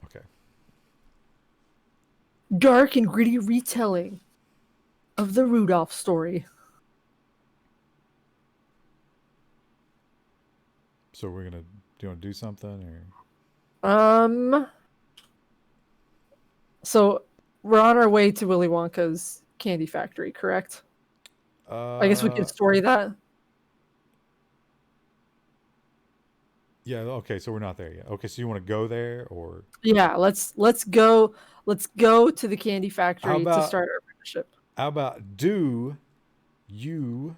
Okay. Dark and gritty retelling of the Rudolph story. So do you want to do something or? So we're on our way to Willy Wonka's candy factory, correct? I guess we could story that. Yeah. Okay. So we're not there yet. Okay. So you want to go there or? Yeah, let's go to the candy factory to start our apprenticeship. How about do you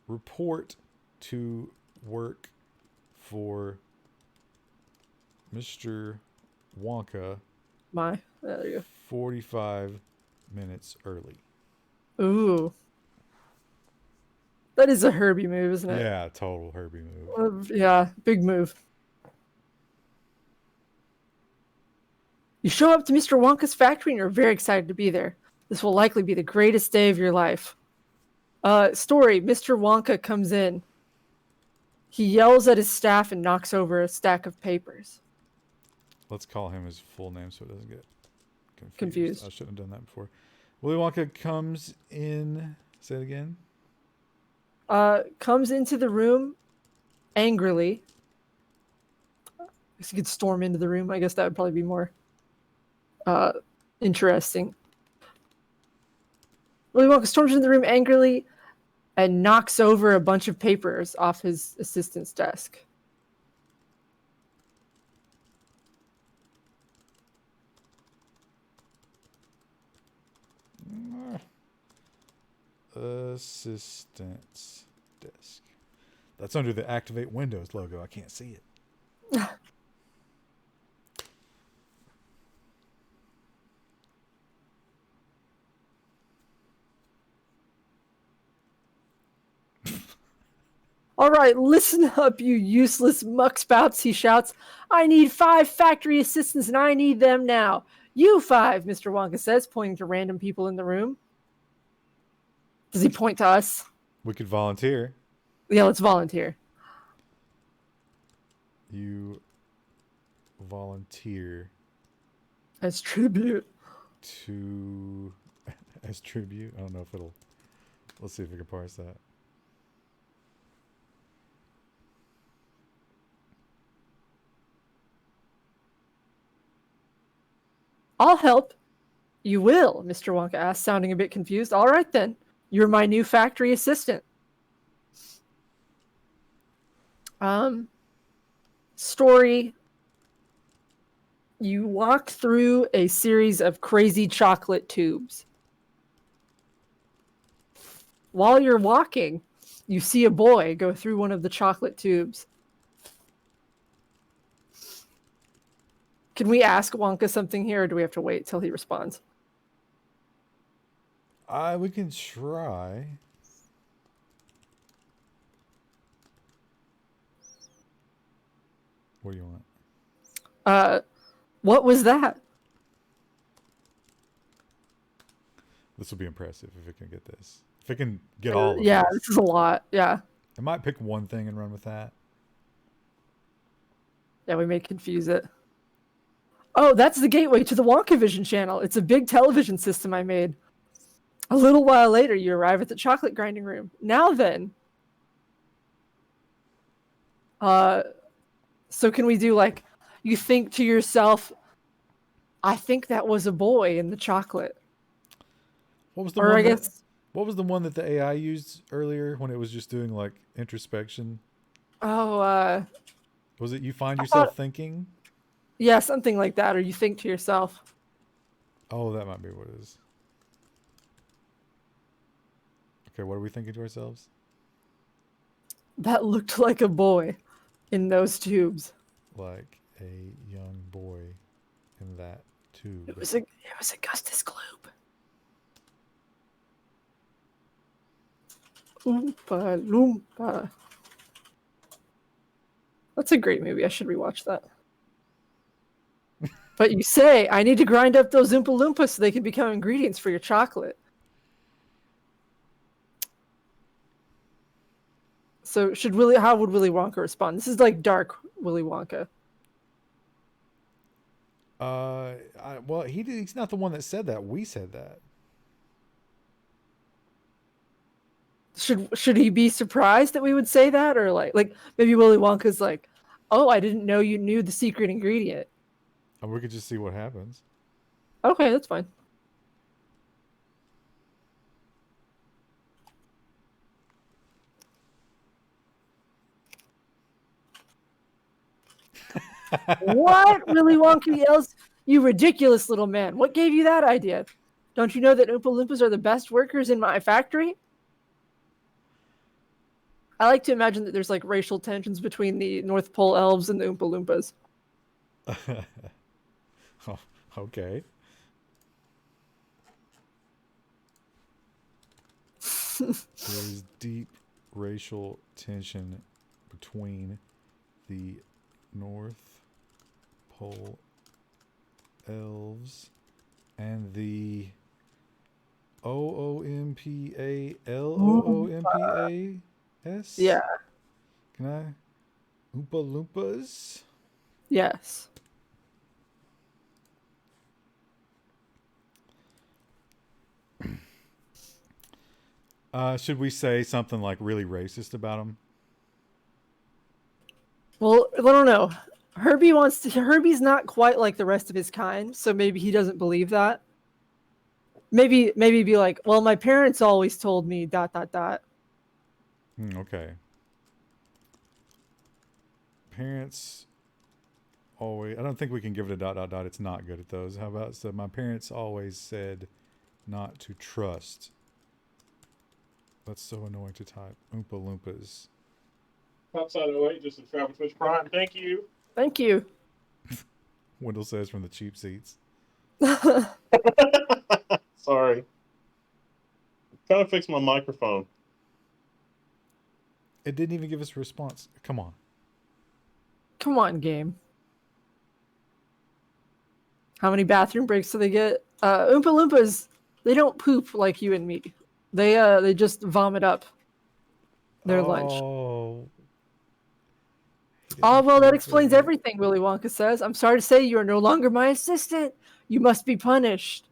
report to work for Mr. Wonka There you 45 minutes early? go. Ooh. That is a Herbie move, isn't it? Yeah, total Herbie move. Yeah, big move. You show up to Mr. Wonka's factory and you're very excited to be there. This will likely be the greatest day of your life. Story, Mr. Wonka comes in. He yells at his staff and knocks over a stack of papers. Let's call him his full name so it doesn't get Confused. I shouldn't have done that before. Willy Wonka comes in. Say it again. Comes into the room angrily. I guess you could storm into the room. I guess that would probably be more interesting. Willy Wonka storms into the room angrily and knocks over a bunch of papers off his assistant's desk. Assistant's desk. That's under the Activate Windows logo. I can't see it. All right, listen up, you useless muckspouts, he shouts. I need 5 factory assistants and I need them now. You 5, Mr. Wonka says, pointing to random people in the room. Does he point to us? We could volunteer. Yeah, let's volunteer. You volunteer As tribute. to as tribute. I don't know if it'll. Let's see if we can parse that. I'll help. You will, Mr. Wonka asked, sounding a bit confused. All right, then. You're my new factory assistant. Story. You walk through a series of crazy chocolate tubes. While you're walking, you see a boy go through one of the chocolate tubes. Can we ask Wonka something here, or do we have to wait till he responds? We can try. What do you want? What was that? This will be impressive if it can get this. If it can get all of Yeah, this. this is a lot. Yeah. It might pick one thing and run with that. Yeah, we may confuse it. Oh, that's the gateway to the WonkaVision channel. It's a big television system I made. A little while later, you arrive at the chocolate grinding room. Now then. So can we do like, you think to yourself, I think that was a boy in the chocolate. What was the Or one I that, guess, what was the one that the AI used earlier when it was just doing like introspection? oh, Was it you find I yourself thought- thinking? yeah, something like that. Or you think to yourself. Oh, that might be what it is. Okay, what are we thinking to ourselves? That looked like a boy in those tubes. Like a young boy in that tube. It was Augustus Gloop. Oompa Loompa. That's a great movie. I should rewatch that. But you say, I need to grind up those Oompa Loompas so they can become ingredients for your chocolate. So how would Willy Wonka respond? This is like dark Willy Wonka. Well, he's not the one that said that. We said that. Should he be surprised that we would say that, or like maybe Willy Wonka's like, oh, I didn't know you knew the secret ingredient. And we could just see what happens. Okay, that's fine. What? Willy Wonka yells, you ridiculous little man. What gave you that idea? Don't you know that Oompa Loompas are the best workers in my factory? I like to imagine that there's like racial tensions between the North Pole elves and the Oompa Loompas. Oh, okay. There's deep racial tension between the North Pole elves and the OOMPALOOMPAS? Yeah. Can I? Oompa Loompas? Yes. Should we say something like really racist about him? Well, I don't know. Herbie's not quite like the rest of his kind, so maybe he doesn't believe that. Maybe be like, well, my parents always told me ... Okay. Parents always. I don't think we can give it a ... It's not good at those. How about so? My parents always said not to trust. That's so annoying to type. Oompa Loompas. Outside of 08, just a Travel Twitch Prime. Thank you. Thank you. Wendell says from the cheap seats. Sorry. Trying to fix my microphone. It didn't even give us a response. Come on. Come on, game. How many bathroom breaks do they get? Oompa Loompas, they don't poop like you and me. They just vomit up their lunch. Oh. Oh, well, that explains everything, Willy Wonka says. I'm sorry to say you are no longer my assistant. You must be punished.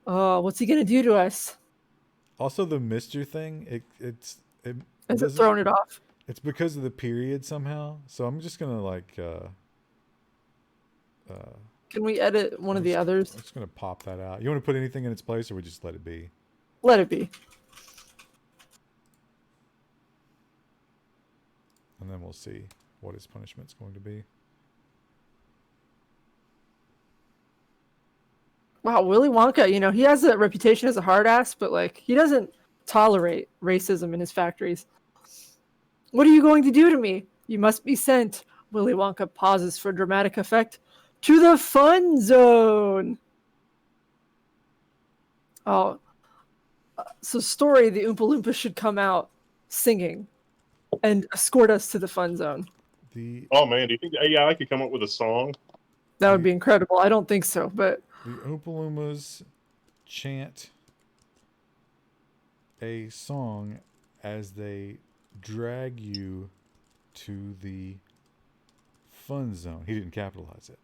Oh, what's he going to do to us? Also, the Mister thing, it's Is it throwing it off? It's because of the period somehow. So I'm just gonna like. Can we edit one of the others? I'm just gonna pop that out. You want to put anything in its place, or we just let it be? Let it be. And then we'll see what his punishment's going to be. Wow, Willy Wonka, you know, he has a reputation as a hard ass, but like he doesn't tolerate racism in his factories. What are you going to do to me? You must be sent. Willy Wonka pauses for dramatic effect. To the fun zone. Oh. So story, the Oompa Loompas should come out singing and escort us to the fun zone. Oh man, do you think the AI could come up with a song? That would be incredible. I don't think so, but the Oompa Loompas chant a song as they drag you to the fun zone. He didn't capitalize it.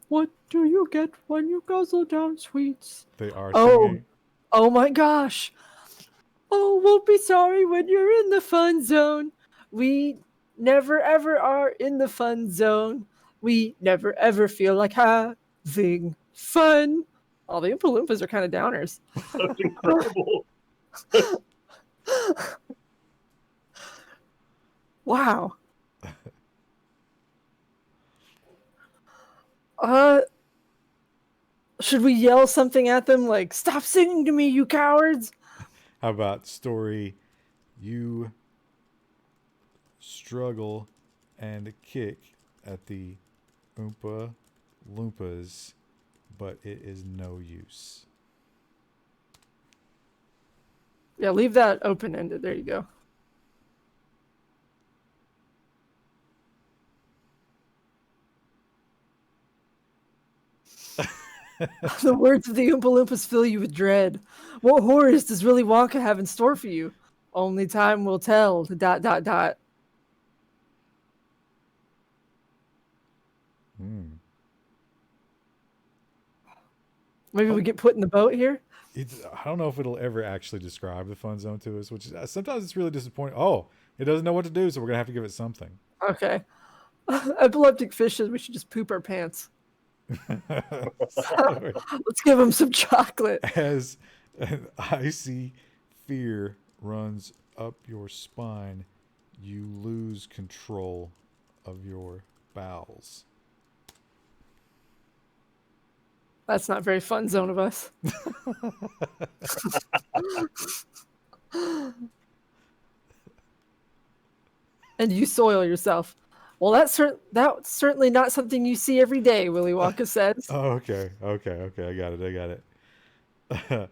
What do you get when you guzzle down sweets? They are singing. Oh my gosh. Oh, we'll be sorry when you're in the fun zone. We never ever are in the fun zone. We never ever feel like having fun. Oh, the Oompa Loompas are kind of downers. That's incredible. Wow. Should we yell something at them like, stop singing to me, you cowards? How about story? You struggle and kick at the Oompa Loompas, but it is no use. Yeah, leave that open-ended. There you go. The words of the Oompa Loompas fill you with dread. What horrors does Willy Wonka have in store for you? Only time will tell. ... Maybe we get put in the boat here? I don't know if it'll ever actually describe the fun zone to us, which is, sometimes it's really disappointing. Oh, it doesn't know what to do, so we're going to have to give it something. Okay. Epileptic fishes, we should just poop our pants. Let's give them some chocolate. As an icy fear runs up your spine, you lose control of your bowels. That's not very fun zone of us. And you soil yourself. Well, that's certainly not something you see every day, Willy Wonka says. Oh, okay. I got it.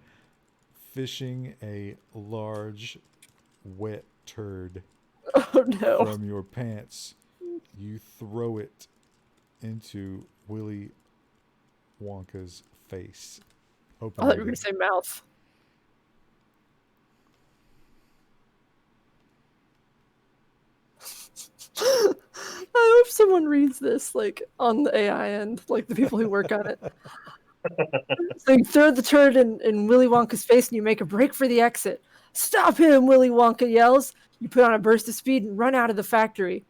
Fishing a large wet turd from your pants, you throw it into Willy Wonka's face. I thought you were going to say mouth. someone reads this, like on the AI end, like the people who work on it. So you throw the turd in Willy Wonka's face and you make a break for the exit. Stop him, Willy Wonka yells. You put on a burst of speed and run out of the factory.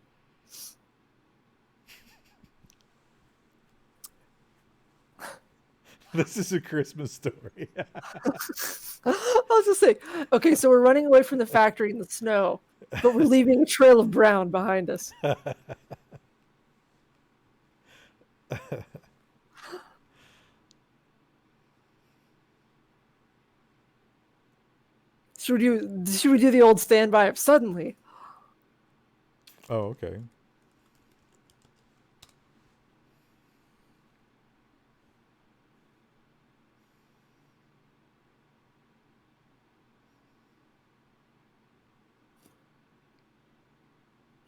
This is a Christmas story. I was just saying, okay, so we're running away from the factory in the snow, but we're leaving a trail of brown behind us. Should we do the old standby of suddenly? Oh, okay.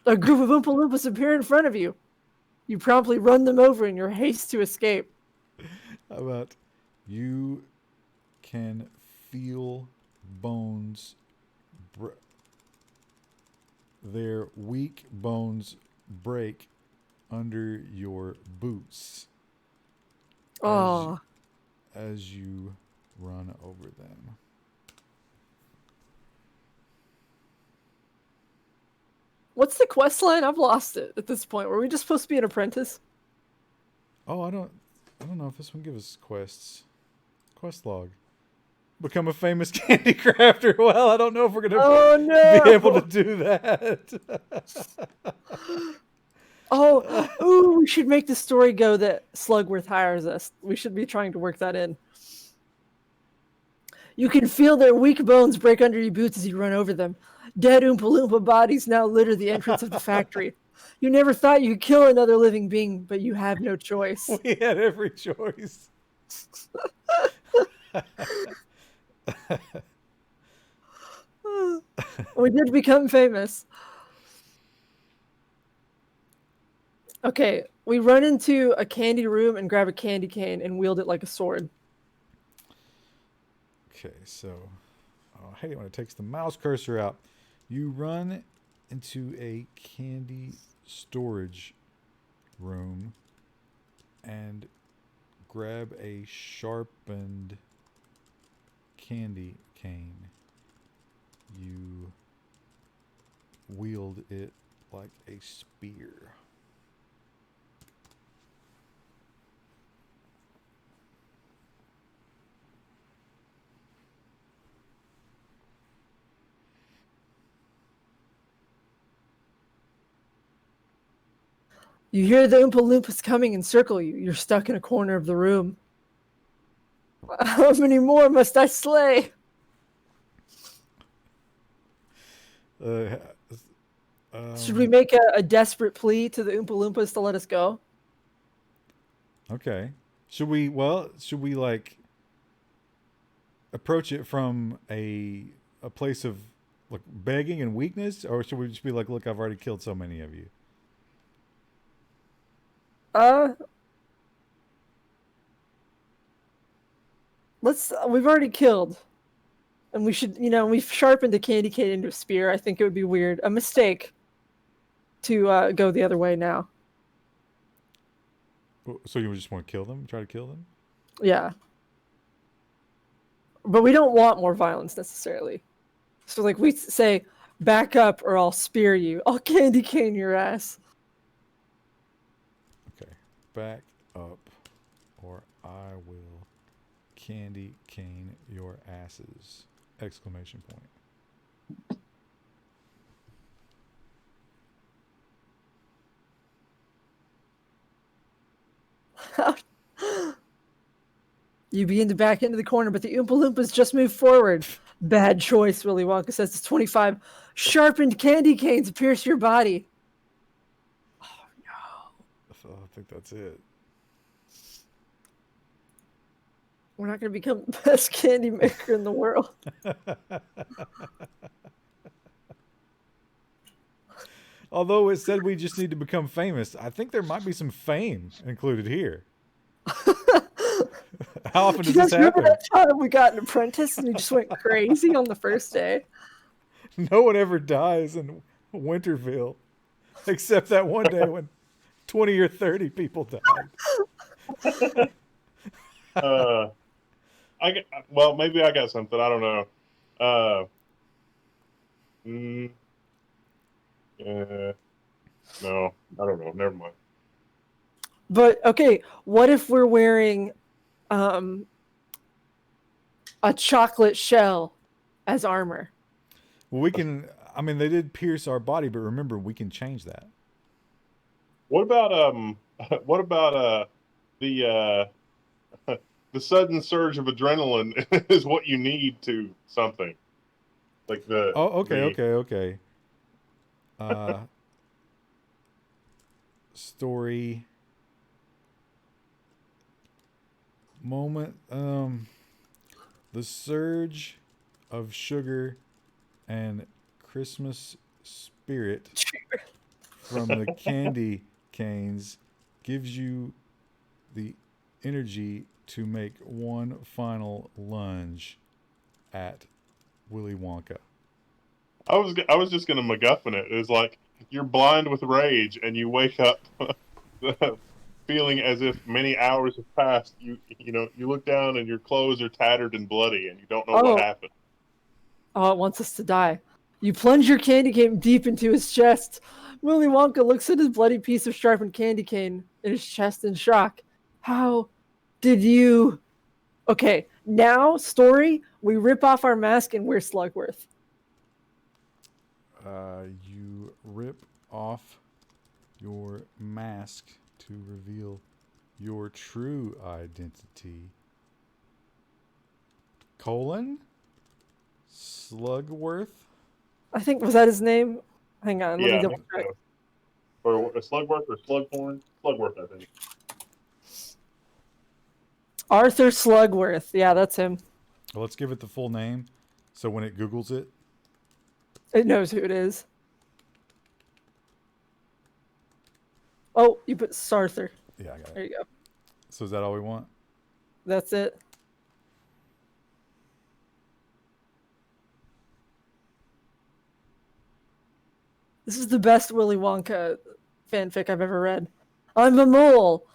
A group of Oompa Loompas appear in front of you. You promptly run them over in your haste to escape. How about you can feel bones, their weak bones break under your boots Oh, as you run over them. what's the quest line? I've lost it at this point. Were we just supposed to be an apprentice? Oh, I don't know if this one gives us quests. Quest log. Become a famous candy crafter. Well, I don't know if we're gonna Oh no! be able to do that. Oh, ooh, we should make the story go that Slugworth hires us. We should be trying to work that in. You can feel their weak bones break under your boots as you run over them. Dead Oompa Loompa bodies now litter the entrance of the factory. You never thought you could kill another living being, but you have no choice. We had every choice. We did become famous. Okay, we run into a candy room and grab a candy cane and wield it like a sword. Okay, so I hate it when it takes the mouse cursor out. You run into a candy storage room and grab a sharpened candy cane. You wield it like a spear. You hear the Oompa Loompas coming and circle you. You're stuck in a corner of the room. How many more must I slay? Should we make a desperate plea to the Oompa Loompas to let us go? Okay. Should we like approach it from a place of like begging and weakness, or should we just be like, look, I've already killed so many of you? We've already killed. And we should, we've sharpened a candy cane into a spear. I think it would be weird. A mistake to go the other way now. So you just want to kill them? Try to kill them? Yeah. But we don't want more violence necessarily. So like we say, back up or I'll spear you. I'll candy cane your ass. Okay. Back up or I will candy cane your asses. Exclamation point. You begin to back into the corner, but the Oompa Loompas just move forward. Bad choice, Willy Wonka says. It's 25 sharpened candy canes pierce your body. Oh no. I think that's it. We're not going to become the best candy maker in the world. Although it said we just need to become famous, I think there might be some fame included here. How often does this remember happen? that time we got an apprentice and we just went crazy on the first day? No one ever dies in Winterville, except that one day when 20 or 30 people died. Uh, well, maybe I got something. I don't know. Uh, mm, no, I don't know. Never mind. But okay, what if we're wearing um a chocolate shell as armor? Well, we can. I mean, they did pierce our body, but remember, we can change that. What about what about the the sudden surge of adrenaline is what you need to something like Oh, okay, the okay, okay. Uh, story moment. The surge of sugar and Christmas spirit from the candy canes gives you the energy to make one final lunge at Willy Wonka. I was just gonna MacGuffin it. It was like you're blind with rage and you wake up feeling as if many hours have passed. You know you look down and your clothes are tattered and bloody and you don't know what Oh, happened. oh, it wants us to die. You plunge your candy cane deep into his chest. Willy Wonka looks at his bloody piece of sharpened candy cane in his chest in shock. How did you? Okay, now story. We rip off our mask and we're Slugworth. You rip off your mask to reveal your true identity. Colon? Slugworth? I think was that his name? Hang on, let me Yeah, I double think check. so. Or a Slugworth or Slughorn? Slugworth, I think. Arthur Slugworth. Yeah, that's him. Well, let's give it the full name so when it Googles it. It knows who it is. Oh, you put Sarther. Yeah, I got There it. you go. So is that all we want? That's it. This is the best Willy Wonka fanfic I've ever read. I'm a mole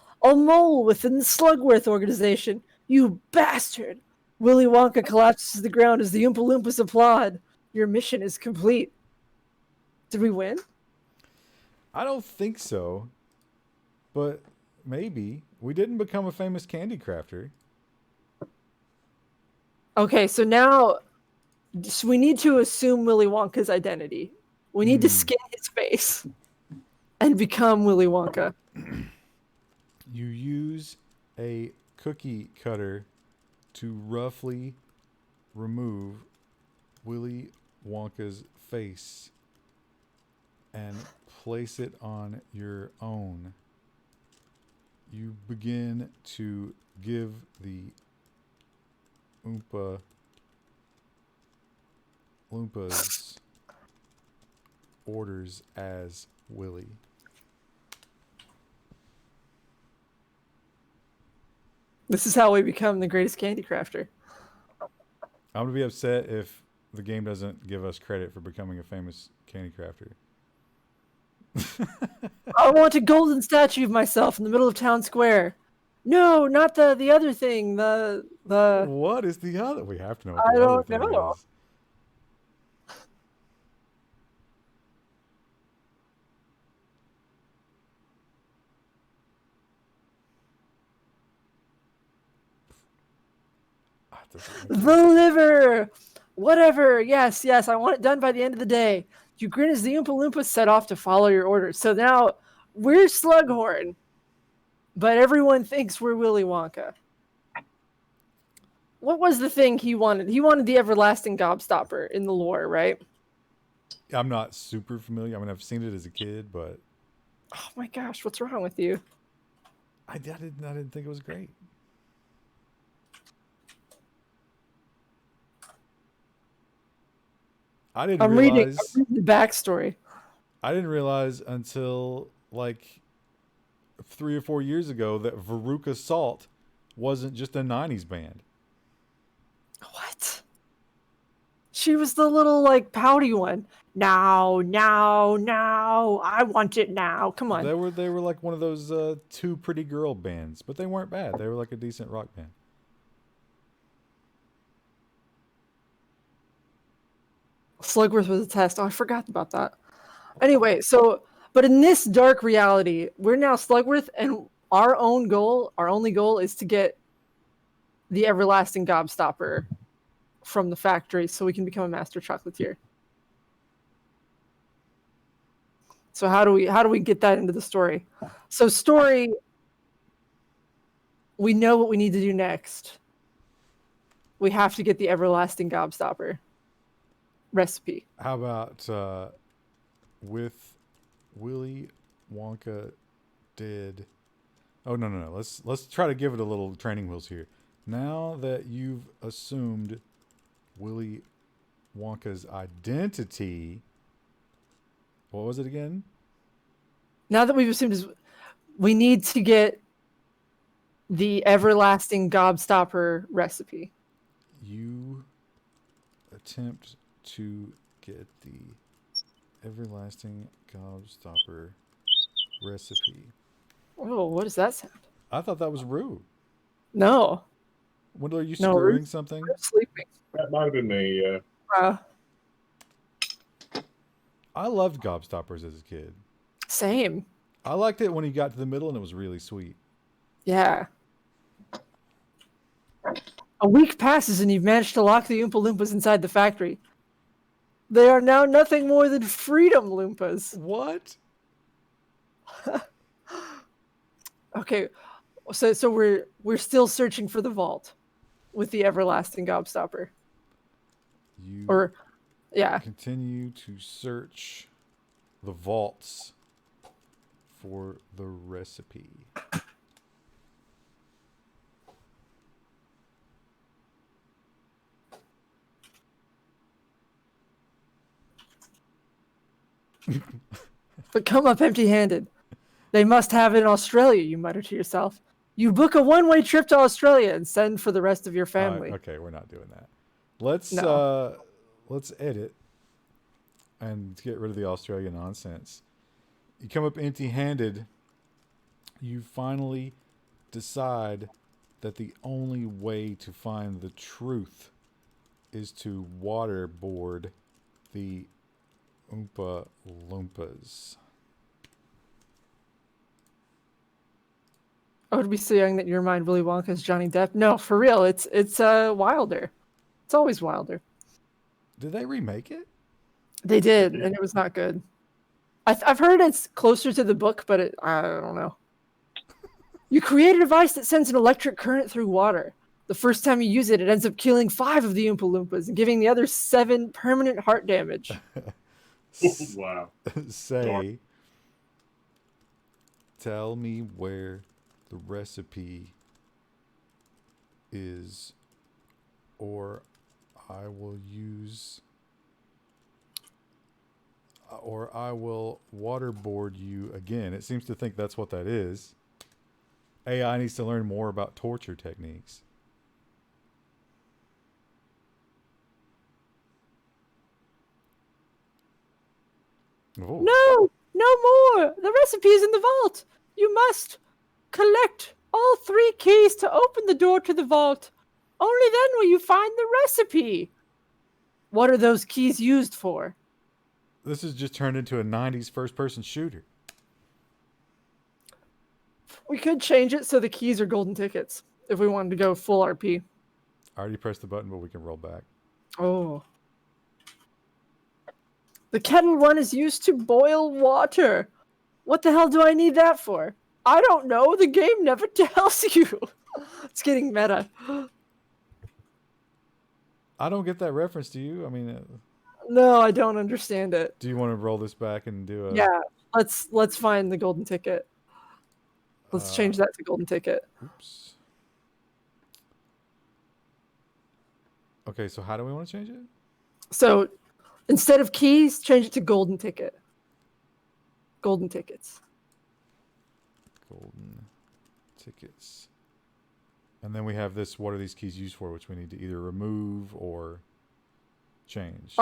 within the Slugworth organization. You bastard! Willy Wonka collapses to the ground as the Oompa Loompas applaud. Your mission is complete. Did we win? I don't think so. But maybe. We didn't become a famous candy crafter. Okay, so now we need to assume Willy Wonka's identity. We need to skin his face and become Willy Wonka. You use a cookie cutter to roughly remove Willy Wonka's face and place it on your own. You begin to give the Oompa Loompas orders as Willy. This is how we become the greatest candy crafter. I'm gonna be upset if the game doesn't give us credit for becoming a famous candy crafter. I want a golden statue of myself in the middle of town square. No, not the other thing. The What is the other? We have to know what I the other don't thing know. is. Ah, it doesn't make the liver. Whatever. Yes, yes. I want it done by the end of the day. You grin as the Oompa Loompas set off to follow your orders. So now we're Slughorn, but everyone thinks we're Willy Wonka. What was the thing he wanted? He wanted the everlasting gobstopper in the lore, right? I'm not super familiar. I mean, I've seen it as a kid, but Oh my gosh, what's wrong with you? I didn't think it was great. I didn't I'm realize reading the backstory. I didn't realize until like 3 or 4 years ago that Veruca Salt wasn't just a '90s band. What? She was the little like pouty one. Now, now, now. I want it now. Come on. They were like one of those two pretty girl bands, but they weren't bad. They were like a decent rock band. Slugworth was a test. Oh, I forgot about that. Anyway, so but in this dark reality, we're now Slugworth, and our only goal is to get the everlasting gobstopper from the factory so we can become a master chocolatier. So how do we get that into the story? So story, we know what we need to do next. We have to get the everlasting gobstopper recipe. How about with Willy Wonka dead? Oh no. Let's try to give it a little training wheels here. Now that you've assumed Willy Wonka's identity, what was it again? Now that we've assumed we need to get the everlasting gobstopper recipe. You attempt to get the everlasting gobstopper recipe. Oh, what does that sound? I thought that was rude. No, What are you No, screwing Ruth- something? I'm sleeping. That might have been me. I loved gobstoppers as a kid. Same. I liked it when he got to the middle and it was really sweet. Yeah. A week passes and you've managed to lock the Oompa Loompas inside the factory. They are now nothing more than freedom Loompas. What? Okay, so we're still searching for the vault with the everlasting gobstopper. You Or yeah. continue to search the vaults for the recipe. But come up empty-handed. They must have it in Australia, you mutter to yourself. You book a one-way trip to Australia and send for the rest of your family. Okay, we're not doing that. Let's No. let's edit and get rid of the Australia nonsense. You come up empty-handed. You finally decide that the only way to find the truth is to waterboard the Oompa Loompas. I would be saying that in your mind Willy Wonka is Johnny Depp. No, for real, it's Wilder. It's always Wilder. Did they remake it? They did, and it was not good. I've heard it's closer to the book, but I don't know. You create a device that sends an electric current through water. The first time you use it, it ends up killing 5 of the Oompa Loompas and giving the other 7 permanent heart damage. Wow. Say, tell me where the recipe is, or I will waterboard you again. It seems to think that's what that is. AI needs to learn more about torture techniques. Oh. No more! The recipe is in the vault! You must collect all 3 keys to open the door to the vault. Only then will you find the recipe. What are those keys used for? This has just turned into a 90s first-person shooter. We could change it so the keys are golden tickets if we wanted to go full RP. I already pressed the button, but we can roll back. Oh. The kettle one is used to boil water. What the hell do I need that for? I don't know. The game never tells you. It's getting meta. I don't get that reference. Do you? I mean, No, I don't understand it. do you want to roll this back and do a... Yeah, let's find the golden ticket. Let's change that to golden ticket. Oops. Okay, so how do we want to change it? So instead of keys, change it to golden ticket. Golden tickets. Golden tickets. And then we have this, what are these keys used for, which we need to either remove or changed?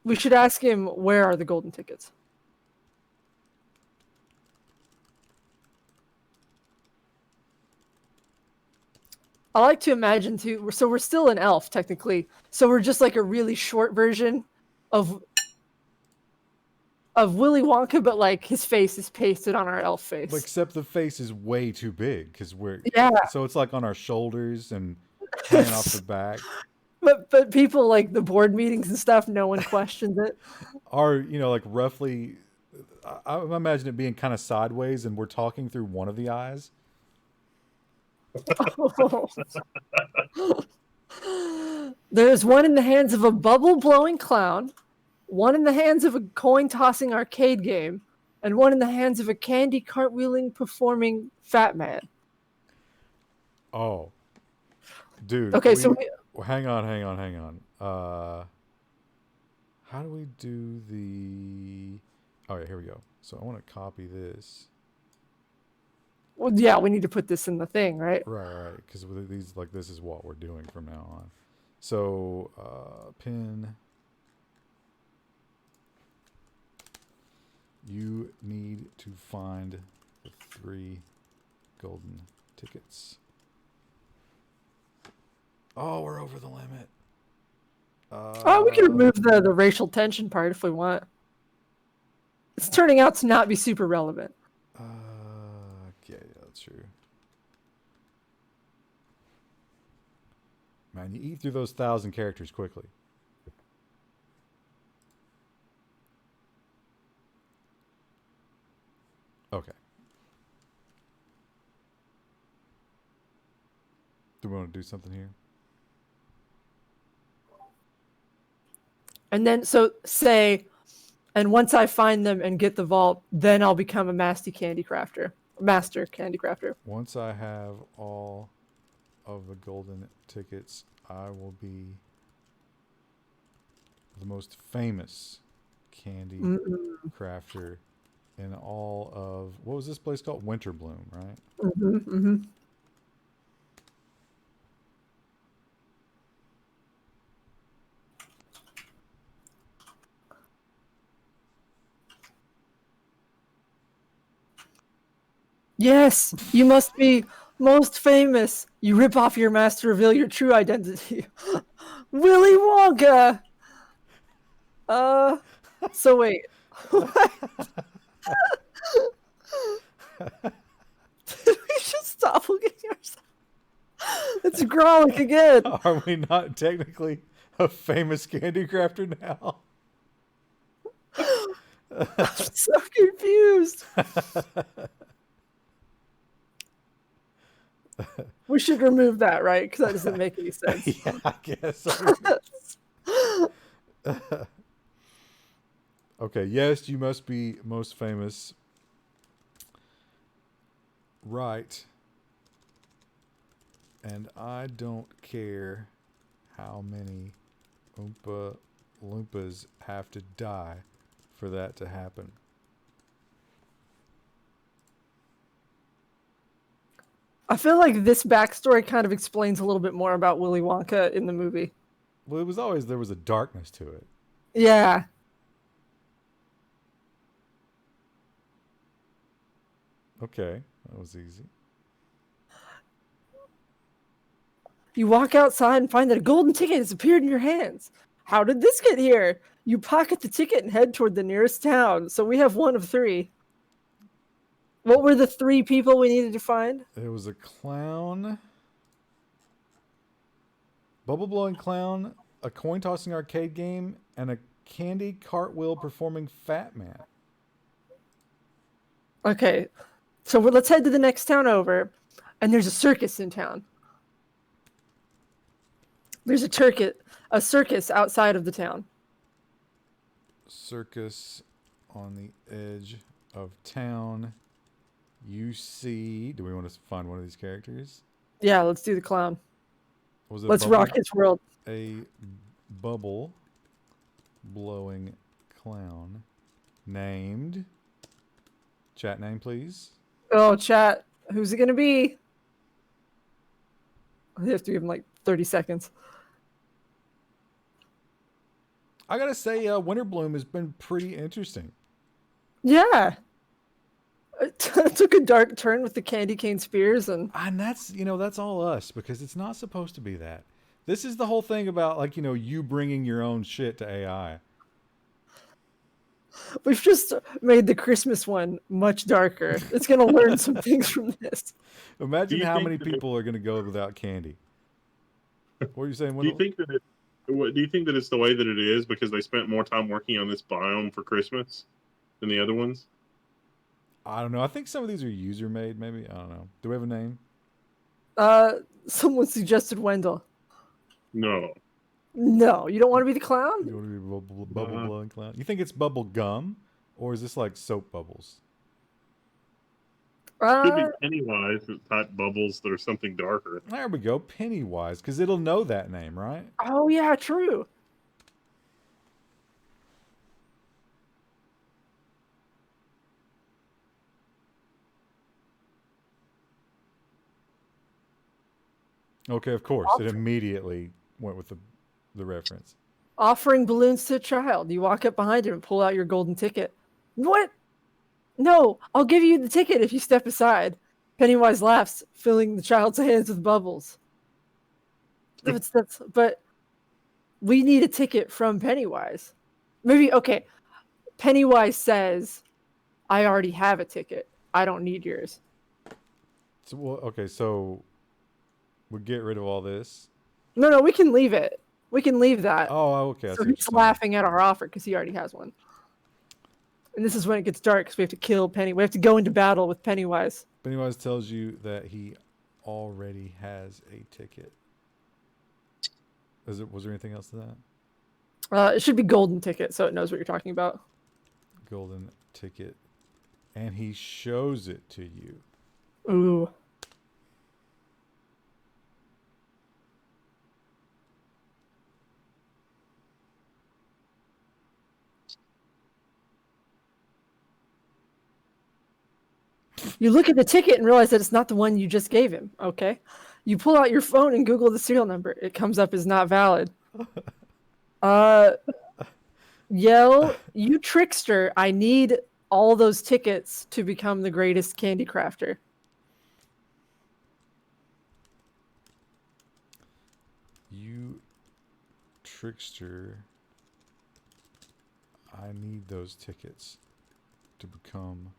We should ask him, where are the golden tickets? I like to imagine too. So we're still an elf technically. So we're just like a really short version of Willy Wonka, but like his face is pasted on our elf face. Except the face is way too big because we're Yeah. So it's like on our shoulders and hanging off the back. But people like the board meetings and stuff, no one questions it. Are like roughly? I imagine it being kind of sideways, and we're talking through one of the eyes. There's one in the hands of a bubble blowing clown, one in the hands of a coin tossing arcade game, and one in the hands of a candy cartwheeling performing fat man. Oh, dude. Okay, so hang on. How do we do the? Oh yeah, here we go. So I want to copy this. Well, yeah, we need to put this in the thing, right? Right. Because with these, like, this is what we're doing from now on. So, pin. You need to find the 3 golden tickets. Oh, we're over the limit. We can remove the racial tension part if we want. It's turning out to not be super relevant. Yeah, that's true. Man, you eat through those 1,000 characters quickly. Okay. Do we want to do something here? And then, so say, and once I find them and get the vault, then I'll become a master candy crafter. Once I have all of the golden tickets, I will be the most famous candy crafter in all of, what was this place called? Winter Bloom, right? Mm-hmm, mm-hmm. Yes, you must be most famous. You rip off your mask to reveal your true identity. Willy Wonka! So wait. Did we just stop looking at ourselves? It's Grolic again. Are we not technically a famous candy crafter now? I'm so confused. We should remove that, right? Because that doesn't make any sense. Yeah, I guess. Okay, yes, you must be most famous. Right. And I don't care how many Oompa Loompas have to die for that to happen. I feel like this backstory kind of explains a little bit more about Willy Wonka in the movie. Well, it was always, there was a darkness to it. Yeah. Okay, that was easy. You walk outside and find that a golden ticket has appeared in your hands. How did this get here? You pocket the ticket and head toward the nearest town. So we have one of 3. What were the 3 people we needed to find? There was a clown, bubble blowing clown, a coin tossing arcade game, and a candy cartwheel performing fat man. Okay, so let's head to the next town over, and there's a circus in town. There's a circus outside of the town. Circus on the edge of town. You see, do we want to find one of these characters? Yeah, let's do the clown. Was it Let's rock his world. A bubble blowing clown named, chat name please. Oh, chat. Who's it going to be? I have to give him like 30 seconds. I gotta say, Winter Bloom has been pretty interesting. Yeah. It took a dark turn with the candy cane spears, and And that's all us because it's not supposed to be that. This is the whole thing about like you bringing your own shit to AI. we've just made the Christmas one much darker. It's going to learn some things from this. Imagine you how think many that people are going to go without candy. What were you saying? Do you Wendell? think that do you think that it's the way that it is because they spent more time working on this biome for Christmas than the other ones? I don't know. I think some of these are user made. Maybe I don't know. Do we have a name? Someone suggested Wendell. No. No, you don't want to be the clown? You want to be bubble blowing clown? You think it's bubble gum, or is this like soap bubbles? Could be Pennywise type bubbles that are something darker. There we go, Pennywise, because it'll know that name, right? Oh, yeah, true. Okay, of course. It immediately went with the reference. Offering balloons to a child. You walk up behind him and pull out your golden ticket. What? No, I'll give you the ticket if you step aside. Pennywise laughs, filling the child's hands with bubbles. But we need a ticket from Pennywise. Maybe, okay. Pennywise says, I already have a ticket. I don't need yours. So, okay, so we get rid of all this. No, we can leave it. We can leave that. Oh, okay. I see So what you're he's saying. laughing at our offer because he already has one. And this is when it gets dark because we have to kill Penny. We have to go into battle with Pennywise. Pennywise tells you that he already has a ticket. Was there anything else to that? It should be golden ticket, so it knows what you're talking about. Golden ticket. And he shows it to you. Ooh. You look at the ticket and realize that it's not the one you just gave him. Okay. You pull out your phone and Google the serial number. It comes up as not valid. Yell, you trickster, I need all those tickets to become the greatest candy crafter. You trickster. I need those tickets to become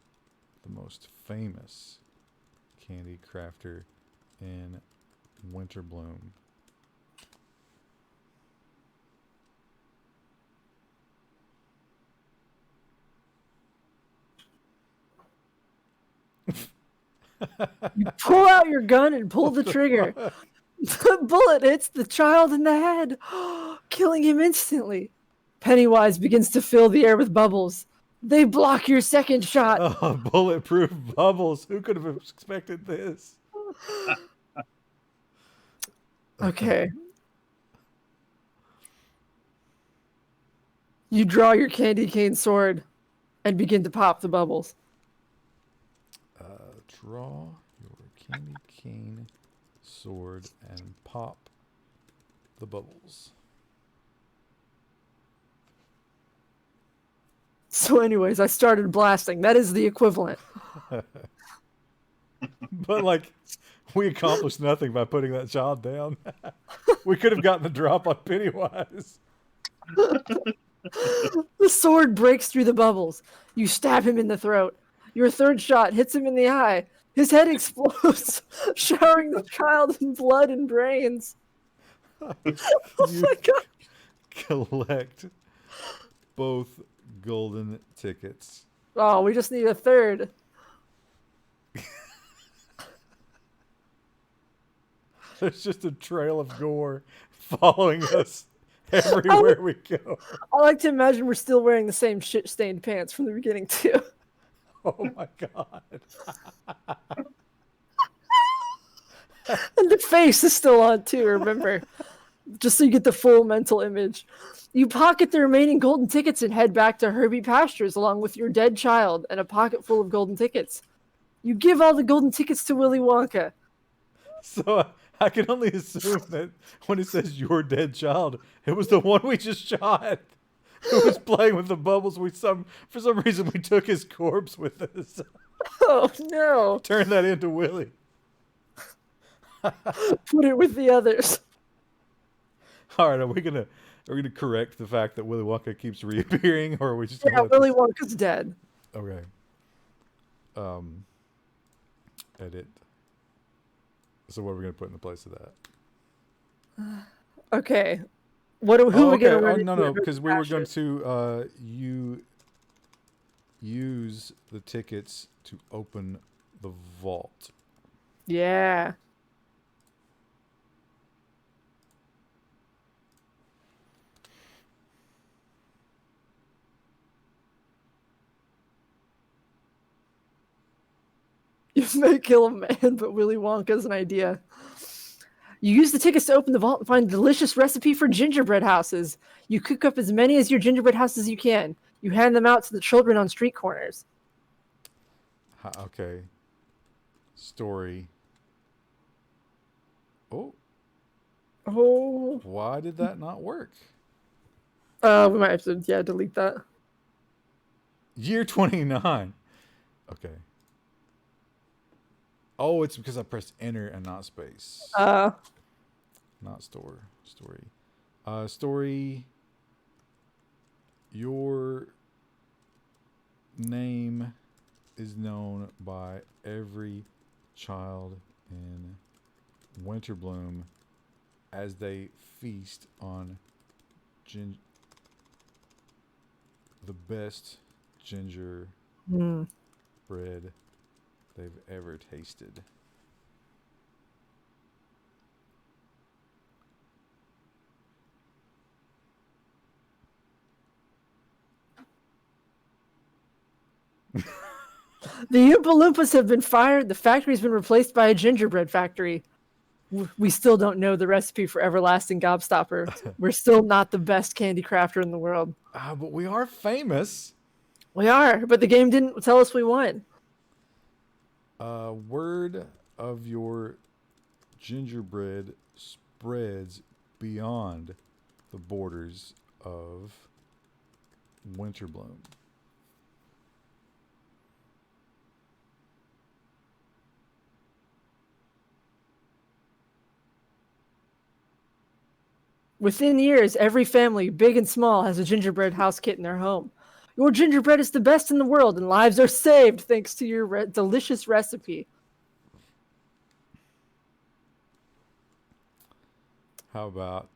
the most famous candy crafter in Winter Bloom. You pull out your gun and pull the trigger. The bullet hits the child in the head, killing him instantly. Pennywise begins to fill the air with bubbles. They block your second shot. Oh, bulletproof bubbles. Who could have expected this? Okay. You draw your candy cane sword and begin to pop the bubbles. Draw your candy cane sword and pop the bubbles. So anyways, I started blasting. That is the equivalent. But like, we accomplished nothing by putting that child down. We could have gotten the drop on Pennywise. The sword breaks through the bubbles. You stab him in the throat. Your third shot hits him in the eye. His head explodes, showering the child in blood and brains. Oh my god. Collect both golden tickets. Oh, we just need a third. There's just a trail of gore following us everywhere we go. I like to imagine we're still wearing the same shit-stained pants from the beginning, too. Oh my god. And the face is still on, too, remember? Just so you get the full mental image. You pocket the remaining golden tickets and head back to Herbie Pastures along with your dead child and a pocket full of golden tickets. You give all the golden tickets to Willy Wonka. So I can only assume that when it says your dead child, it was the one we just shot. Who was playing with the bubbles? For some reason we took his corpse with us. Oh no! Turned that into Willie. Put it with the others. All right, are we gonna correct the fact that Willy Wonka keeps reappearing, or are we just gonna Yeah, let Willy this- Wonka's dead. Okay. Edit. So what are we gonna put in the place of that? Okay. Who are we gonna run no, into no, in because we were going Asher? to use the tickets to open the vault. Yeah. You may kill a man, but Willy Wonka's an idea. You use the tickets to open the vault and find a delicious recipe for gingerbread houses. You cook up as many as your gingerbread houses you can. You hand them out to the children on street corners. Okay. Story. Oh, Oh. why did that not work? We might have to, delete that. Year 29. Okay. Oh, it's because I pressed enter and not space. Not story. Story. Your name is known by every child in Winterbloom as they feast on the best ginger Hmm. bread they've ever tasted. The Oompa Loompas have been fired. The factory's been replaced by a gingerbread factory. We still don't know the recipe for everlasting gobstopper. We're still not the best candy crafter in the world. But we are famous. We are, but the game didn't tell us we won. Word of your gingerbread spreads beyond the borders of Winterbloom. Within years, every family, big and small, has a gingerbread house kit in their home. Your gingerbread is the best in the world, and lives are saved thanks to your delicious recipe. How about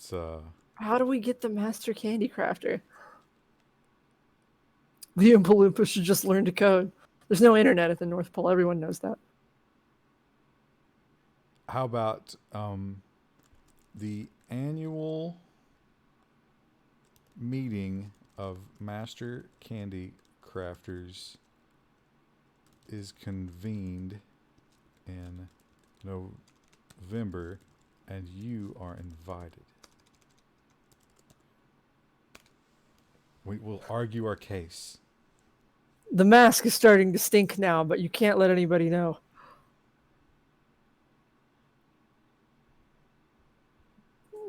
How do we get the master candy crafter? The Oompa Loompa should just learn to code. There's no internet at the North Pole. Everyone knows that. how about the annual meeting of Master Candy Crafters is convened in November, and you are invited. We will argue our case. The mask is starting to stink now, but you can't let anybody know.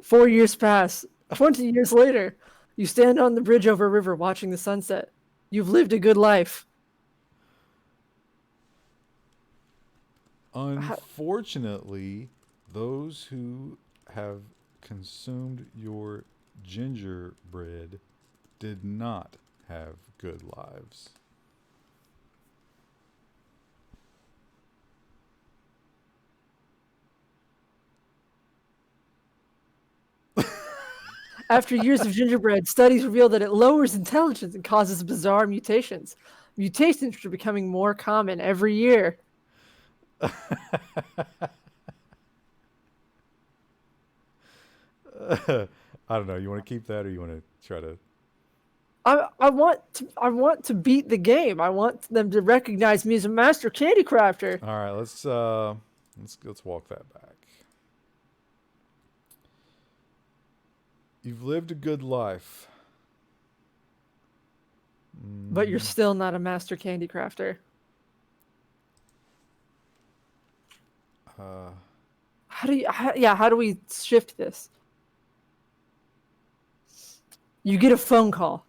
Four years pass. 20 years later, you stand on the bridge over a river watching the sunset. You've lived a good life. Unfortunately, those who have consumed your gingerbread did not have good lives. After years of gingerbread, studies reveal that it lowers intelligence and causes bizarre mutations. Mutations are becoming more common every year. I don't know. You want to keep that, or you want to try to? I want to beat the game. I want them to recognize me as a master candy crafter. All right, let's walk that back. You've lived a good life. But you're still not a master candy crafter. how do we shift this? You get a phone call,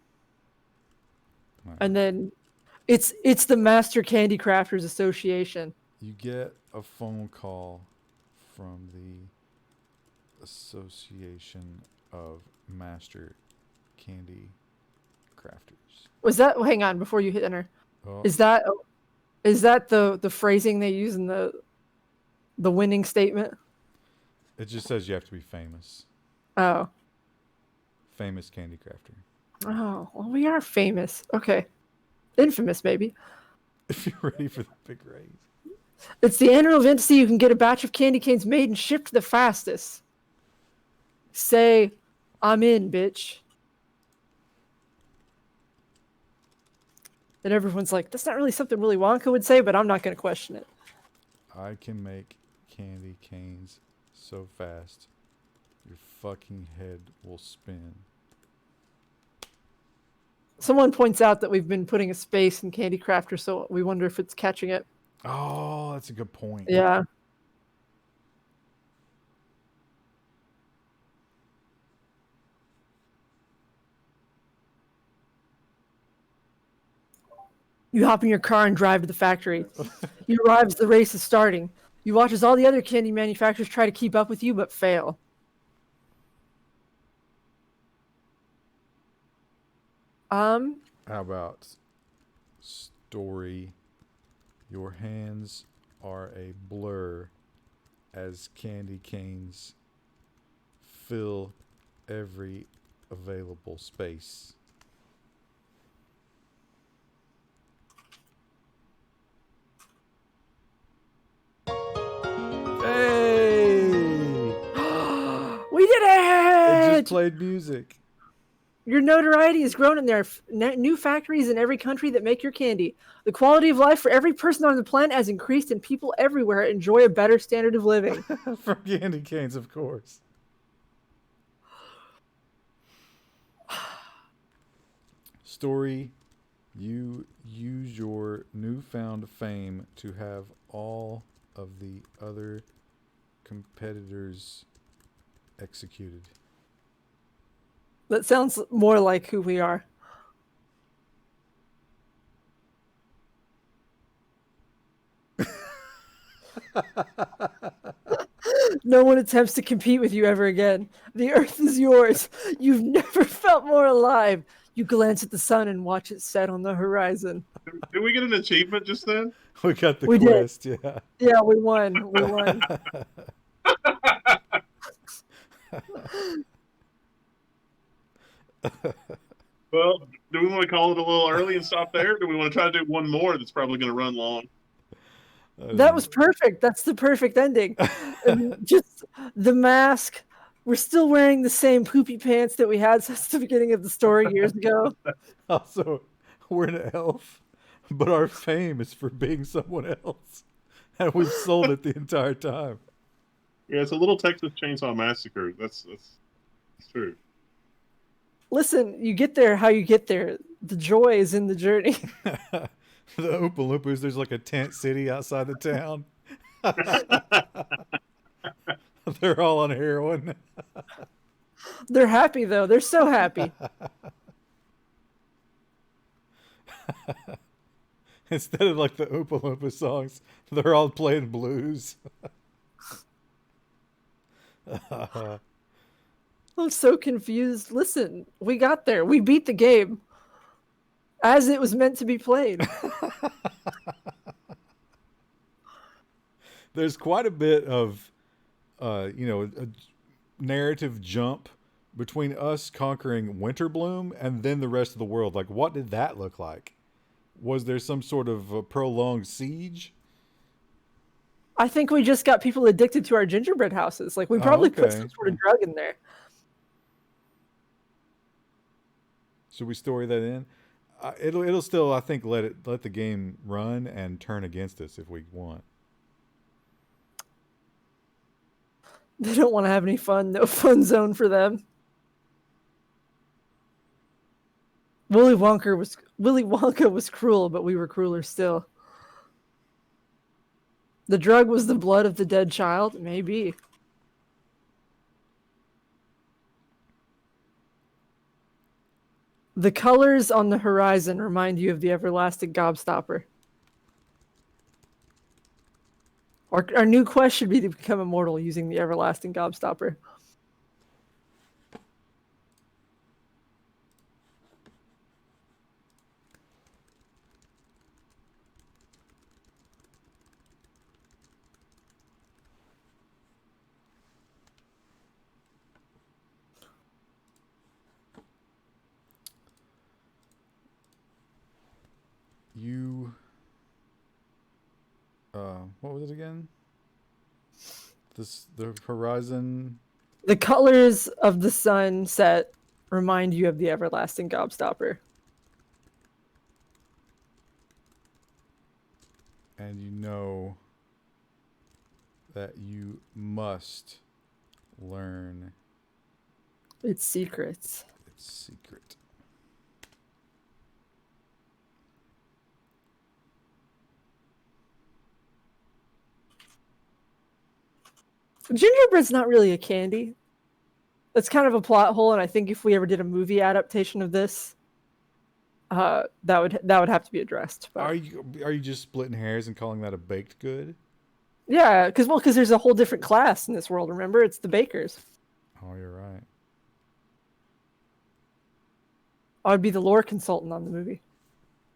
and then it's the Master Candy Crafters Association. You get a phone call from the Association of Master Candy Crafters. Was that? Hang on, before you hit enter. Oh, Is that the phrasing they use in the winning statement? it just says you have to be famous. Oh. Famous candy crafter. Oh, well, we are famous. Okay. Infamous, maybe. If you're ready for the big raise. It's the annual event to see you can get a batch of candy canes made and shipped the fastest. Say, I'm in, bitch. And everyone's like, that's not really something Willy Wonka would say, but I'm not going to question it. I can make candy canes so fast your fucking head will spin. Someone points out that we've been putting a space in Candy Crafter, so we wonder if it's catching it. Oh, that's a good point. Yeah. You hop in your car and drive to the factory. You arrive as the race is starting. You watch as all the other candy manufacturers try to keep up with you, but fail. How about story? Your hands are a blur as candy canes fill every available space. Hey! We did It it! just played music. Your notoriety has grown, and there are new factories in every country that make your candy. The quality of life for every person on the planet has increased, and people everywhere enjoy a better standard of living. From candy canes, of course. Story, you use your newfound fame to have all of the other competitors executed. That sounds more like who we are. No one attempts to compete with you ever again. The earth is yours. You've never felt more alive. You glance at the sun and watch it set on the horizon. Did we get an achievement just then? We got the We did. quest, yeah. Yeah, we won. We won. Well, do we want to call it a little early and stop there? Do we want to try to do one more that's probably going to run long? That was perfect. That's the perfect ending. And just the mask. We're still wearing the same poopy pants that we had since the beginning of the story years ago. Also, we're an elf, but our fame is for being someone else. And we've sold it the entire time. Yeah, it's a little Texas Chainsaw Massacre. That's true. Listen, you get there how you get there. The joy is in the journey. The Oompa Loompas, there's like a tent city outside the town. They're all on heroin. They're happy, though. They're so happy. Instead of like the Oompa Loompa songs, they're all playing blues. I'm so confused. Listen, we got there. We beat the game as it was meant to be played. There's quite a bit of, a narrative jump between us conquering Winterbloom and then the rest of the world. Like, what did that look like? Was there some sort of a prolonged siege? I think we just got people addicted to our gingerbread houses. Like, we probably put okay. some sort of drug in there. Should we story that in? It'll still, I think, let the game run and turn against us if we want. They don't want to have any fun. No fun zone for them. Willy Wonka was cruel, but we were crueler still. The drug was the blood of the dead child? Maybe. The colors on the horizon remind you of the everlasting gobstopper. Our new quest should be to become immortal using the everlasting gobstopper. You. What was it again? The horizon. The colors of the sunset remind you of the everlasting gobstopper. And you know that you must learn Its secrets. its secret. Gingerbread's not really a candy. That's kind of a plot hole, and I think if we ever did a movie adaptation of this, that would have to be addressed. But... Are you just splitting hairs and calling that a baked good? Yeah, because there's a whole different class in this world. Remember, it's the bakers. Oh, you're right. I would be the lore consultant on the movie.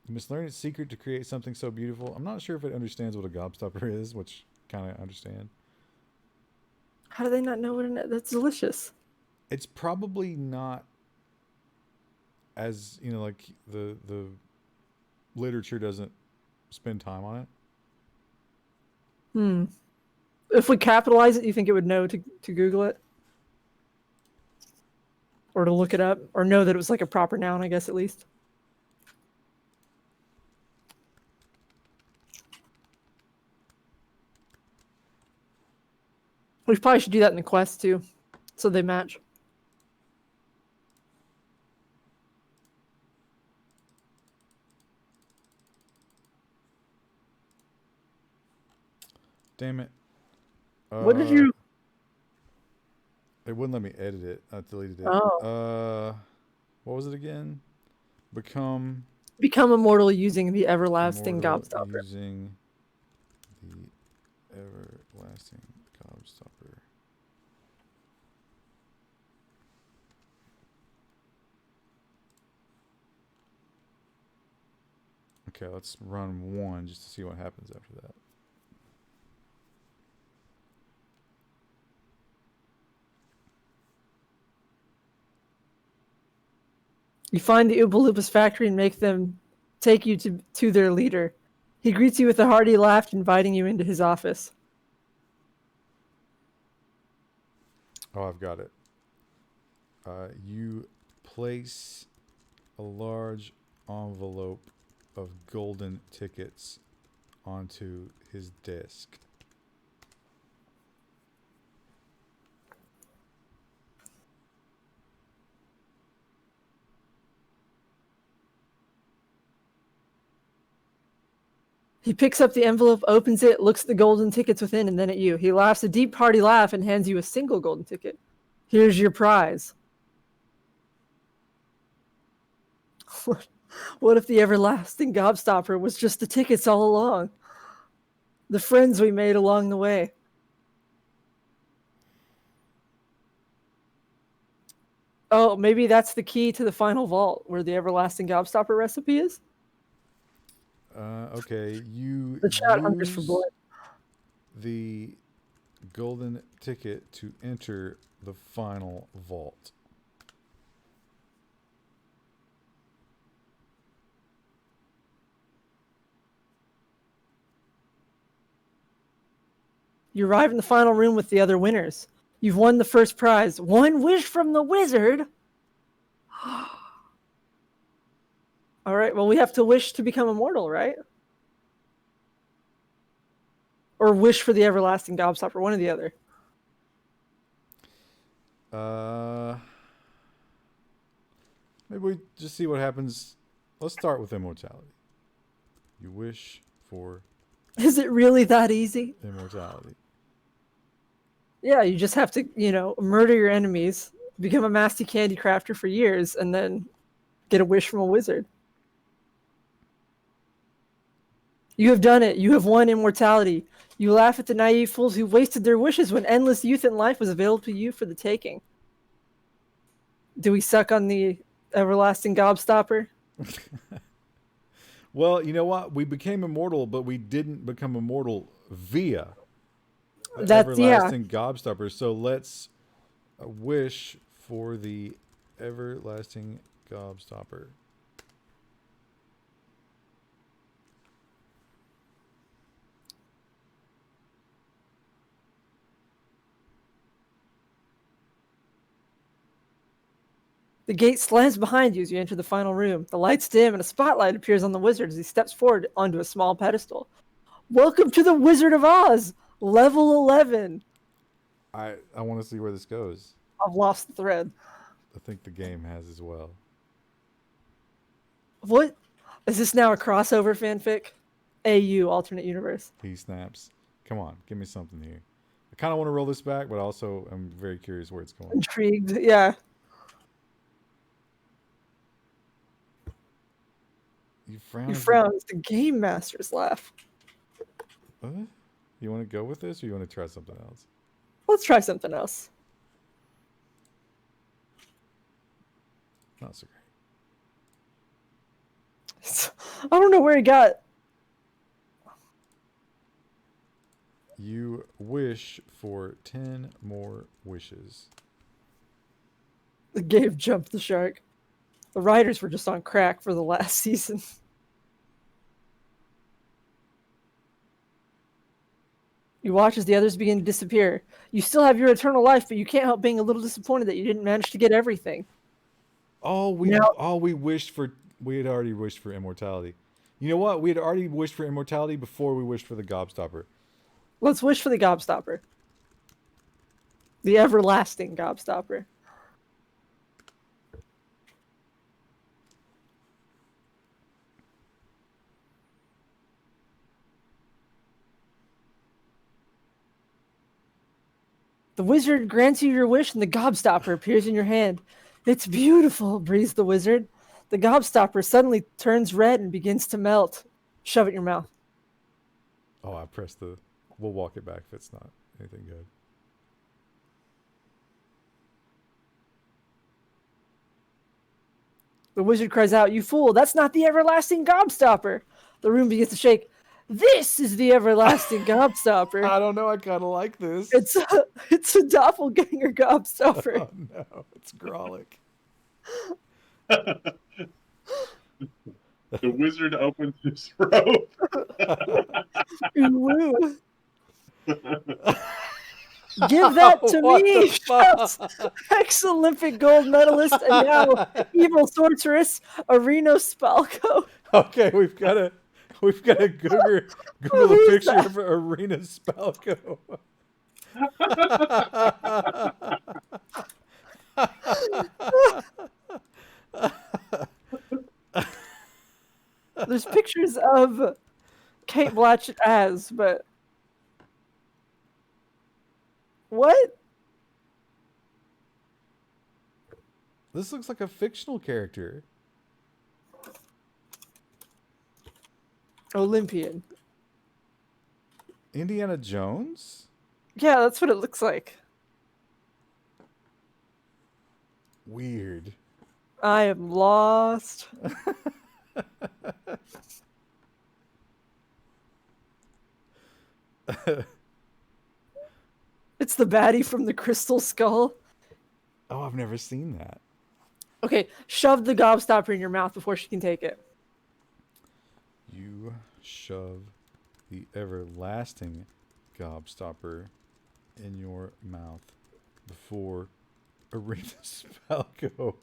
You must learn its secret to create something so beautiful. I'm not sure if it understands what a gobstopper is, which kind of understand. How do they not know that's delicious? It's probably not as, like the literature doesn't spend time on it. If we capitalize it, you think it would know to Google it? Or to look it up? Or know that it was like a proper noun, I guess, at least? We probably should do that in the quest, too. So they match. Damn it. What did you... It wouldn't let me edit it. I deleted it. Oh. What was it again? Become immortal using the everlasting gobstopper. Using the everlasting gobstopper. Okay, let's run one just to see what happens after that. You find the Oompa Loompas factory and make them take you to their leader. He greets you with a hearty laugh, inviting you into his office. Oh, I've got it. You place a large envelope of golden tickets onto his desk. He picks up the envelope, opens it, looks at the golden tickets within, and then at you. He laughs a deep, hearty laugh and hands you a single golden ticket. Here's your prize. What if the everlasting gobstopper was just the tickets all along? The friends we made along the way. Oh, maybe that's the key to the final vault, where the everlasting gobstopper recipe is? Okay, you The chat hungers for blood. the golden ticket to enter the final vault. You arrive in the final room with the other winners. You've won the first prize. One wish from the wizard. All right, well, we have to wish to become immortal, right? Or wish for the everlasting gobstopper, one or the other. Maybe we just see what happens. Let's start with immortality. You wish for Is it really that easy? immortality. Yeah, you just have to, murder your enemies, become a master candy crafter for years, and then Get a wish from a wizard. You have done it. You have won immortality. You laugh at the naive fools who wasted their wishes when endless youth and life was available to you for the taking. Do we suck on the everlasting gobstopper? Well, you know what? We became immortal, but we didn't become immortal via the That's everlasting gobstopper. So let's wish for the everlasting gobstopper. The gate slams behind you as you enter the final room. The lights dim and a spotlight appears on the wizard as he steps forward onto a small pedestal. Welcome to the Wizard of Oz, level 11. I want to see where this goes. I've lost the thread. I think the game has as well. What? Is this now a crossover fanfic? AU, alternate universe. He snaps. Come on, give me something here. I kind of want to roll this back, but also I'm very curious where it's going. Intrigued, yeah. You frown. You frown. It's the game master's laugh. What? You want to go with this, or you want to try something else? Let's try something else. Not so great. I don't know where he got. You wish for 10 more wishes. The game jumped the shark. The writers were just on crack for the last season. You watch as the others begin to disappear. You still have your eternal life, but you can't help being a little disappointed that you didn't manage to get everything. We had already wished for immortality. You know what? We had already wished for immortality before we wished for the gobstopper. Let's wish for the gobstopper. The everlasting gobstopper. The wizard grants you your wish, and the gobstopper appears in your hand. It's beautiful, breathes the wizard. The gobstopper suddenly turns red and begins to melt. Shove it in your mouth. Oh, I pressed the... We'll walk it back if it's not anything good. The wizard cries out, "You fool, that's not the everlasting gobstopper!" The room begins to shake. This is the everlasting gobstopper. I don't know. I kind of like this. It's a doppelganger gobstopper. Oh, no. It's Grolic. The wizard opens his throat. Ooh. Give that to What me, the fuck? shouts ex-Olympic gold medalist and now evil sorceress Arena Spalco. Okay, we've got to Google a Who's picture that? of Arena Spalco. There's pictures of Kate Blanchett as, but what? This looks like a fictional character. Olympian. Indiana Jones? Yeah, that's what it looks like. Weird. I am lost. It's the baddie from the Crystal Skull. Oh, I've never seen that. Okay, shove the gobstopper in your mouth before she can take it. You shove the everlasting gobstopper in your mouth before Arena Spalco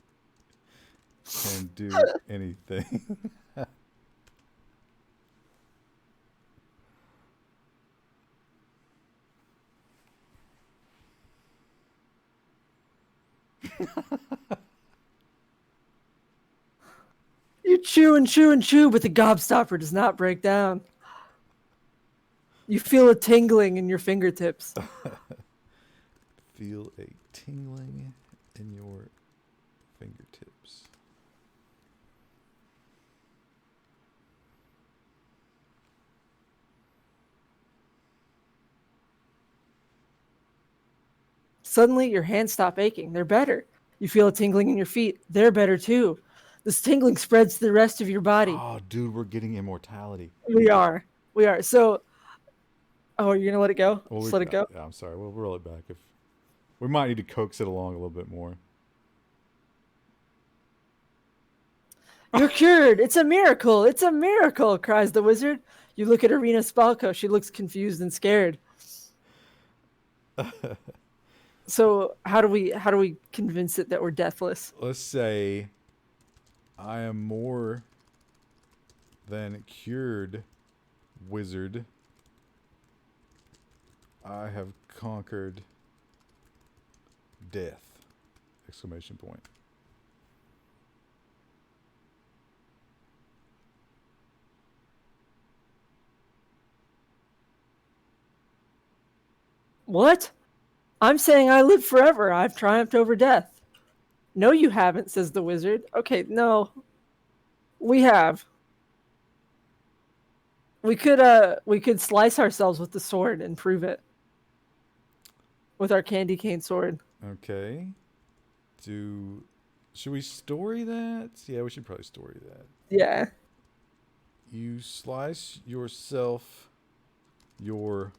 can do anything. You chew and chew and chew, but the gobstopper does not break down. You feel a tingling in your fingertips. Feel a tingling in your fingertips. Suddenly, your hands stop aching. They're better. You feel a tingling in your feet. They're better too. This tingling spreads to the rest of your body. Oh, dude, we're getting immortality. We are. We are. So, oh, you're gonna let it go? Well, Just let it go. Yeah, I'm sorry. We'll roll it back if we might need to coax it along a little bit more. You're cured. It's a miracle. It's a miracle, cries the wizard. You look at Irina Spalko. She looks confused and scared. So how do we convince it that we're deathless? Let's say I am more than cured, wizard. I have conquered death. Exclamation point. What? I'm saying I live forever. I've triumphed over death. No, you haven't, says the wizard. Okay, no. We have. We could slice ourselves with the sword and prove it. With our candy cane sword. Okay. Should we story that? Yeah, we should probably story that. Yeah. You slice yourself your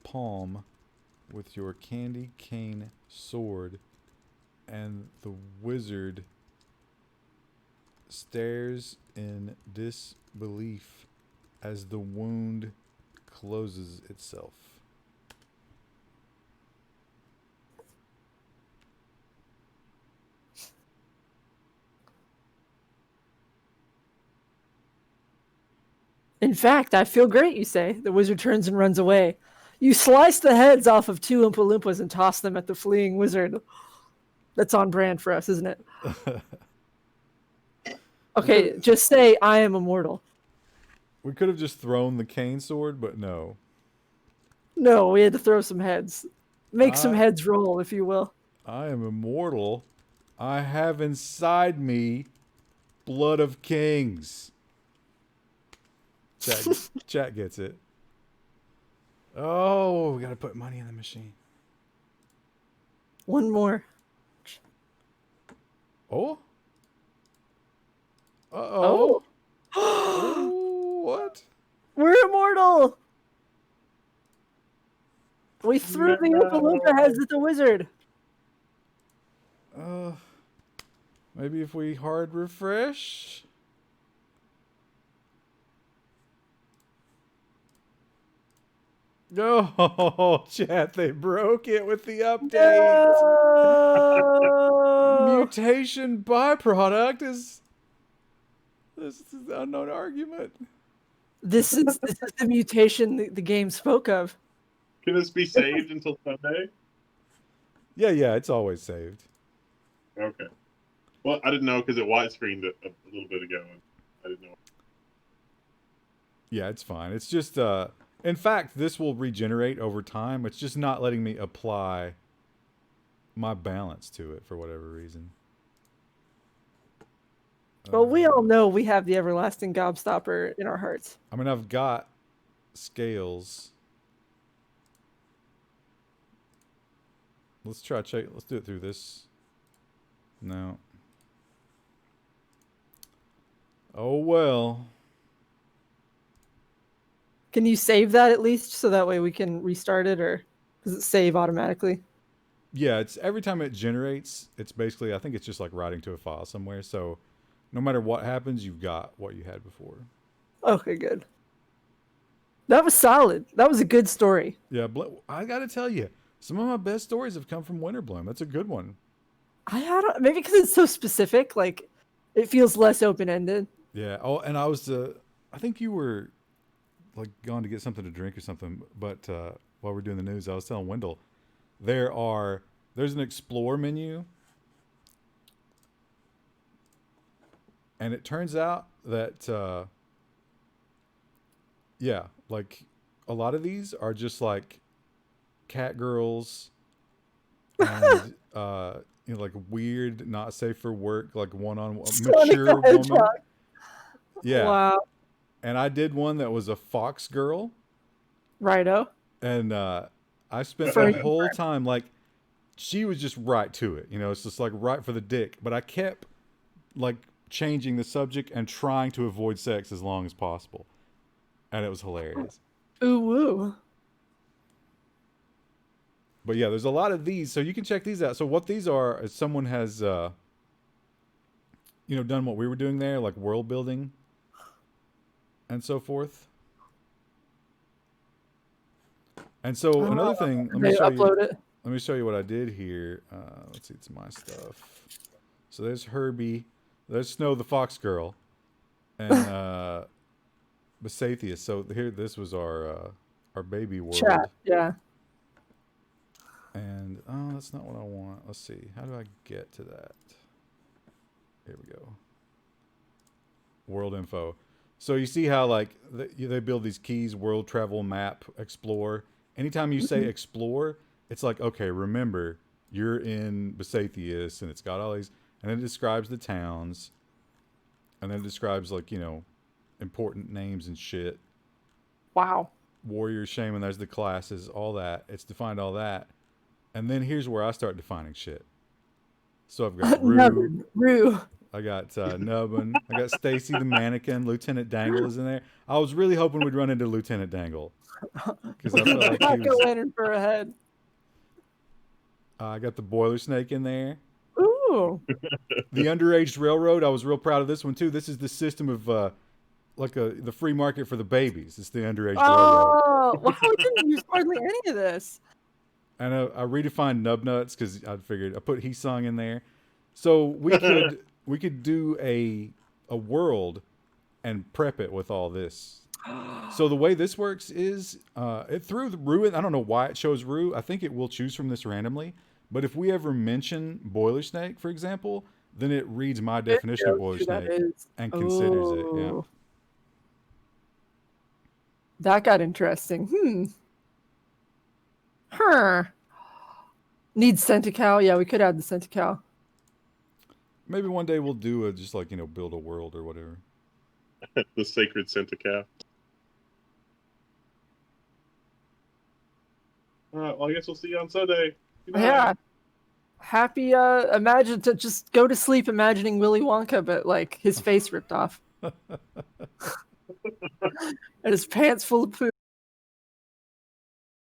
palm with your candy cane sword, and the wizard stares in disbelief as the wound closes itself. In fact, I feel great, you say. The wizard turns and runs away. You slice the heads off of 2 Oompa Loompas and toss them at the fleeing wizard. That's on brand for us, isn't it? Okay, just say, I am immortal. We could have just thrown the cane sword, but no. No, we had to throw some heads. Make some heads roll, if you will. I am immortal. I have inside me blood of kings. Chat gets it. Oh, we gotta put money in the machine. One more. Oh? Uh-oh. Oh, what? We're immortal! We threw the Oompa Loompa heads at the wizard. Maybe if we hard refresh? No, chat, they broke it with the update. No! Mutation byproduct is this is an unknown argument. This is the mutation the game spoke of. Can this be saved until Sunday? Yeah, it's always saved. Okay. Well, I didn't know because it widescreened it a little bit ago. And I didn't know. Yeah, it's fine. It's just in fact, this will regenerate over time. It's just not letting me apply my balance to it for whatever reason. Well, we all know we have the everlasting gobstopper in our hearts. I mean, I've got scales. Let's try check. Let's do it through this. No. Oh well. Can you save that at least so that way we can restart it, or does it save automatically? Yeah, it's every time it generates, it's basically, I think it's just like writing to a file somewhere. So no matter what happens, you've got what you had before. Okay, good. That was solid. That was a good story. Yeah, I got to tell you, some of my best stories have come from Winterbloom. That's a good one. Maybe because it's so specific, like it feels less open-ended. Yeah. Oh, and I think you were like gone to get something to drink or something. But while we're doing the news, I was telling Wendell, there's an explore menu. And it turns out that, yeah, like a lot of these are just like cat girls and, like weird, not safe for work, like one-on-one, mature woman. Yeah. Wow. And I did one that was a fox girl. Righto. And I spent the whole time, like, she was just right to it. You know, it's just like right for the dick. But I kept like changing the subject and trying to avoid sex as long as possible. And it was hilarious. Ooh woo. But yeah, there's a lot of these, so you can check these out. So what these are is someone has, done what we were doing there, like world building and so forth. And so another thing, let me They show you. upload it. Let me show you what I did here. Let's see, it's my stuff. So there's Herbie, there's Snow the Fox Girl, and Basatheus. So here, this was our baby world. Chat. Yeah. And that's not what I want. Let's see. How do I get to that? Here we go. World info. So you see how like they build these keys: world, travel, map, explore. Anytime you say explore, it's like, okay, remember you're in Basatheus, and it's got all these, and then it describes the towns, and then it describes like important names and shit. Wow. Warrior, shaman. There's the classes, all that. It's defined all that. And then here's where I start defining shit. So I've got Rue. Rue. I got Nubbin. I got Stacy the mannequin. Lieutenant Dangle is in there. I was really hoping we'd run into Lieutenant Dangle. Because I felt like he Jack o' was, lantern for a head. I got the Boiler Snake in there. Ooh. The Underaged Railroad. I was real proud of this one too. This is the system of the free market for the babies. It's the Underaged Railroad. Oh, well, we didn't use hardly any of this. And I redefined Nubnuts because I figured I put He Sung in there, so we could do a world and prep it with all this. So the way this works is it threw the Rue. I don't know why it shows Rue. I think it will choose from this randomly. But if we ever mention Boiler Snake, for example, then it reads my definition of Boiler Snake and considers it. Yeah. Oh. That got interesting. Needs Centical. Yeah, we could add the Centical. Maybe one day we'll do just like build a world or whatever. The sacred Centical. All right. Well, I guess we'll see you on Sunday. Good night. Yeah. Happy. Imagine to just go to sleep imagining Willy Wonka, but like his face ripped off, and his pants full of poo.